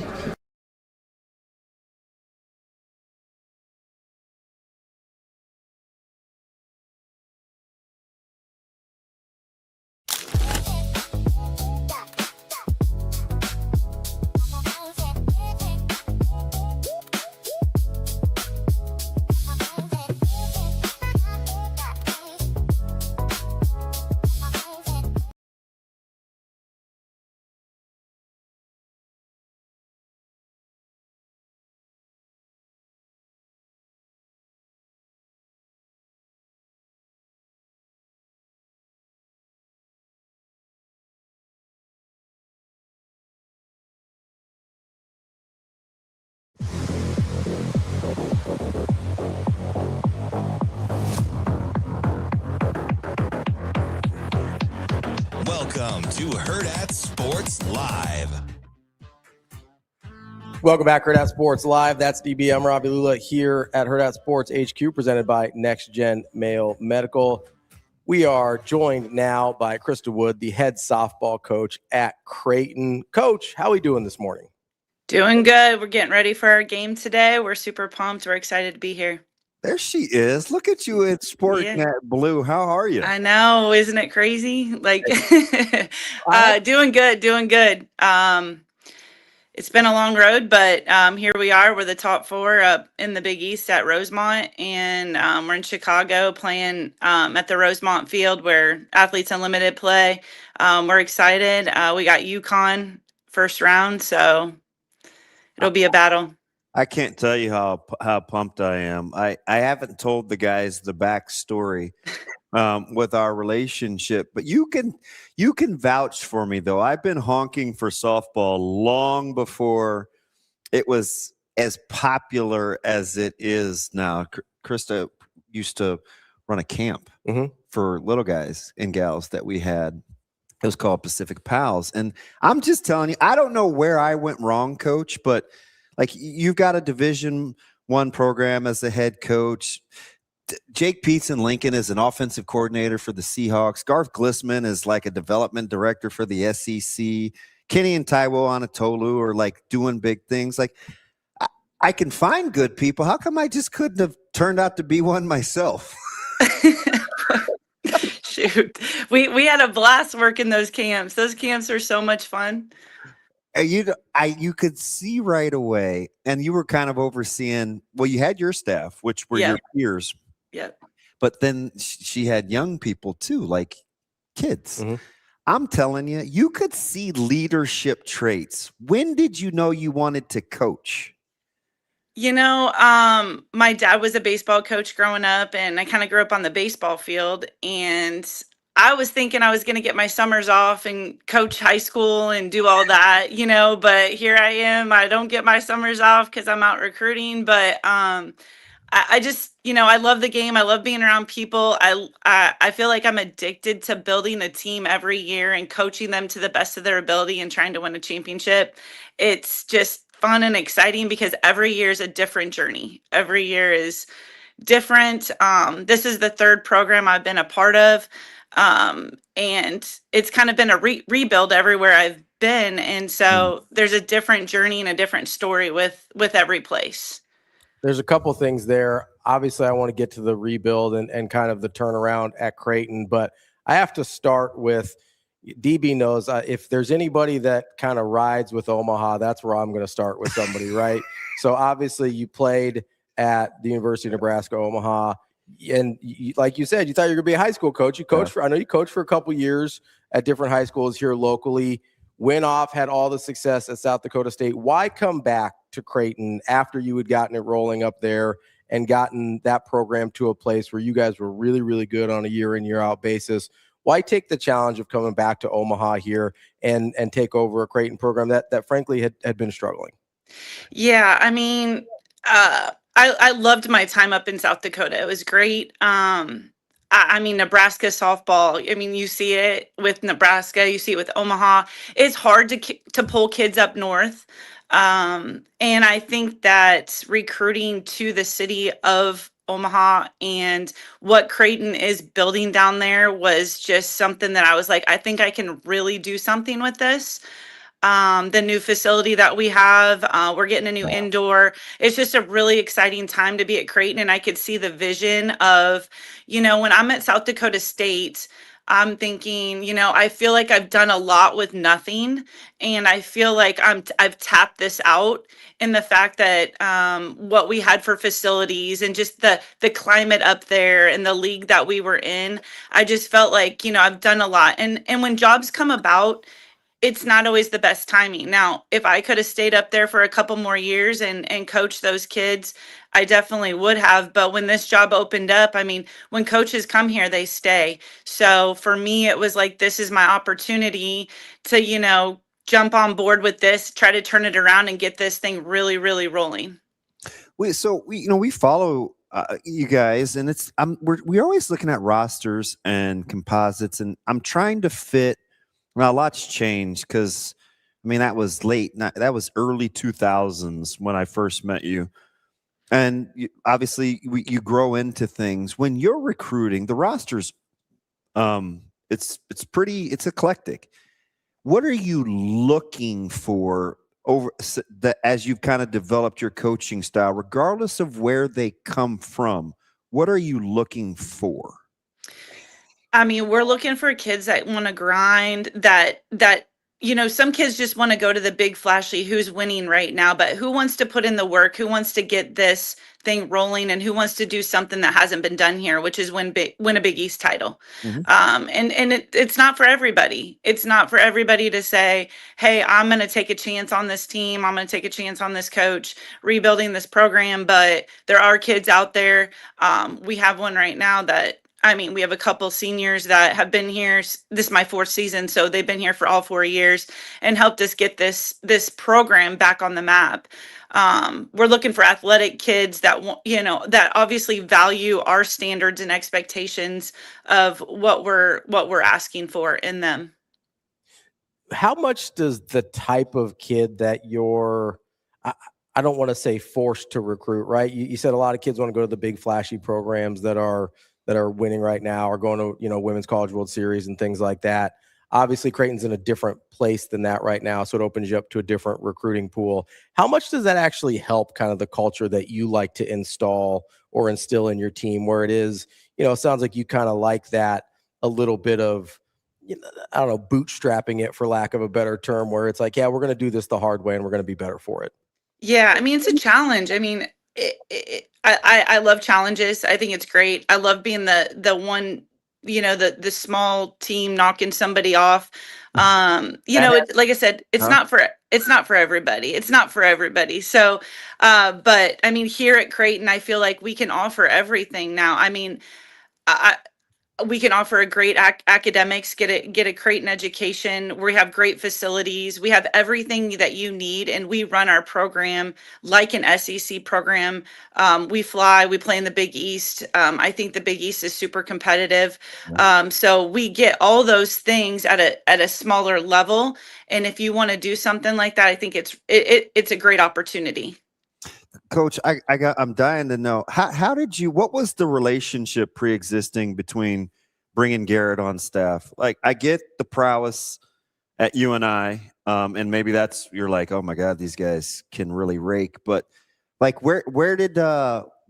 Welcome to Hurrdat Sports Live. Welcome back, Hurrdat Sports Live. That's DB. I'm Ravi Lulla here at Hurrdat Sports HQ, presented by Next Gen Mayo Medical. We are joined now by Krista Wood, the head softball coach at Creighton. Coach, how are we doing this morning? Doing good. We're getting ready for our game today. We're super pumped. We're excited to be here. There she is. Look at you in sporting that blue. How are you? I know. Isn't it crazy? Like, doing good, doing good. It's been a long road, but here we are. We're the top 4 up in the Big East at Rosemont, and we're in Chicago playing at the Rosemont Field where Athletes Unlimited play. We're excited. We got UConn first round, so it'll be a battle. I can't tell you how pumped I am. I haven't told the guys the backstory with our relationship, but you can vouch for me though. I've been honking for softball long before it was as popular as it is now. Krista used to run a camp for little guys and gals that we had. It was called Pacific Pals, and I'm just telling you, I don't know where I went wrong, Coach, but like, you've got a Division I program as the head coach. Jake Peets in Lincoln is an offensive coordinator for the Seahawks. Garth Glissman is like a development director for the SEC. Kenny and Taiwo Anatolu are like doing big things. Like, I can find good people. How come I just couldn't have turned out to be one myself? Shoot. We had a blast working those camps. Those camps are so much fun. You could see right away, and you were kind of overseeing. Well, you had your staff, which were your peers. Yeah. But then she had young people too, like kids. I'm telling you, you could see leadership traits. When did you know you wanted to coach? You know, my dad was a baseball coach growing up, and I kind of grew up on the baseball field, and I was thinking I was going to get my summers off and coach high school and do all that, you know, but here I am. I don't get my summers off because I'm out recruiting, but I just, you know, I love the game. I love being around people. I feel like I'm addicted to building a team every year and coaching them to the best of their ability and trying to win a championship. It's just fun and exciting because every year is a different journey. Every year is different. This is the 3rd program I've been a part of. And it's kind of been a rebuild everywhere I've been. And so there's a different journey and a different story with every place. There's a couple things there. Obviously, I want to get to the rebuild and kind of the turnaround at Creighton, but I have to start with DB knows if there's anybody that kind of rides with Omaha, that's where I'm going to start with somebody, right? So obviously you played at the University of Nebraska, Omaha. And like you said, you thought you were going to be a high school coach. You coached I know you coached for a couple years at different high schools here locally, went off, had all the success at South Dakota State. Why come back to Creighton after you had gotten it rolling up there and gotten that program to a place where you guys were really, really good on a year in, year out basis? Why take the challenge of coming back to Omaha here and take over a Creighton program that frankly had been struggling? Yeah, I mean, I loved my time up in South Dakota. It was great. I mean, Nebraska softball. I mean, you see it with Nebraska. You see it with Omaha. It's hard to pull kids up north, and I think that recruiting to the city of Omaha and what Creighton is building down there was just something that I was like, I think I can really do something with this. The new facility that we have, we're getting a new indoor. It's just a really exciting time to be at Creighton, and I could see the vision of, when I'm at South Dakota State, I'm thinking, I feel like I've done a lot with nothing, and I feel like I've tapped this out in the fact that what we had for facilities and just the climate up there and the league that we were in, I just felt like, I've done a lot. And when jobs come about, it's not always the best timing. Now, if I could have stayed up there for a couple more years and coached those kids, I definitely would have. But when this job opened up, I mean, when coaches come here, they stay. So for me, it was like, this is my opportunity to, jump on board with this, try to turn it around and get this thing really, really rolling. We follow you guys, and we're always looking at rosters and composites, and I'm trying to fit. Well, a lot's changed because, I mean, that was late. That was early 2000s when I first met you. And obviously, you grow into things. When you're recruiting, the rosters, it's eclectic. What are you looking for as you've kind of developed your coaching style, regardless of where they come from? What are you looking for? I mean, we're looking for kids that want to grind, that some kids just want to go to the big flashy who's winning right now, but who wants to put in the work, who wants to get this thing rolling, and who wants to do something that hasn't been done here, which is win a Big East title. And it's not for everybody. It's not for everybody to say, hey, I'm going to take a chance on this team. I'm going to take a chance on this coach, rebuilding this program. But there are kids out there. We have one right now we have a couple seniors that have been here. This is my 4th season, so they've been here for all 4 years and helped us get this program back on the map. We're looking for athletic kids that that obviously value our standards and expectations of what we're asking for in them. How much does the type of kid that you're, I don't want to say forced to recruit, right? You said a lot of kids want to go to the big flashy programs that are winning right now, or going to, Women's College World Series and things like that. Obviously, Creighton's in a different place than that right now, so it opens you up to a different recruiting pool. How much does that actually help kind of the culture that you like to install or instill in your team, where it is, it sounds like you kind of like that a little bit of, I don't know, bootstrapping it, for lack of a better term, where it's like, yeah, we're going to do this the hard way and we're going to be better for it. Yeah, I mean, it's a challenge. I mean, I love challenges. I think it's great. I love being the one, the small team knocking somebody off. Like I said, it's not for everybody. It's not for everybody. So, but I mean, here at Creighton, I feel like we can offer everything now. I mean, we can offer a great academics, get a Creighton education. We have great facilities. We have everything that you need, and we run our program like an SEC program. We play in the Big East. I think the Big East is super competitive. So we get all those things at a smaller level. And if you want to do something like that, I think it's a great opportunity. Coach, I'm dying to know, what was the relationship pre-existing between bringing Garrett on staff? Like, I get the prowess at UNI, and maybe you're like, oh my God, these guys can really rake. But like, where did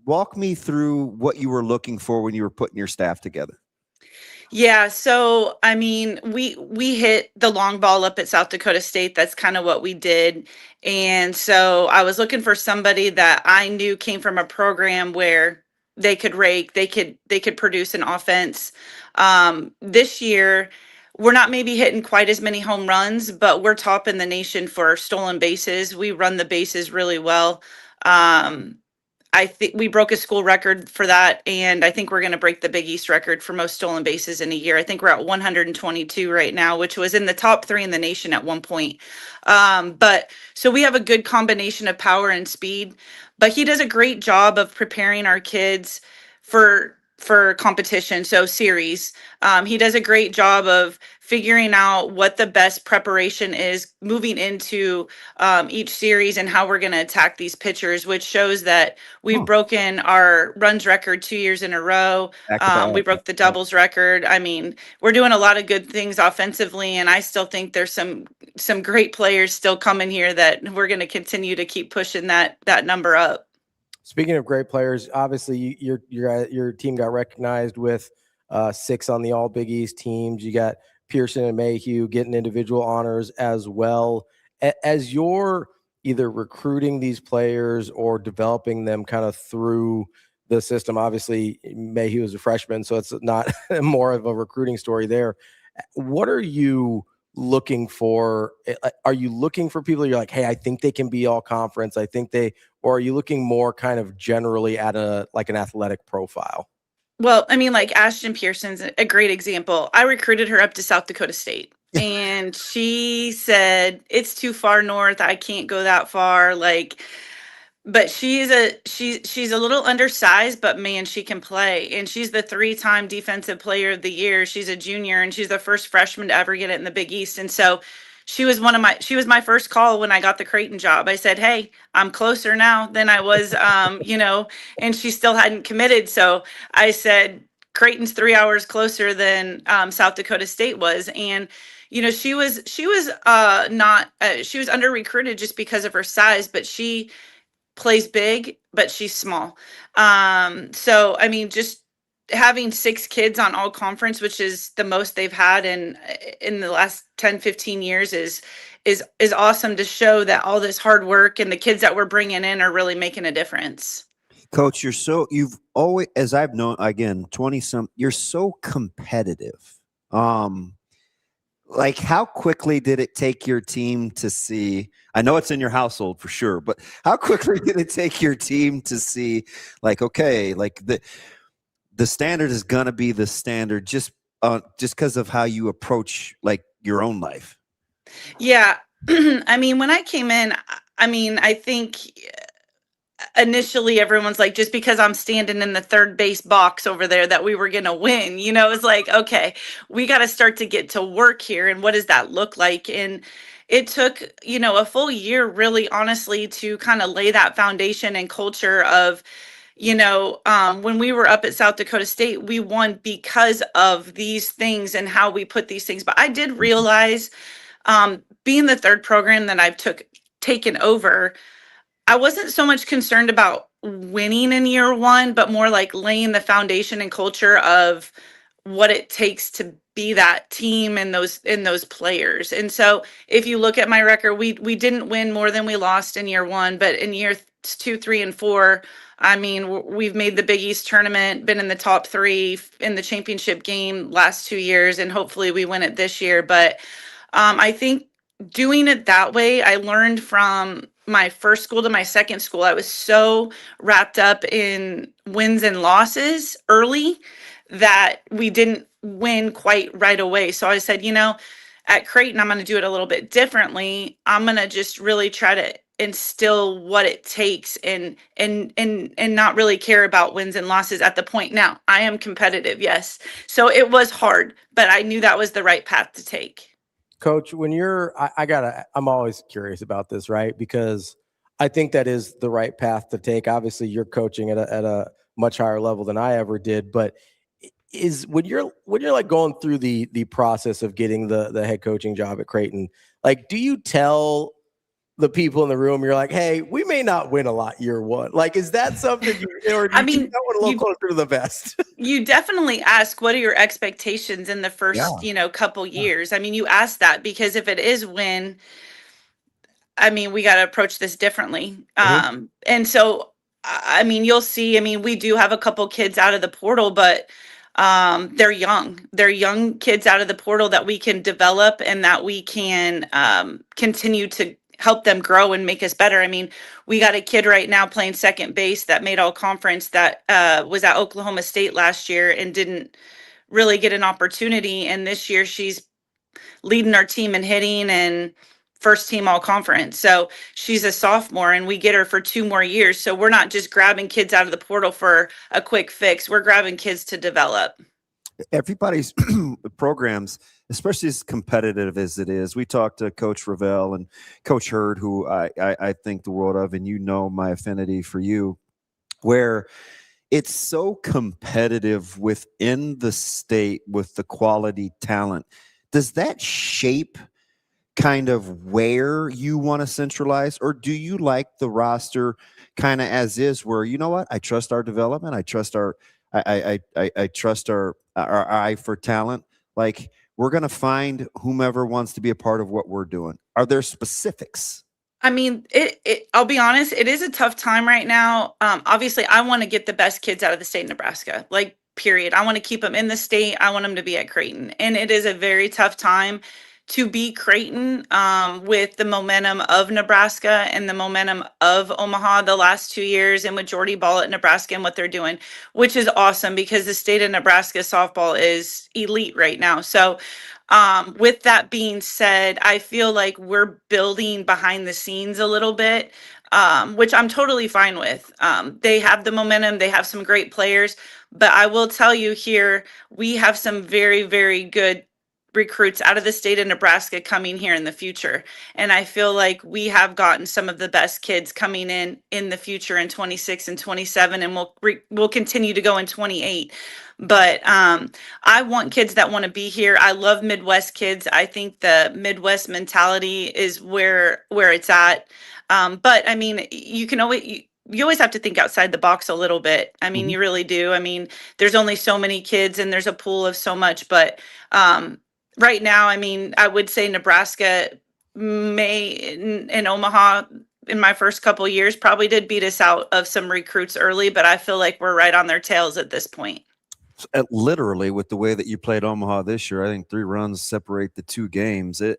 walk me through what you were looking for when you were putting your staff together? Yeah, so I mean, we hit the long ball up at South Dakota State. That's kind of what we did. And so I was looking for somebody that I knew came from a program where they could rake, they could produce an offense. This year, we're not maybe hitting quite as many home runs, but we're top in the nation for stolen bases. We run the bases really well. I think we broke a school record for that, and I think we're going to break the Big East record for most stolen bases in a year. I think we're at 122 right now, which was in the top 3 in the nation at one point. But so we have a good combination of power and speed, but he does a great job of preparing our kids for competition, so series. He does a great job of figuring out what the best preparation is moving into each series and how we're going to attack these pitchers, which shows that we've broken our runs record 2 years in a row. We broke the doubles record. I mean, we're doing a lot of good things offensively, and I still think there's some great players still coming here that we're going to continue to keep pushing that number up. Speaking of great players, obviously your team got recognized with 6 on the All Big East teams. You got Pearson and Mayhew getting individual honors as well. As you're either recruiting these players or developing them kind of through the system, obviously Mayhew is a freshman, so it's not more of a recruiting story there. What are you looking for? Are you looking for people you're like, hey, I think they can be all conference, or are you looking more kind of generally at an athletic profile? Well, I mean, like Ashton Pearson's a great example. I recruited her up to South Dakota State, and she said, it's too far north. I can't go that far. But she's a little undersized, but man, she can play. And she's the 3-time defensive player of the year. She's a junior, and she's the first freshman to ever get it in the Big East. And so she was my first call when I got the Creighton job. I said, hey, I'm closer now than I was, and she still hadn't committed. So I said, Creighton's 3 hours closer than South Dakota State was. And, she was under recruited just because of her size, but she plays big, but she's small. So, I mean, just having 6 kids on all conference, which is the most they've had in the last 10, 15 years is awesome to show that all this hard work and the kids that we're bringing in are really making a difference. Coach, you've always, as I've known, again, 20-some, you're so competitive. Like, how quickly did it take your team to see? I know it's in your household for sure, but how quickly did it take your team to see, like, okay, like the standard is gonna be the standard just because of how you approach like your own life? Yeah, I mean, when I came in, I think initially everyone's like, just because I'm standing in the third base box over there that we were going to win, it's like, okay, we got to start to get to work here. And what does that look like? And it took, a full year really honestly to kind of lay that foundation and culture of, when we were up at South Dakota State, we won because of these things and how we put these things. But I did realize being the third program that I've taken over, I wasn't so much concerned about winning in year 1, but more like laying the foundation and culture of what it takes to be that team and those players. And so if you look at my record, we didn't win more than we lost in year 1, but in year 2, 3, and 4, we've made the Big East tournament, been in the top 3 in the championship game last 2 years, and hopefully we win it this year. But I think doing it that way, I learned from my first school to my second school. I was so wrapped up in wins and losses early that we didn't win quite right away. So I said, at Creighton, I'm going to do it a little bit differently. I'm going to just really try to instill what it takes and not really care about wins and losses at the point. Now, I am competitive, yes. So it was hard, but I knew that was the right path to take. Coach, when I'm always curious about this, right? Because I think that is the right path to take. Obviously, you're coaching at a much higher level than I ever did, but when you're like going through the process of getting the head coaching job at Creighton, like, do you tell the people in the room, you're like, hey, we may not win a lot year 1? Like, is that something or do you want a little closer to the vest? You definitely ask, what are your expectations in the first, couple years? You ask that because if it is win, we got to approach this differently. Mm-hmm. And so, you'll see, we do have a couple kids out of the portal, but they're young kids out of the portal that we can develop and that we can continue to help them grow and make us better. I mean, we got a kid right now playing second base that made all conference that was at Oklahoma State last year and didn't really get an opportunity. And this year she's leading our team in hitting and first team all conference. So she's a sophomore and we get her for 2 more years. So we're not just grabbing kids out of the portal for a quick fix. We're grabbing kids to develop. Everybody's programs, especially as competitive as it is. We talked to Coach Ravel and Coach Hurd, who I think the world of, and you know my affinity for you, where it's so competitive within the state with the quality talent. Does that shape kind of where you want to centralize, or do you like the roster kind of as is, where, you know what, I trust our development, I trust our I trust our eye for talent. Like, we're going to find whomever wants to be a part of what we're doing. Are there specifics? I mean, I'll be honest, it is a tough time right now. Obviously, I want to get the best kids out of the state of Nebraska, like, period. I want to keep them in the state. I want them to be at Creighton. And it is a very tough time to be Creighton with the momentum of Nebraska and the momentum of Omaha the last 2 years, and with Jordy Ball at Nebraska and what they're doing, which is awesome because the state of Nebraska softball is elite right now. So with that being said, I feel like we're building behind the scenes a little bit, which I'm totally fine with. They have the momentum. They have some great players. But I will tell you here, we have some very, very good recruits out of the state of Nebraska coming here in the future. And I feel like we have gotten some of the best kids coming in the future in 26 and 27, and we'll continue to go in 28. But I want kids that want to be here. I love Midwest kids. I think the Midwest mentality is where it's at. But I mean, you always have to think outside the box a little bit. I mean, you really do. I mean, there's only so many kids and there's a pool of so much, but right now, I mean, I would say Nebraska in Omaha in my first couple of years probably did beat us out of some recruits early, but I feel like we're right on their tails at this point. Literally, with the way that you played Omaha this year, I think 3 runs separate the 2 games. It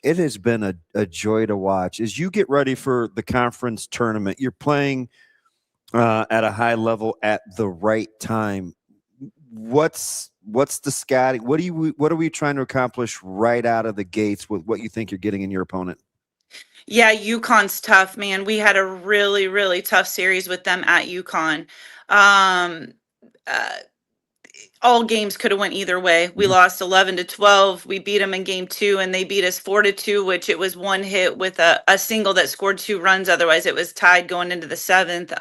has been a joy to watch as you get ready for the conference tournament. You're playing at a high level at the right time. What's the scouting? What are we trying to accomplish right out of the gates with what you think you're getting in your opponent? Yeah, UConn's tough, man. We had a really, really tough series with them at UConn. All games could have went either way. We lost 11-12. We beat them in game 2, and they beat us 4-2, which it was 1 hit with a single that scored 2 runs. Otherwise, it was tied going into the 7th.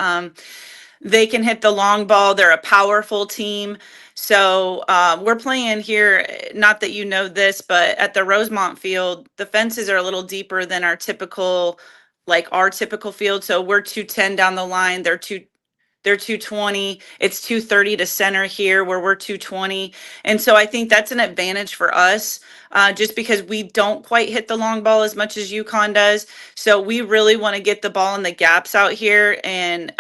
They can hit the long ball. They're a powerful team. So we're playing here, not that you know this, but at the Rosemont field, the fences are a little deeper than our typical field. So we're 210 down the line. They're 220. It's 230 to center here, where we're 220. And so I think that's an advantage for us, just because we don't quite hit the long ball as much as UConn does. So we really want to get the ball in the gaps out here and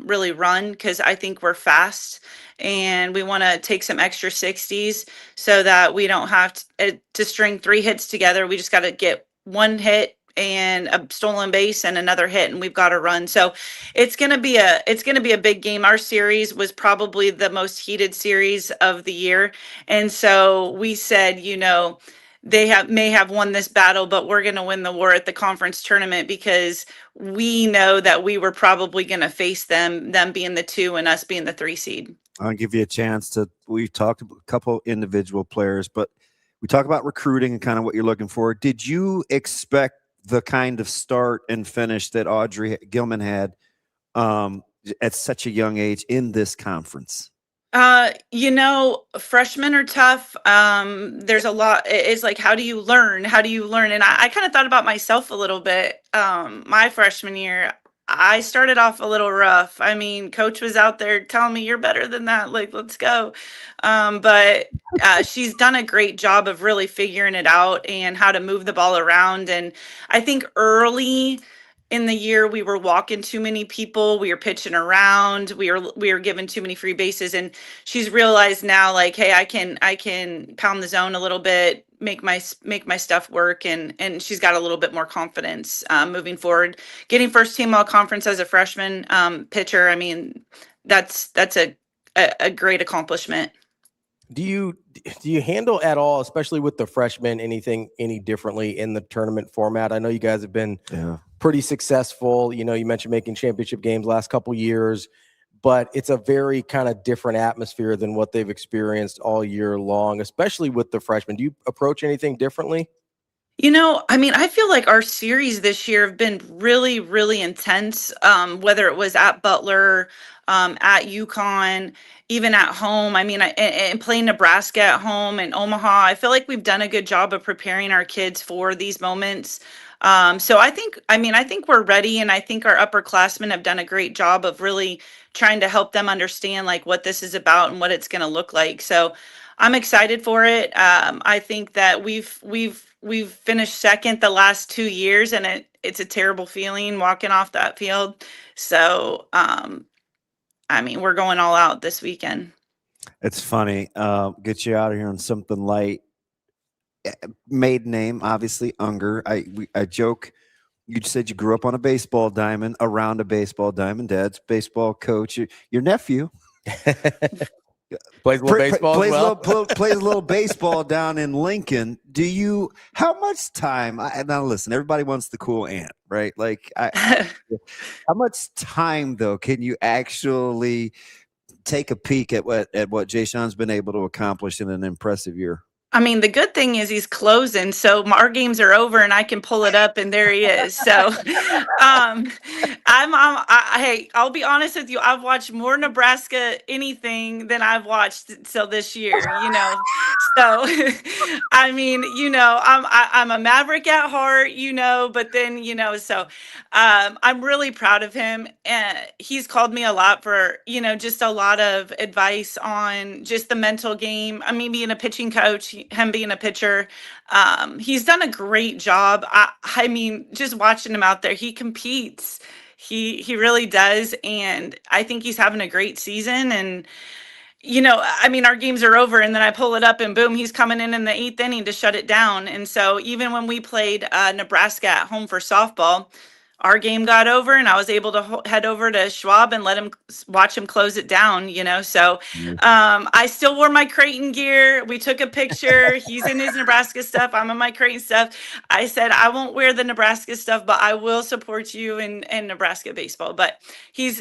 really run, because I think we're fast. And we want to take some extra 60s so that we don't have to string 3 hits together. We just got to get 1 hit and a stolen base and another hit, and we've got to run. So it's going to be a big game. Our series was probably the most heated series of the year. And so we said, they may have won this battle, but we're going to win the war at the conference tournament, because we know that we were probably going to face them being the 2 and us being the 3 seed. I'll give you a chance to, we've talked about a couple individual players, but we talk about recruiting and kind of what you're looking for. Did you expect the kind of start and finish that Audrey Gilman had at such a young age in this conference? Freshmen are tough. There's a lot. It's like, how do you learn? And I kind of thought about myself a little bit. My freshman year, I started off a little rough. I mean, coach was out there telling me, you're better than that. Like, let's go. But she's done a great job of really figuring it out and how to move the ball around. And I think early in the year, we were walking too many people. We were pitching around. We were given too many free bases. And she's realized now, like, hey, I can pound the zone a little bit, make my stuff work, and she's got a little bit more confidence moving forward. Getting first team all conference as a freshman pitcher, I mean, that's a great accomplishment. Do you handle at all, especially with the freshmen, anything any differently in the tournament format? I know you guys have been pretty successful. You know, you mentioned making championship games last couple years, but it's a very kind of different atmosphere than what they've experienced all year long, especially with the freshmen. Do you approach anything differently? You know, I mean, I feel like our series this year have been really, really intense, whether it was at Butler, at UConn, even at home. I mean, and playing Nebraska at home and Omaha, I feel like we've done a good job of preparing our kids for these moments. So I think we're ready, and I think our upperclassmen have done a great job of really trying to help them understand like what this is about and what it's going to look like. So I'm excited for it. I think that we've finished second the last 2 years, and it's a terrible feeling walking off that field. So, I mean, we're going all out this weekend. It's funny. Get you out of here on something light. Maiden name, obviously, Unger. I joke. You said you grew up on a baseball diamond, around a baseball diamond. Dad's baseball coach. Your nephew plays a little baseball. Plays a little baseball down in Lincoln. How much time? Now listen, everybody wants the cool aunt, right? Like, how much time though can you actually take a peek at what Jay Sean's been able to accomplish in an impressive year? I mean, the good thing is he's closing, so our games are over, and I can pull it up, and there he is. So, hey, I'll be honest with you. I've watched more Nebraska anything than I've watched till this year. You know, so I mean, you know, I'm a Maverick at heart. You know, but then so I'm really proud of him. He's called me a lot for just a lot of advice on just the mental game. I mean, being a pitching coach, him being a pitcher, he's done a great job. I mean, just watching him out there, he competes. He really does, and I think he's having a great season. And I mean, our games are over, and then I pull it up, and boom, he's coming in the 8th inning to shut it down. And so even when we played Nebraska at home for softball, our game got over, and I was able to head over to Schwab and watch him close it down, So I still wore my Creighton gear. We took a picture. He's in his Nebraska stuff. I'm in my Creighton stuff. I said, I won't wear the Nebraska stuff, but I will support you in Nebraska baseball. But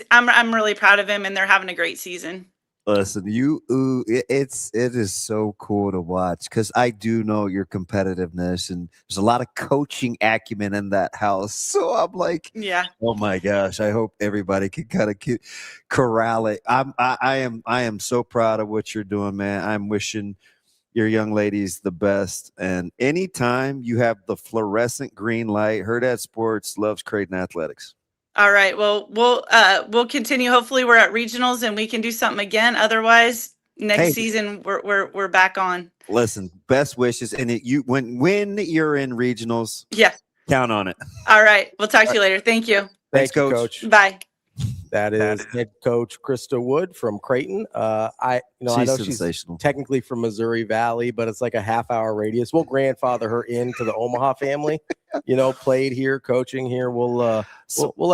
I'm really proud of him, and they're having a great season. Listen, it is so cool to watch because I do know your competitiveness, and there's a lot of coaching acumen in that house. So I'm like, yeah, oh my gosh, I hope everybody can kind of corral it. I am so proud of what you're doing, man. I'm wishing your young ladies the best. And anytime you have the fluorescent green light, Hurrdat Sports loves Creighton athletics. All right. Well, we'll continue. Hopefully we're at regionals and we can do something again. Otherwise, next season we're back on. Listen, best wishes. And when you're in regionals, count on it. All right. We'll talk to you later. Thank you. Thanks, Coach. Bye. That is head coach Krista Wood from Creighton. I know she's technically from Missouri Valley, but it's like a half-hour radius. We'll grandfather her into the Omaha family. Played here, coaching here. We'll let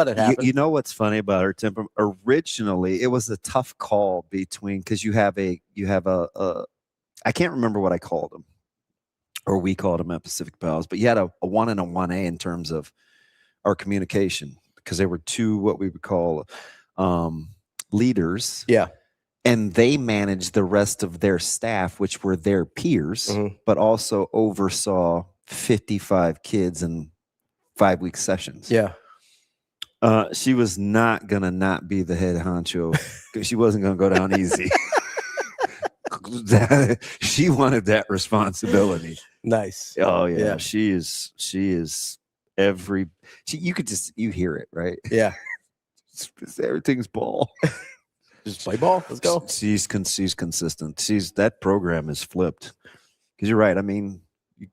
it happen. You know what's funny about her temperament? Originally, it was a tough call because you have a I can't remember what I called him, or we called him at Pacific Pals, but you had a 1 and a 1A in terms of our communication. Because there were two what we would call leaders. Yeah. And they managed the rest of their staff, which were their peers, but also oversaw 55 kids in 5-week sessions. Yeah. She was not going to not be the head honcho because she wasn't going to go down easy. She wanted that responsibility. Nice. Oh, yeah. She is you hear it, right? Yeah. Everything's ball. Just play ball. Let's go. She's consistent. That program is flipped. Because you're right. I mean,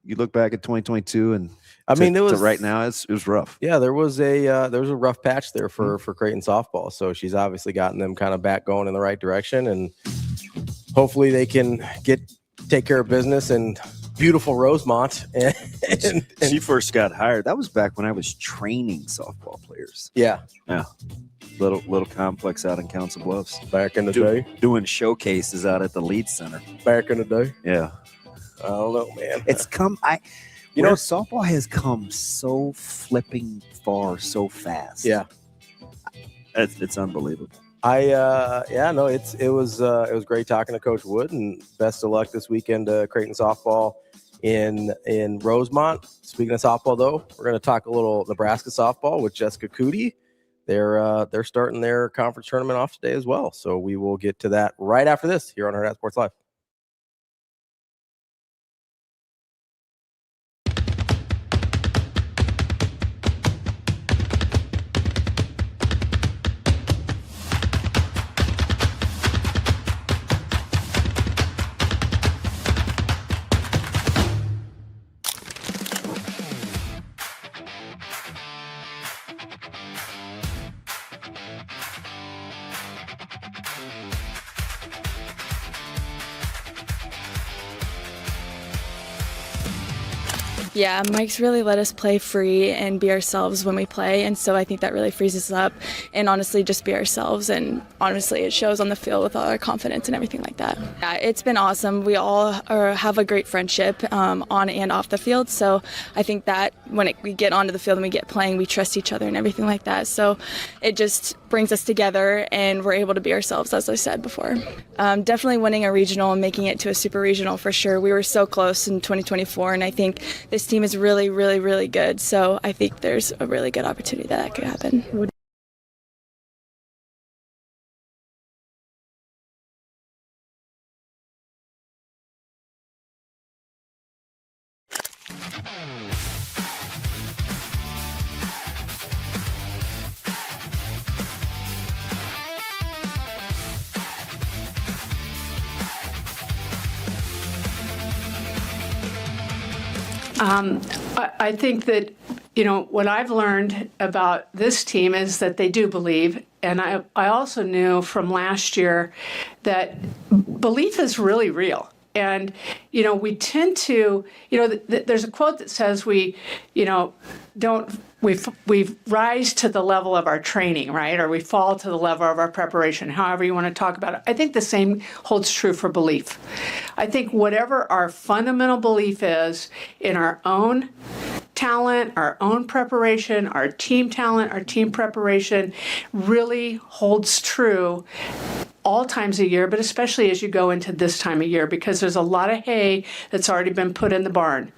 you look back at 2022, and it was right now. It was rough. Yeah, there was a rough patch there for Creighton softball. So she's obviously gotten them kind of back going in the right direction, and hopefully they can take care of business and beautiful Rosemont. And she first got hired. That was back when I was training softball players. Yeah. Yeah. Little complex out in Council Bluffs. Back in the day. Doing showcases out at the Lead Center. Back in the day. Yeah. I don't know, man. It's come softball has come so flipping far so fast. Yeah. It's unbelievable. It was great talking to Coach Wood, and best of luck this weekend to Creighton softball in Rosemont. Speaking of softball, though, we're going to talk a little Nebraska softball with Jessica COODY. They're starting their conference tournament off today as well, so we will get to that right after this here on Hurrdat Sports Live. Yeah, Mike's really let us play free and be ourselves when we play, and so I think that really frees us up and honestly just be ourselves, and honestly it shows on the field with all our confidence and everything like that. Yeah, it's been awesome. We all have a great friendship on and off the field, so I think that when we get onto the field and we get playing, we trust each other and everything like that, so it just brings us together and we're able to be ourselves, as I said before. Definitely winning a regional and making it to a super regional for sure. We were so close in 2024, and I think this team is really, really, really good. So I think there's a really good opportunity that could happen. I think that, what I've learned about this team is that they do believe. And I also knew from last year that belief is really real. And, we tend to, there's a quote that says we rise to the level of our training, right? Or we fall to the level of our preparation, however you want to talk about it. I think the same holds true for belief. I think whatever our fundamental belief is in our own talent, our own preparation, our team talent, our team preparation really holds true all times of year, but especially as you go into this time of year, because there's a lot of hay that's already been put in the barn.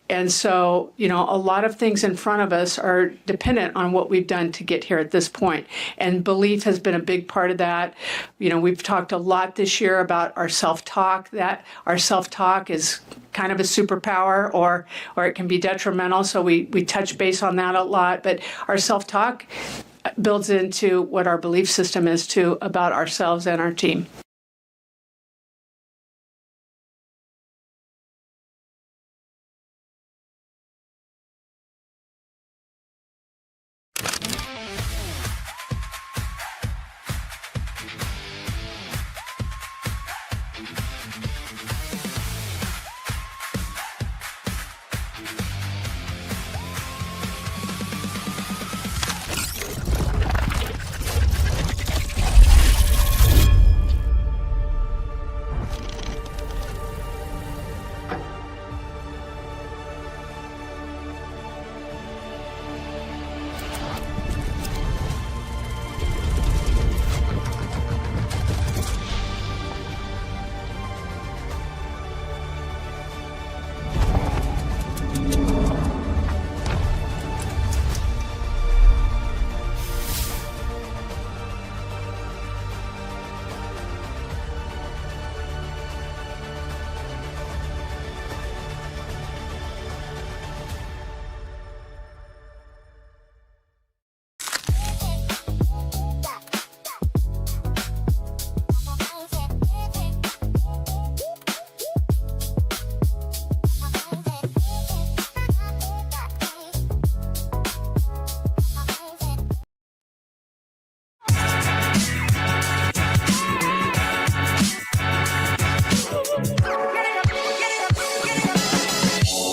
And so, a lot of things in front of us are dependent on what we've done to get here at this point. And belief has been a big part of that. We've talked a lot this year about our self-talk, that our self-talk is kind of a superpower or it can be detrimental. So we touch base on that a lot, but our self-talk builds into what our belief system is too about ourselves and our team.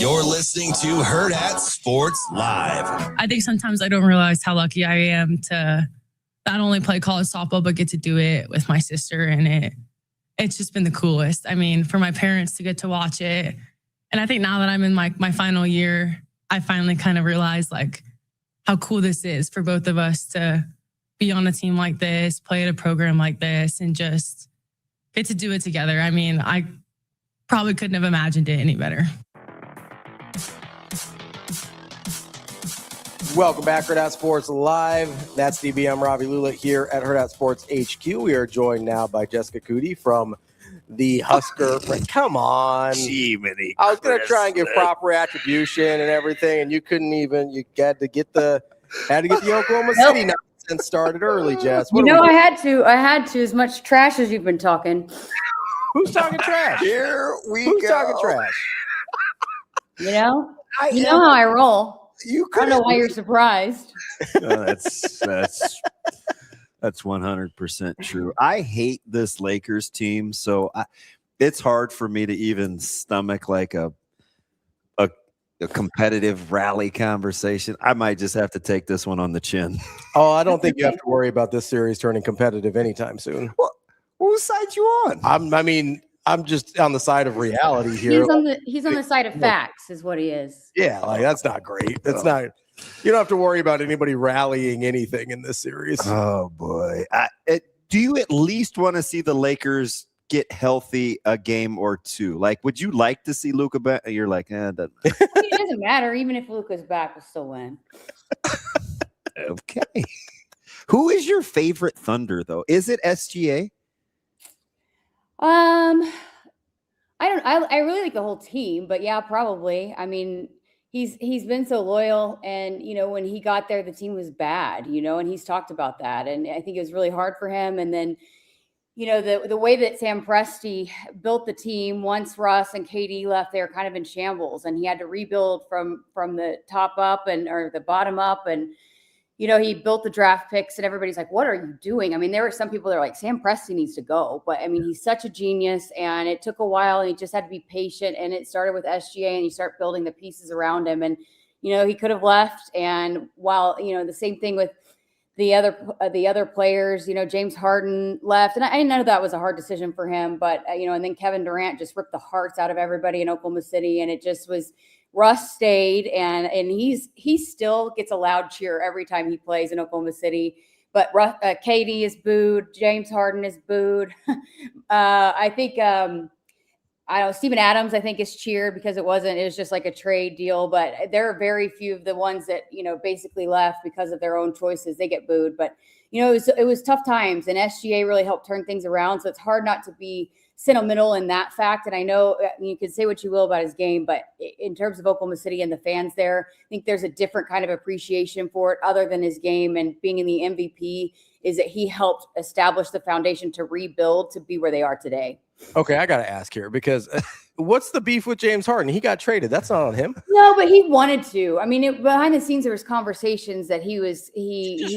You're listening to Hurrdat Sports Live. I think sometimes I don't realize how lucky I am to not only play college softball, but get to do it with my sister. And it's just been the coolest. I mean, for my parents to get to watch it. And I think now that I'm in my final year, I finally kind of realized like how cool this is for both of us to be on a team like this, play at a program like this, and just get to do it together. I mean, I probably couldn't have imagined it any better. Welcome back, Hurrdat Sports Live. That's DBM Ravi Lulla here at Hurrdat Sports HQ. We are joined now by Jessica COODY from the Husker. Come on. Jiminy I was going to try and give proper attribution and everything, and you couldn't even. You had to get the Oklahoma City nonsense started early, Jess. You know, I had to. As much trash as you've been talking. Who's talking trash? Here we Who's go. talking trash? You know? You know how I roll. You I don't know why you're surprised. That's 100% true. I hate this Lakers team, so it's hard for me to even stomach like a competitive rally conversation. I might just have to take this one on the chin. Oh, I don't think you have to worry about this series turning competitive anytime soon. Well, whose side you on? I'm just on the side of reality here. He's on the side of facts, is what he is. Yeah, like that's not great. That's not. You don't have to worry about anybody rallying anything in this series. Oh boy! Do you at least want to see the Lakers get healthy a game or two? Like, would you like to see Luka back? You're like, it doesn't matter. It doesn't matter. Even if Luka's back, we'll still win. Okay. Who is your favorite Thunder though? Is it SGA? I really like the whole team, but yeah, probably. I mean, he's been so loyal, and you know, when he got there, the team was bad, you know, and he's talked about that, and I think it was really hard for him. And then, you know, the way that Sam Presti built the team once Russ and KD left, they were kind of in shambles, and he had to rebuild from the top up or the bottom up. And you know, he built the draft picks, and everybody's like, what are you doing? I mean, there were some people that are like, Sam Presti needs to go. But I mean, he's such a genius, and it took a while, and he just had to be patient. And it started with SGA, and you start building the pieces around him. And, you know, he could have left. And while, you know, the same thing with the other players, you know, James Harden left. And I know that was a hard decision for him. But, you know, and then Kevin Durant just ripped the hearts out of everybody in Oklahoma City. And it just was. Russ stayed, and he still gets a loud cheer every time he plays in Oklahoma City. But KD is booed. James Harden is booed. I think Steven Adams, I think, is cheered because it was just like a trade deal. But there are very few of the ones that, you know, basically left because of their own choices. They get booed. But, you know, it was tough times, and SGA really helped turn things around. So it's hard not to be sentimental in that fact. And I know you can say what you will about his game, but in terms of Oklahoma City and the fans there, I think there's a different kind of appreciation for it other than his game and being in the MVP, is that he helped establish the foundation to rebuild to be where they are today. Okay, I got to ask here, because what's the beef with James Harden? He got traded. That's not on him. No, but he wanted to. I mean, behind the scenes, there was conversations that he just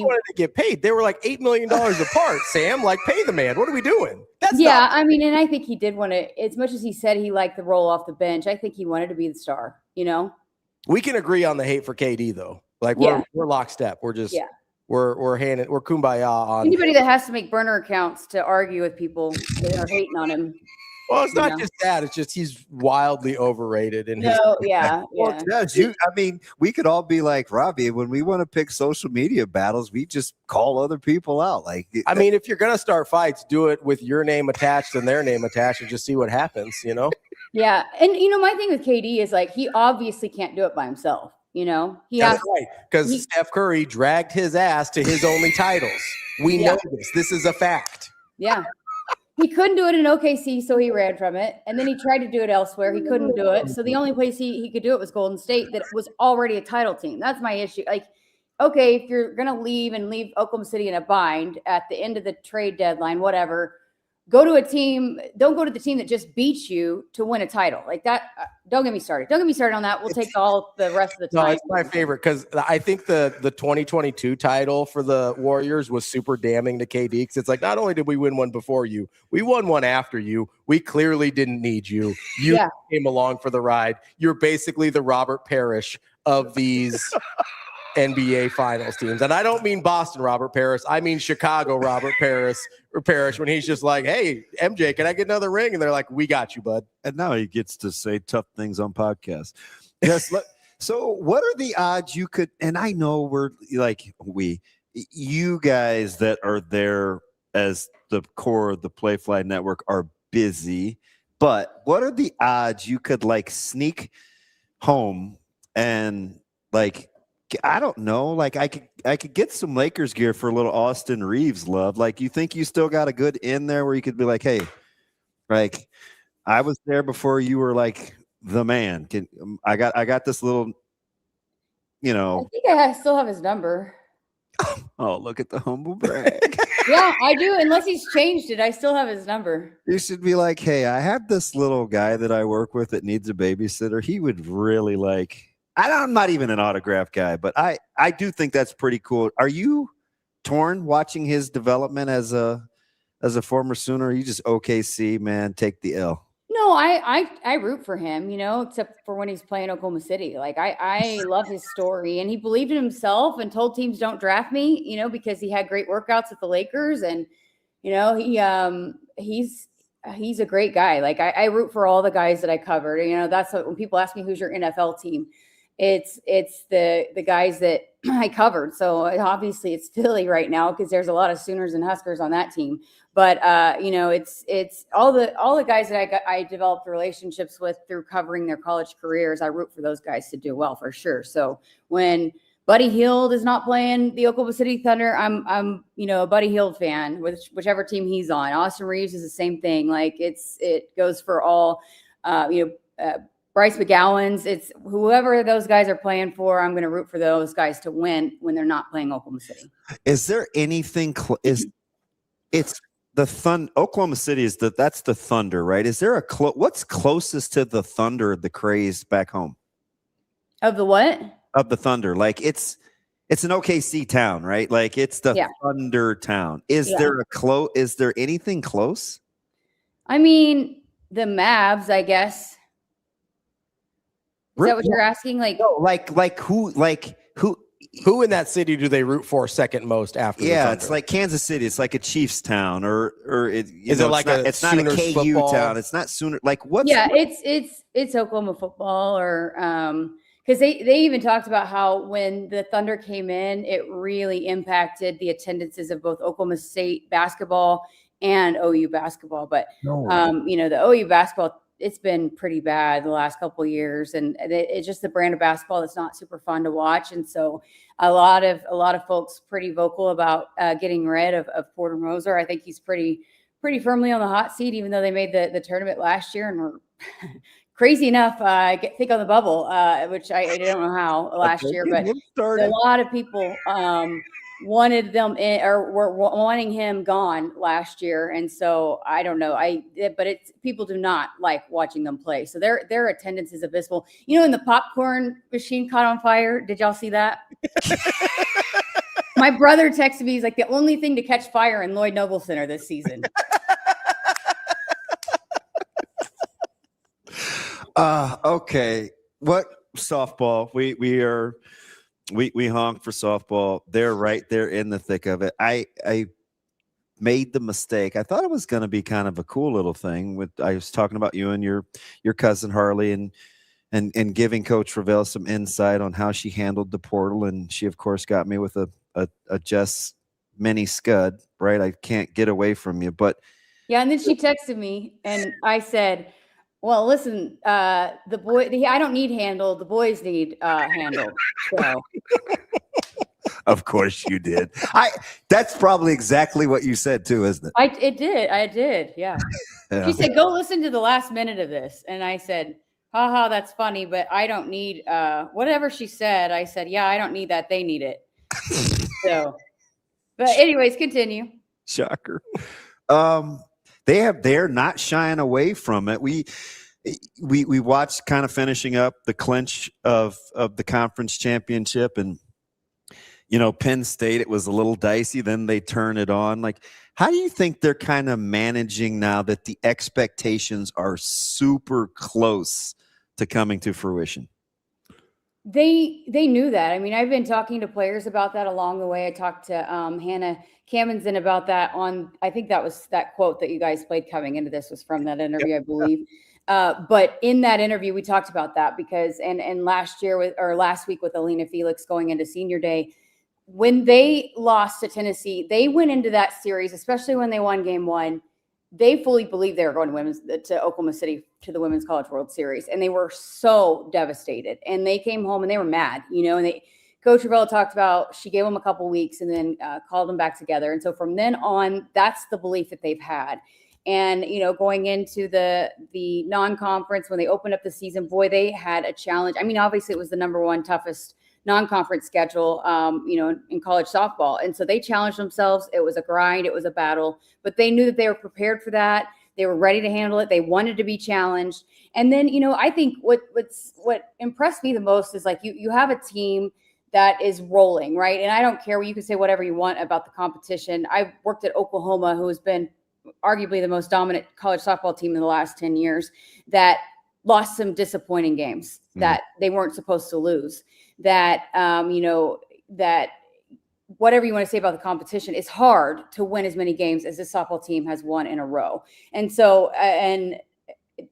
wanted to get paid. They were like $8 million apart, Sam. Like, pay the man. What are we doing? I mean, and I think he did want to, as much as he said he liked the role off the bench, I think he wanted to be the star, you know? We can agree on the hate for KD, though. Like, we're lockstep. We're just, we're kumbaya on anybody that has to make burner accounts to argue with people that are hating on him. Well, it's not just that. It's just he's wildly overrated. Well, Judge, I mean, we could all be like Ravi. When we want to pick social media battles, we just call other people out. Like, I mean, if you're gonna start fights, do it with your name attached and their name attached, and just see what happens. You know? Yeah, and you know, my thing with KD is like he obviously can't do it by himself. You know, that's right, because Steph Curry dragged his ass to his only titles. We know this. This is a fact. Yeah. He couldn't do it in OKC, so he ran from it. And then he tried to do it elsewhere. He couldn't do it. So the only place he could do it was Golden State, that was already a title team. That's my issue. Like, okay, if you're going to leave Oklahoma City in a bind at the end of the trade deadline, whatever, go to a team. Don't go to the team that just beats you to win a title like that. Don't get me started. Don't get me started on that. We'll take all the rest of the time. No, it's my favorite because I think the 2022 title for the Warriors was super damning to KD because it's like, not only did we win one before you, we won one after you. We clearly didn't need you. You came along for the ride. You're basically the Robert Parrish of these NBA Finals teams. And I don't mean Boston Robert Parrish. I mean Chicago Robert Parrish when he's just like, hey, MJ, can I get another ring? And they're like, we got you, bud. And now he gets to say tough things on podcasts. Yes. So what are the odds you could, and I know we're like, you guys that are there as the core of the Playfly Network are busy, but what are the odds you could like sneak home and like, I don't know. Like I could get some Lakers gear for a little Austin Reeves love. Like, you think you still got a good in there where you could be like, hey, like I was there before you were like the man. I got this little, I think I still have his number. Oh, look at the humble brag. Yeah, I do. Unless he's changed it, I still have his number. You should be like, hey, I have this little guy that I work with that needs a babysitter. He would really like. I'm not even an autograph guy, but I do think that's pretty cool. Are you torn watching his development as a former Sooner? Or are you just OKC, man, take the L? No, I root for him, except for when he's playing Oklahoma City. Like I love his story, and he believed in himself and told teams don't draft me, because he had great workouts at the Lakers, and he's a great guy. Like I root for all the guys that I covered. That's what, when people ask me who's your NFL team, it's the guys that I covered. So obviously it's Philly right now because there's a lot of Sooners and Huskers on that team. But it's all the guys that I developed relationships with through covering their college careers. I root for those guys to do well for sure. So when Buddy Hield is not playing the Oklahoma City Thunder, I'm a Buddy Hield fan, whichever team he's on. Austin Reeves is the same thing. Like it goes for all. Bryce McGowan's, it's whoever those guys are playing for, I'm going to root for those guys to win when they're not playing Oklahoma City. Is there anything it's the Oklahoma City that's the Thunder, right? Is there what's closest to the Thunder, the Craze back home? Of the what? Of the Thunder. Like it's an OKC town, right? Like it's the Thunder town. Is there anything close? I mean, the Mavs, I guess. Is that what you're asking? Like, no, who in that city do they root for second most after? Yeah, it's like Kansas City. It's like a Chiefs town, or it's not a KU football town. It's not Sooner. Like what? Yeah, it's Oklahoma football, or because they even talked about how when the Thunder came in, it really impacted the attendances of both Oklahoma State basketball and OU basketball. But the OU basketball, it's been pretty bad the last couple of years, and it's just the brand of basketball that's not super fun to watch. And so a lot of folks pretty vocal about getting rid of Porter Moser. I think he's pretty firmly on the hot seat, even though they made the tournament last year and were crazy enough, I think on the bubble, which I don't know how last year, but a lot of people wanted them in, or were wanting him gone last year. And so I don't know. But it's people do not like watching them play. So their attendance is abysmal. And the popcorn machine caught on fire. Did y'all see that? My brother texted me. He's like, the only thing to catch fire in Lloyd Noble Center this season. Okay. What softball? We honk for softball. They're right there in the thick of it. I made the mistake. I thought it was going to be kind of a cool little thing. I was talking about you and your cousin Harley and giving Coach Ravel some insight on how she handled the portal, and she of course got me with a Jess mini scud. Right, I can't get away from you. But yeah, and then she texted me, and I said, well, listen, I don't need handled. The boys need handled. So. Of course you did. That's probably exactly what you said too, isn't it? I did. Yeah. She said, go listen to the last minute of this. And I said, haha, that's funny, but I don't need whatever she said. I said, yeah, I don't need that. They need it. So, but anyways, continue. Shocker. they're not shying away from it. We watched kind of finishing up the clinch of the conference championship, and Penn State, it was a little dicey. Then they turn it on. Like, how do you think they're kind of managing now that the expectations are super close to coming to fruition? They knew that. I mean, I've been talking to players about that along the way. I talked to Hannah Kamenson about that I think that was that quote that you guys played coming into this was from that interview, yep. I believe. But in that interview, we talked about that because, and last week with Alina Felix going into senior day, when they lost to Tennessee, they went into that series, especially when they won game 1. They fully believed they were going to Oklahoma City to the Women's College World Series, and they were so devastated. And they came home and they were mad, and Coach Rivella talked about she gave them a couple weeks and then called them back together. And so from then on, that's the belief that they've had. And going into the non-conference when they opened up the season, boy, they had a challenge. I mean, obviously it was the number 1 toughest non-conference schedule, in college softball. And so they challenged themselves. It was a grind. It was a battle, but they knew that they were prepared for that. They were ready to handle it. They wanted to be challenged. And then, I think what impressed me the most is like, you have a team that is rolling, right? And I don't care you can say whatever you want about the competition. I worked at Oklahoma, who has been arguably the most dominant college softball team in the last 10 years, that lost some disappointing games that they weren't supposed to lose. That, that whatever you want to say about the competition, it's hard to win as many games as this softball team has won in a row. And so, and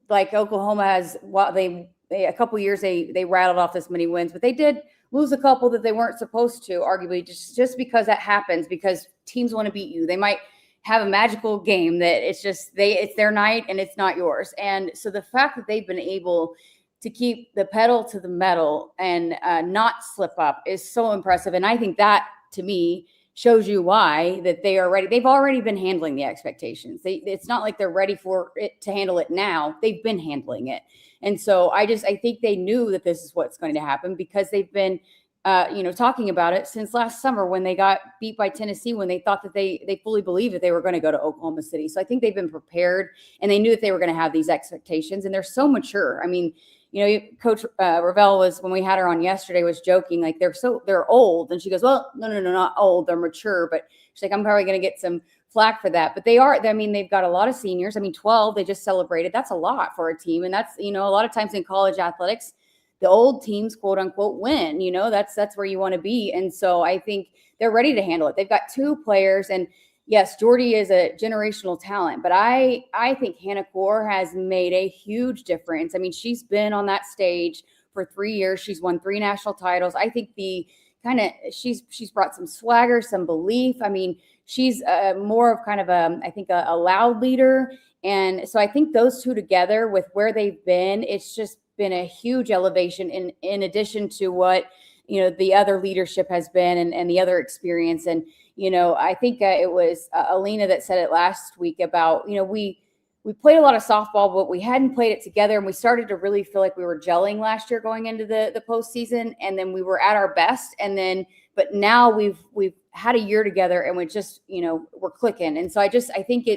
like Oklahoma has, they a couple years, they rattled off this many wins, but they did lose a couple that they weren't supposed to, arguably just because that happens, because teams want to beat you. They might have a magical game that it's their night and it's not yours. And so the fact that they've been able to keep the pedal to the metal and not slip up is so impressive. And I think that, to me, shows you why that they are ready. They've already been handling the expectations. It's not like they're ready for it to handle it now. They've been handling it. And so I think they knew that this is what's going to happen because they've been talking about it since last summer when they got beat by Tennessee, when they thought that they fully believed that they were going to go to Oklahoma City. So I think they've been prepared and they knew that they were going to have these expectations, and they're so mature. I mean, Coach Ravel when we had her on yesterday, was joking, like they're old. And she goes, well, no, not old. They're mature. But she's like, I'm probably going to get some flack for that. But they've got a lot of seniors. 12, they just celebrated. That's a lot for a team. And that's, a lot of times in college athletics, the old teams, quote unquote, win, that's where you want to be. And so I think they're ready to handle it. They've got 2 players, and yes, Jordy is a generational talent, but I think Hannah Core has made a huge difference. I mean, she's been on that stage for 3 years. She's won 3 national titles. I think she's brought some swagger, some belief. I mean, she's more of kind of a loud leader. And so I think those 2 together with where they've been, it's just been a huge elevation in addition to what, the other leadership has been and the other experience. And, I think it was Alina that said it last week about, we played a lot of softball, but we hadn't played it together. And we started to really feel like we were gelling last year going into the postseason. And then we were at our best. But now we've had a year together and we just, we're clicking. And so I think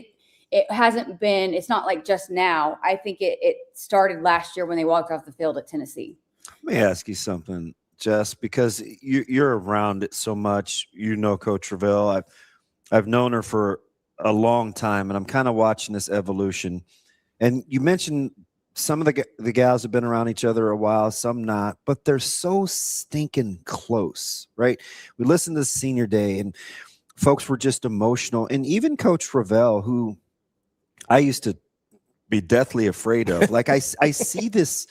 it hasn't been, it's not like just now. I think it started last year when they walked off the field at Tennessee. Let me ask you something, Jess, because you're around it so much. Coach Revelle. I've known her for a long time, and I'm kind of watching this evolution. And you mentioned some of the gals have been around each other a while, some not, but they're so stinking close, right? We listened to Senior Day, and folks were just emotional. And even Coach Revelle, who I used to be deathly afraid of, like I see this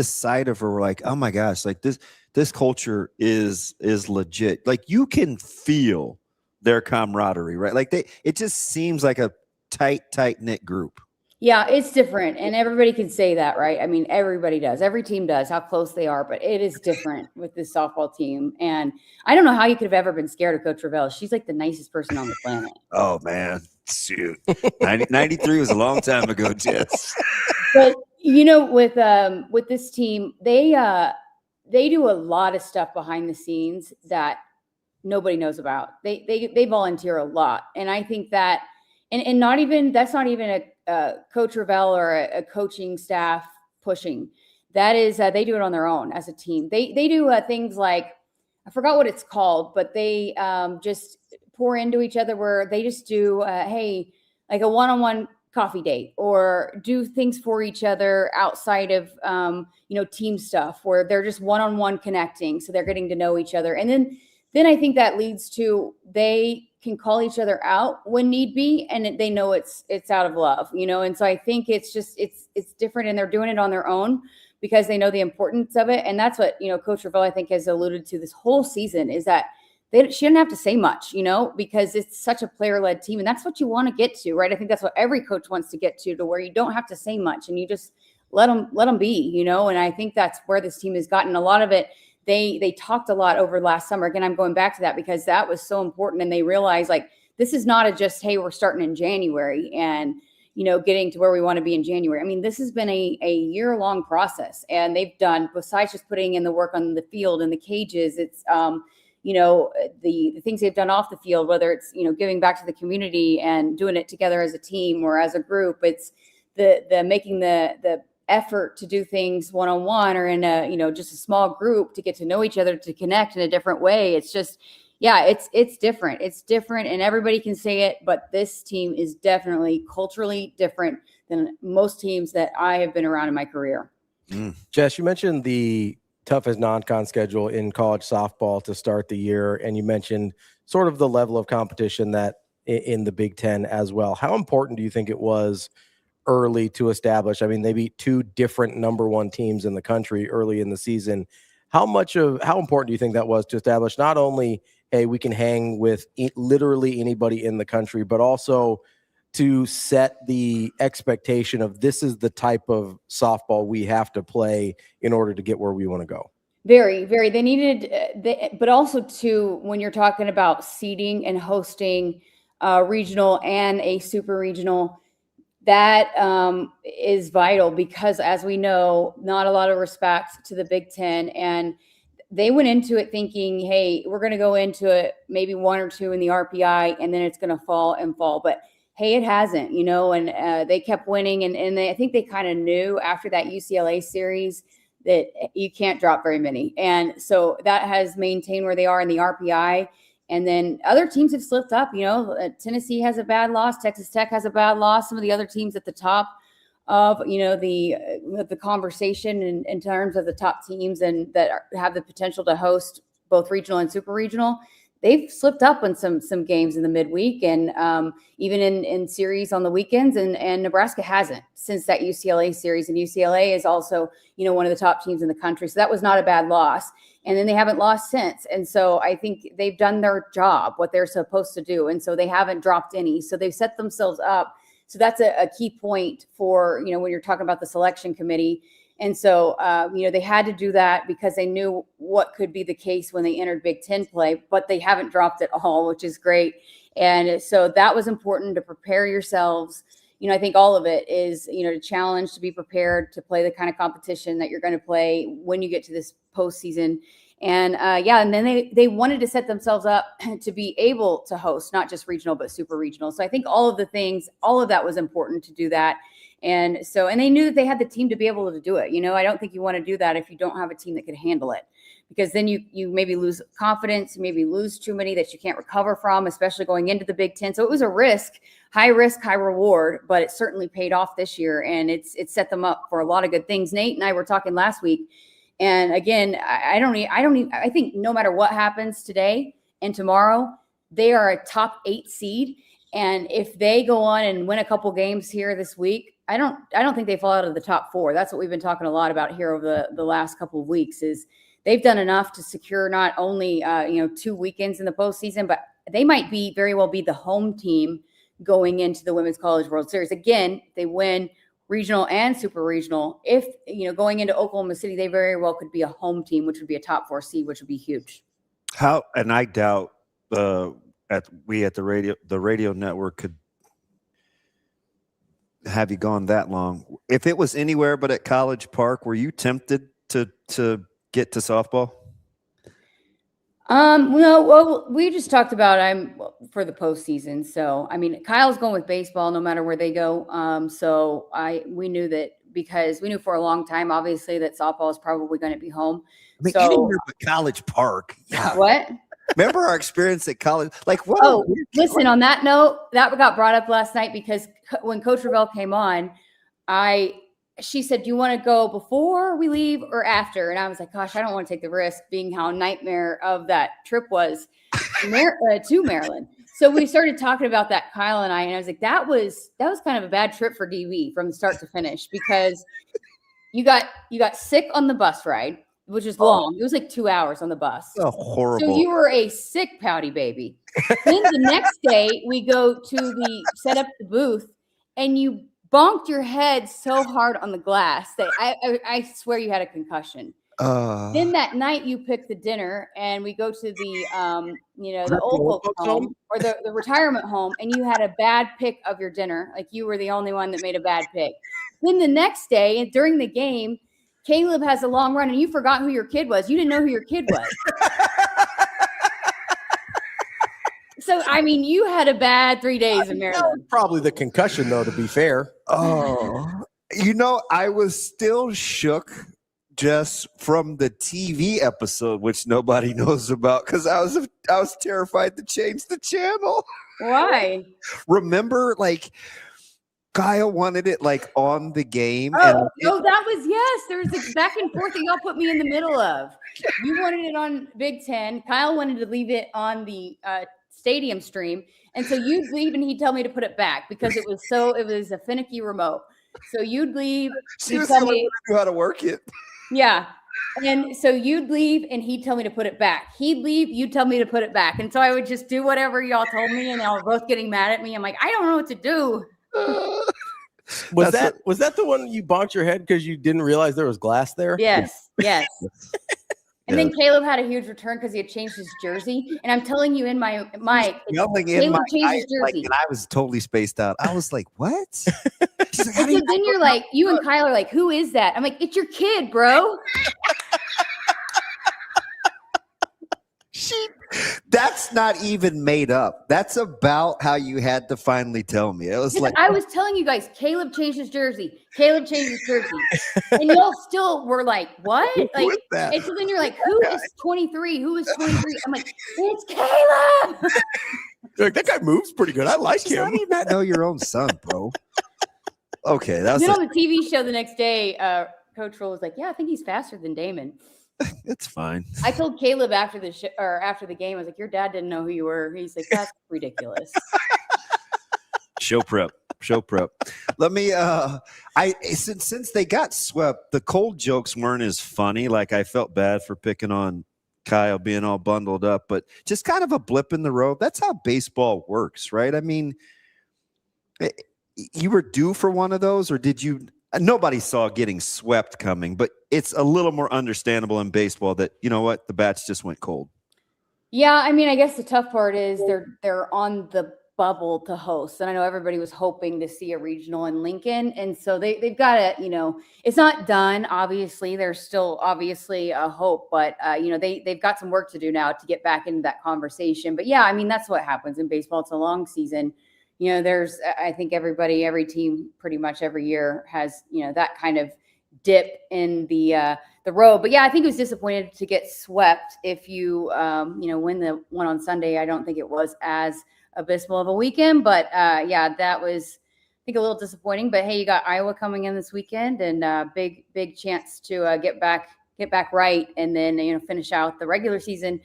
side of her, like, oh my gosh, like this culture is legit. Like you can feel their camaraderie, right? Like it just seems like a tight knit group. Yeah, it's different. And everybody can say that, right? I mean, everybody does. Every team does, how close they are, but it is different with this softball team. And I don't know how you could have ever been scared of Coach Revelle. She's like the nicest person on the planet. Oh man, shoot. 93 was a long time ago, Jess. But with this team, they do a lot of stuff behind the scenes that nobody knows about. They volunteer a lot. And I think that, and not even, that's not even a Coach Revelle or a coaching staff pushing. That is, they do it on their own as a team. They do things like, I forgot what it's called, but they just pour into each other where they just do, hey, like a one-on-one coffee date, or do things for each other outside of, team stuff where they're just one-on-one connecting. So they're getting to know each other. And then I think that leads to, they can call each other out when need be, and they know it's out of love, And so I think it's just, it's different, and they're doing it on their own because they know the importance of it. And that's what, Coach Revelle, I think, has alluded to this whole season, is that she didn't have to say much, because it's such a player-led team, and that's what you want to get to, right? I think that's what every coach wants to get to where you don't have to say much and you just let them be, And I think that's where this team has gotten a lot of it. They talked a lot over last summer. Again, I'm going back to that because that was so important, and they realized, like, this is not just, hey, we're starting in January and getting to where we want to be in January. I mean, this has been a year-long process, and they've done, besides just putting in the work on the field and the cages, it's the things they've done off the field, whether it's, giving back to the community and doing it together as a team or as a group. It's the making the effort to do things one-on-one or in a, just a small group to get to know each other, to connect in a different way. It's just, yeah, it's different. It's different, and everybody can say it, but this team is definitely culturally different than most teams that I have been around in my career. Jess, you mentioned the toughest non-con schedule in college softball to start the year, and you mentioned sort of the level of competition that in the Big Ten as well. How important do you think it was early to establish? I mean, they beat two different number one teams in the country early in the season. How important do you think that was to establish not only, hey, we can hang with literally anybody in the country, but also to set the expectation of this is the type of softball we have to play in order to get where we want to go? Very, very. They needed, but also too, when you're talking about seeding and hosting regional and a super regional, that is vital because, as we know, not a lot of respect to the Big Ten, and they went into it thinking, hey, we're going to go into it maybe one or two in the RPI, and then it's going to fall and fall. But hey, it hasn't, and they kept winning. And I think they kind of knew after that UCLA series that you can't drop very many. And so that has maintained where they are in the RPI. And then other teams have slipped up, Tennessee has a bad loss. Texas Tech has a bad loss. Some of the other teams at the top of, the conversation in terms of the top teams and that have the potential to host both regional and super regional, they've slipped up on some games in the midweek and even in series on the weekends, and Nebraska hasn't since that UCLA series. And UCLA is also, one of the top teams in the country. So that was not a bad loss. And then they haven't lost since. And so I think they've done their job, what they're supposed to do. And so they haven't dropped any. So they've set themselves up. So that's a key point for, when you're talking about the selection committee. And so, they had to do that because they knew what could be the case when they entered Big Ten play, but they haven't dropped it all, which is great. And so that was important to prepare yourselves. I think all of it is, to challenge, to be prepared to play the kind of competition that you're going to play when you get to this postseason. And and then they wanted to set themselves up to be able to host not just regional, but super regional. So I think all of that was important to do that. And they knew that they had the team to be able to do it. I don't think you want to do that if you don't have a team that could handle it, because then you maybe lose confidence, maybe lose too many that you can't recover from, especially going into the Big Ten. So it was a risk, high reward, but it certainly paid off this year, and it's set them up for a lot of good things. Nate and I were talking last week, and again, I think no matter what happens today and tomorrow, they are a top 8 seed. And if they go on and win a couple games here this week, I don't think they fall out of the top 4. That's what we've been talking a lot about here over the last couple of weeks, is they've done enough to secure not only 2 weekends in the postseason, but they might very well be the home team going into the Women's College World Series. Again, they win regional and super regional. If going into Oklahoma City, they very well could be a home team, which would be a top 4 seed, which would be huge. And I doubt we at the radio network could have you gone that long. If it was anywhere but at College Park, were you tempted to get to softball? Well, we just talked about I'm for the postseason. So, I mean, Kyle's going with baseball no matter where they go. So we knew that because we knew for a long time, obviously, that softball is probably going to be home. I mean, So anywhere but College Park. Yeah. what? Remember our experience at college? Like, what? Oh, listen, on that note, that got brought up last night because when Coach Ravel came on, she said, do you want to go before we leave or after? And I was like, gosh, I don't want to take the risk being how nightmare of that trip was to Maryland. So we started talking about that, Kyle and I was like, that was kind of a bad trip for DV from start to finish because you got sick on the bus ride, which is long. It was like 2 hours on the bus. Oh, horrible. So you were a sick pouty baby. Then the next day we go to set up the booth and you bonked your head so hard on the glass that I swear you had a concussion. Then that night you picked the dinner and we go to the the old folks home or the retirement home and you had a bad pick of your dinner. Like you were the only one that made a bad pick. Then the next day and during the game, Caleb has a long run and you forgot who your kid was. You didn't know who your kid was. So, I mean, you had a bad 3 days in Maryland. Probably the concussion, though, to be fair. Oh, I was still shook just from the TV episode, which nobody knows about, because I was terrified to change the channel. Why? Remember, like, Kyle wanted it like on the game. That was yes. There was a back and forth that y'all put me in the middle of. You wanted it on Big Ten. Kyle wanted to leave it on the stadium stream, and so you'd leave and he'd tell me to put it back because it was a finicky remote. So you'd leave. She was telling me how to work it. Yeah. And so you'd leave and he'd tell me to put it back. He'd leave, you'd tell me to put it back. And so I would just do whatever y'all told me and y'all were both getting mad at me. I'm like, I don't know what to do. Was that the one you bonked your head because you didn't realize there was glass there? Yes. And then Caleb had a huge return because he had changed his jersey. And I'm telling you in my mic, yelling in my eye, like, and I was totally spaced out. I was like, what? She's like, so then you're like, you and Kyle are like, who is that? I'm like, it's your kid, bro. That's not even made up. That's about how you had to finally tell me. It was like I was telling you guys, Caleb changed his jersey. And y'all still were like, what? Like, and so then you're like, who is 23? Who is 23? I'm like, it's Caleb. Like, that guy moves pretty good. I like him. How do you not know your own son, bro? Okay, that was then on the TV show the next day, Coach Rhule was like, yeah, I think he's faster than Damon. It's fine. I told Caleb after the game, I was like, your dad didn't know who you were. He's like, that's ridiculous. Show prep. Let me since they got swept, the cold jokes weren't as funny. Like, I felt bad for picking on Kyle being all bundled up, but just kind of a blip in the road. That's how baseball works, right? I mean, you were due for one of those, or did you? Nobody saw getting swept coming, but it's a little more understandable in baseball that, you know what, the bats just went cold. Yeah, I mean, I guess the tough part is they're on the bubble to host, and I know everybody was hoping to see a regional in Lincoln, and so they've got to, it's not done. Obviously, there's still obviously a hope, but they've got some work to do now to get back into that conversation. But yeah, I mean, that's what happens in baseball. It's a long season. I think every team pretty much every year has, that kind of dip in the road. But yeah, I think it was disappointed to get swept. If you, win the one on Sunday, I don't think it was as abysmal of a weekend, but yeah, that was, I think, a little disappointing. But hey, you got Iowa coming in this weekend, and big chance to get back right, and then finish out the regular season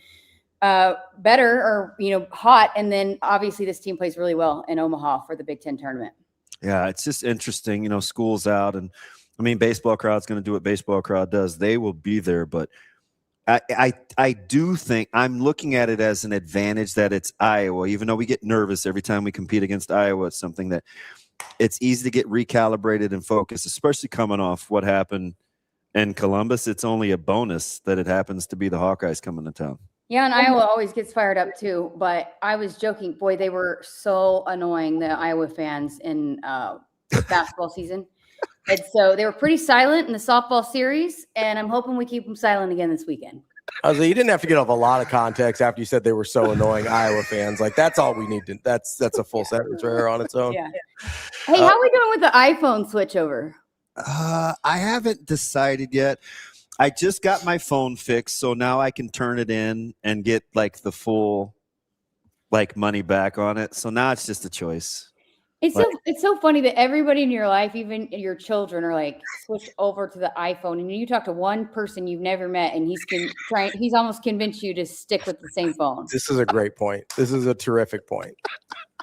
better or hot. And then obviously this team plays really well in Omaha for the Big Ten tournament. Yeah, it's just interesting. School's out, and I mean, baseball crowd's going to do what baseball crowd does. They will be there, but I do think I'm looking at it as an advantage that it's Iowa, even though we get nervous every time we compete against Iowa. It's something that it's easy to get recalibrated and focused, especially coming off what happened in Columbus. It's only a bonus that it happens to be the Hawkeyes coming to town. Yeah, and Iowa always gets fired up too. But I was joking, boy, they were so annoying, the Iowa fans in basketball season. And so they were pretty silent in the softball series, and I'm hoping we keep them silent again this weekend. I was like, you didn't have to get off a lot of context after you said they were so annoying, Iowa fans. Like, that's all we need to. That's a full sentence right there on its own. Yeah. Hey, how are we doing with the iPhone switchover? I haven't decided yet. I just got my phone fixed, so now I can turn it in and get like the full like money back on it. So now it's just a choice. It's so funny that everybody in your life, even your children, are like switched over to the iPhone, and you talk to one person you've never met, and he's almost convinced you to stick with the same phone. This is a great point. This is a terrific point.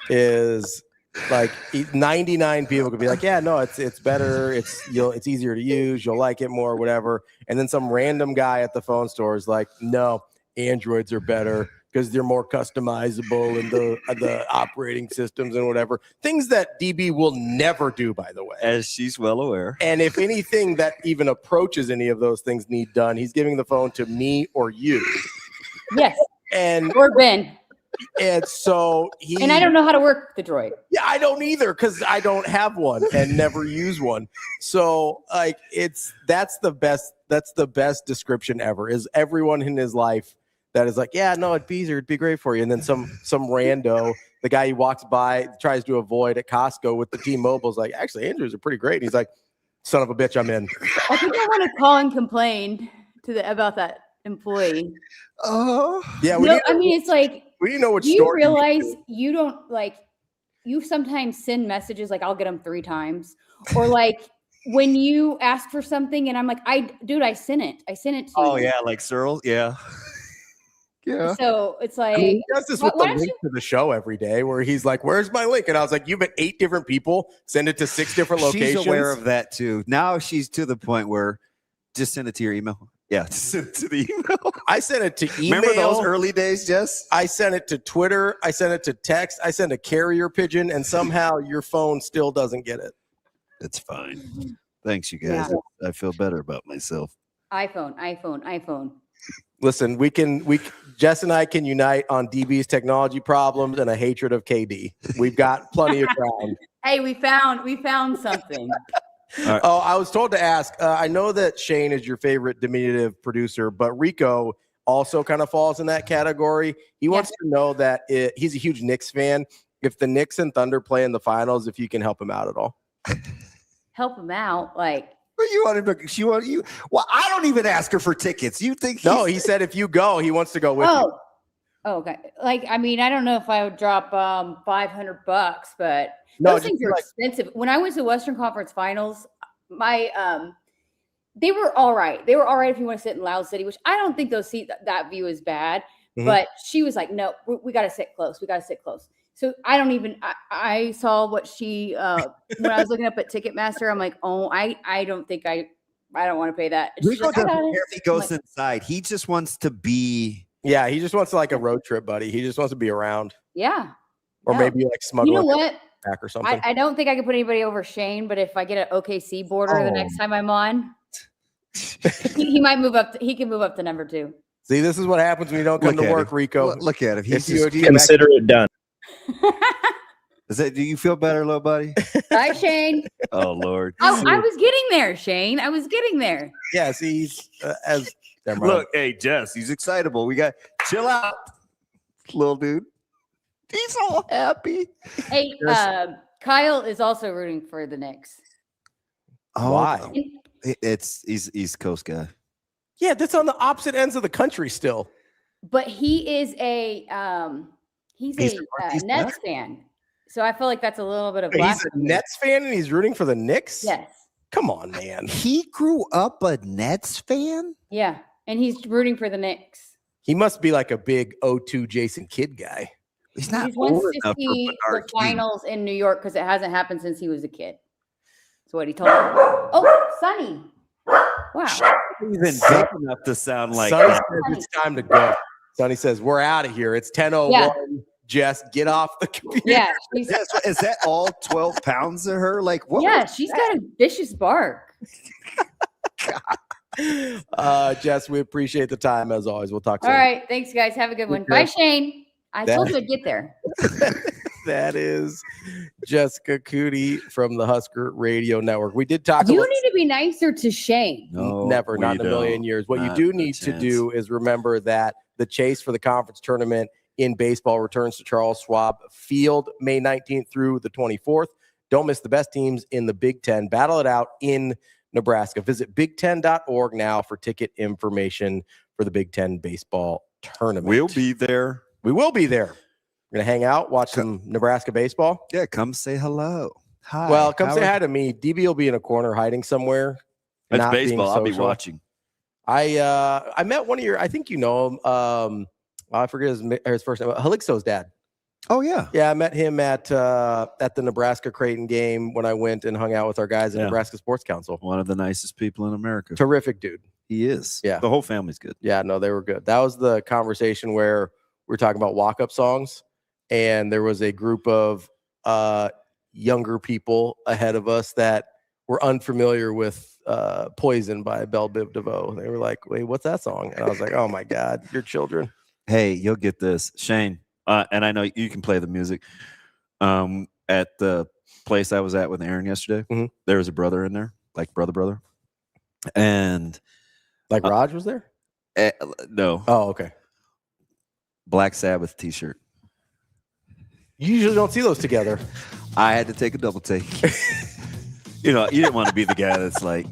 Is like 99 people could be like, yeah, no, it's better. It's easier to use. You'll like it more, whatever. And then some random guy at the phone store is like, no, Androids are better because they're more customizable and the operating systems and whatever. Things that DB will never do, by the way. As she's well aware. And if anything that even approaches any of those things need done, he's giving the phone to me or you. Yes. Or Ben. And so and I don't know how to work the droid. Yeah, I don't either because I don't have one and never use one. So like that's the best description ever, is everyone in his life that is like, yeah, no, it'd be easier, it'd be great for you. And then some rando, the guy he walks by, tries to avoid at Costco with the T-Mobile is like, actually, Andrews are pretty great. And he's like, son of a bitch, I'm in. I think I want to call and complain about that employee. Oh, yeah. It's like, we didn't know what. Do you realize you don't like? You sometimes send messages like, I'll get them 3 times, or like when you ask for something and I'm like, I sent it. I sent it to you. Oh yeah, like Searles, yeah. Yeah. So it's like, he does this with the link to the show every day, where he's like, "Where's my link?" And I was like, "You've been 8 different people. Send it to 6 different locations." She's aware of that too. Now she's to the point where just send it to your email. Yeah, just send it to the email. I sent it to email. Remember those early days, Jess? I sent it to Twitter. I sent it to text. I sent a carrier pigeon, and somehow your phone still doesn't get it. It's fine. Thanks, you guys. Yeah. I feel better about myself. iPhone. Listen, Jess and I can unite on DB's technology problems and a hatred of KD. We've got plenty of ground. Hey, we found something. Right. Oh, I was told to ask. I know that Shane is your favorite diminutive producer, but Rico also kind of falls in that category. He wants to know that he's a huge Knicks fan. If the Knicks and Thunder play in the finals, if you can help him out at all. Help him out, like. But you want him to? She want you? Well, I don't even ask her for tickets. You think? No, he said if you go, he wants to go with you. Oh, okay. Like, I mean, I don't know if I would drop $500, but No, those things are expensive. When I went to the Western Conference Finals, they were all right. They were all right if you want to sit in Loud City, which I don't think that view is bad. Mm-hmm. But she was like, no, we got to sit close. We got to sit close. So I don't even. I saw what she when I was looking up at Ticketmaster. I'm like, oh, I don't think I don't want to pay that. Rico doesn't care if he goes inside. He just wants to be. Yeah, he just wants like a road trip buddy. He just wants to be around. Yeah. Or maybe like smuggle. You know what? Back or something. I don't think I could put anybody over Shane, but if I get an OKC border the next time I'm on, he might move up. He can move up to number 2. See, this is what happens when you don't come to work, Rico. Look at him. Consider it done. Do you feel better, little buddy? Bye, Shane. Oh Lord. I was getting there, Shane. I was getting there. Yeah, see, look, hey, Jess, he's excitable. We got chill out, little dude. He's all happy. Hey, Kyle is also rooting for the Knicks. Oh, why? He's East Coast guy. Yeah, that's on the opposite ends of the country still. But he is a Nets fan. So I feel like that's a little bit of He's a Nets fan and he's rooting for the Knicks? Yes. Come on, man. He grew up a Nets fan? Yeah, and he's rooting for the Knicks. He must be like a big 0-2 Jason Kidd guy. He's not old enough to see the finals in New York because it hasn't happened since he was a kid. That's what he told me. Oh, Sonny. Wow. Even big enough to sound like Sonny says it's time to go. Sonny says, we're out of here. It's 10:01. Yeah. Jess, get off the computer. Yeah. Is that all 12 pounds of her? Like, what? Yeah, she's got a vicious bark. Jess, we appreciate the time as always. We'll talk soon. All right. Thanks, guys. Have a good one. Bye, Shane. I told you I'd get there. That is Jessica Coody from the Husker Radio Network. We did talk. You need to be nicer to Shane. Never, not in a million years. What you do need to do is remember that the chase for the conference tournament in baseball returns to Charles Schwab Field May 19th through the 24th. Don't miss the best teams in the Big Ten. Battle it out in Nebraska. Visit big10.org now for ticket information for the Big Ten baseball tournament. We'll be there. We will be there. We're going to hang out, watch some Nebraska baseball. Yeah, come say hello. Hi. Well, come say hi to me. DB will be in a corner hiding somewhere. That's baseball. I'll be watching. I met one of your, I think you know him. I forget his first name. Halixo's dad. Oh, yeah. Yeah, I met him at the Nebraska Creighton game when I went and hung out with our guys at Nebraska Sports Council. One of the nicest people in America. Terrific dude. He is. Yeah. The whole family's good. Yeah, no, they were good. That was the conversation where we were talking about walk-up songs, and there was a group of younger people ahead of us that were unfamiliar with Poison by Belle Biv DeVoe. They were like, wait, what's that song? And I was like, oh, my God, your children. Hey, you'll get this. Shane, and I know you can play the music. At the place I was at with Aaron yesterday, there was a brother in there, like brother. And like Raj was there? No. Oh, okay. Black Sabbath t-shirt. You usually don't see those together. I had to take a double take. You know, you didn't want to be the guy that's like,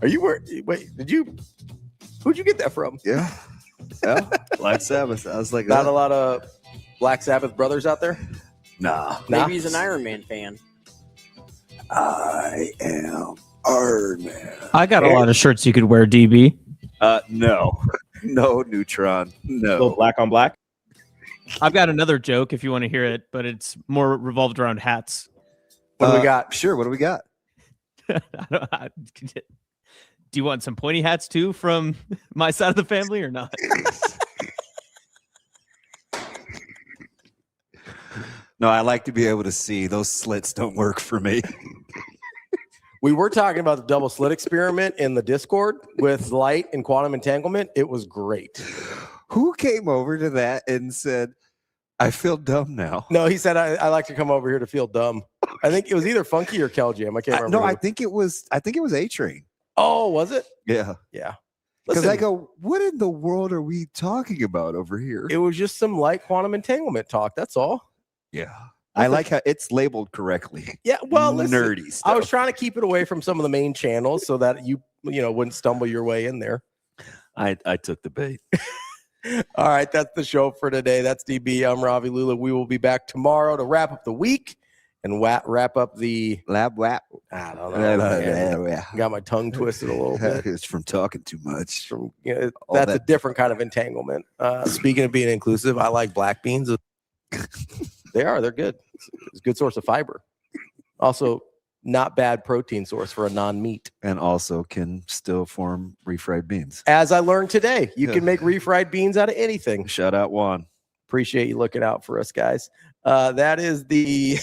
are you wait, who'd you get that from? Yeah. Black Sabbath. I was like, not a lot of Black Sabbath brothers out there? Nah. Maybe he's an Iron Man fan. I am Iron Man. I got a lot of shirts you could wear, DB. No. No, Neutron. No. Little black on black. I've got another joke if you want to hear it, but it's more revolved around hats. What do we got? Sure. What do we got? Do you want some pointy hats too from my side of the family or not? No, I like to be able to see. Those slits don't work for me. We were talking about the double slit experiment in the Discord with light and quantum entanglement. It was great. Who came over to that and said, I feel dumb now? No, he said, I like to come over here to feel dumb. I think it was either Funky or Kel Jam. I can't remember. No, I think it was A-Train. Oh, was it? Yeah. Yeah. Because I go, what in the world are we talking about over here? It was just some light quantum entanglement talk. That's all. Yeah. I like how it's labeled correctly. Yeah, well, listen, nerdy stuff. I was trying to keep it away from some of the main channels so that you wouldn't stumble your way in there. I took the bait. All right, that's the show for today. That's DB. I'm Ravi Lulla. We will be back tomorrow to wrap up the week and wrap up the lab wap. I don't know. Got my tongue twisted a little bit. It's from talking too much. From that's a different kind of entanglement. Speaking of being inclusive, I like black beans. They're good. It's a good source of fiber. Also, not bad protein source for a non-meat. And also can still form refried beans. As I learned today, you can make refried beans out of anything. Shout out Juan. Appreciate you looking out for us, guys. That is the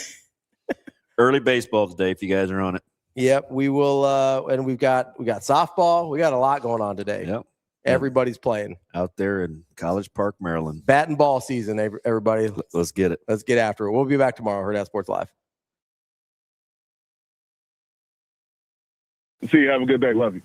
early baseball today, if you guys are on it. Yep, we will. And we got softball. We got a lot going on today. Yep. Everybody's playing out there in College Park, Maryland. Bat and ball season, everybody. Let's get it. Let's get after it. We'll be back tomorrow. Hurrdat Sports Live. See you. Have a good day. Love you.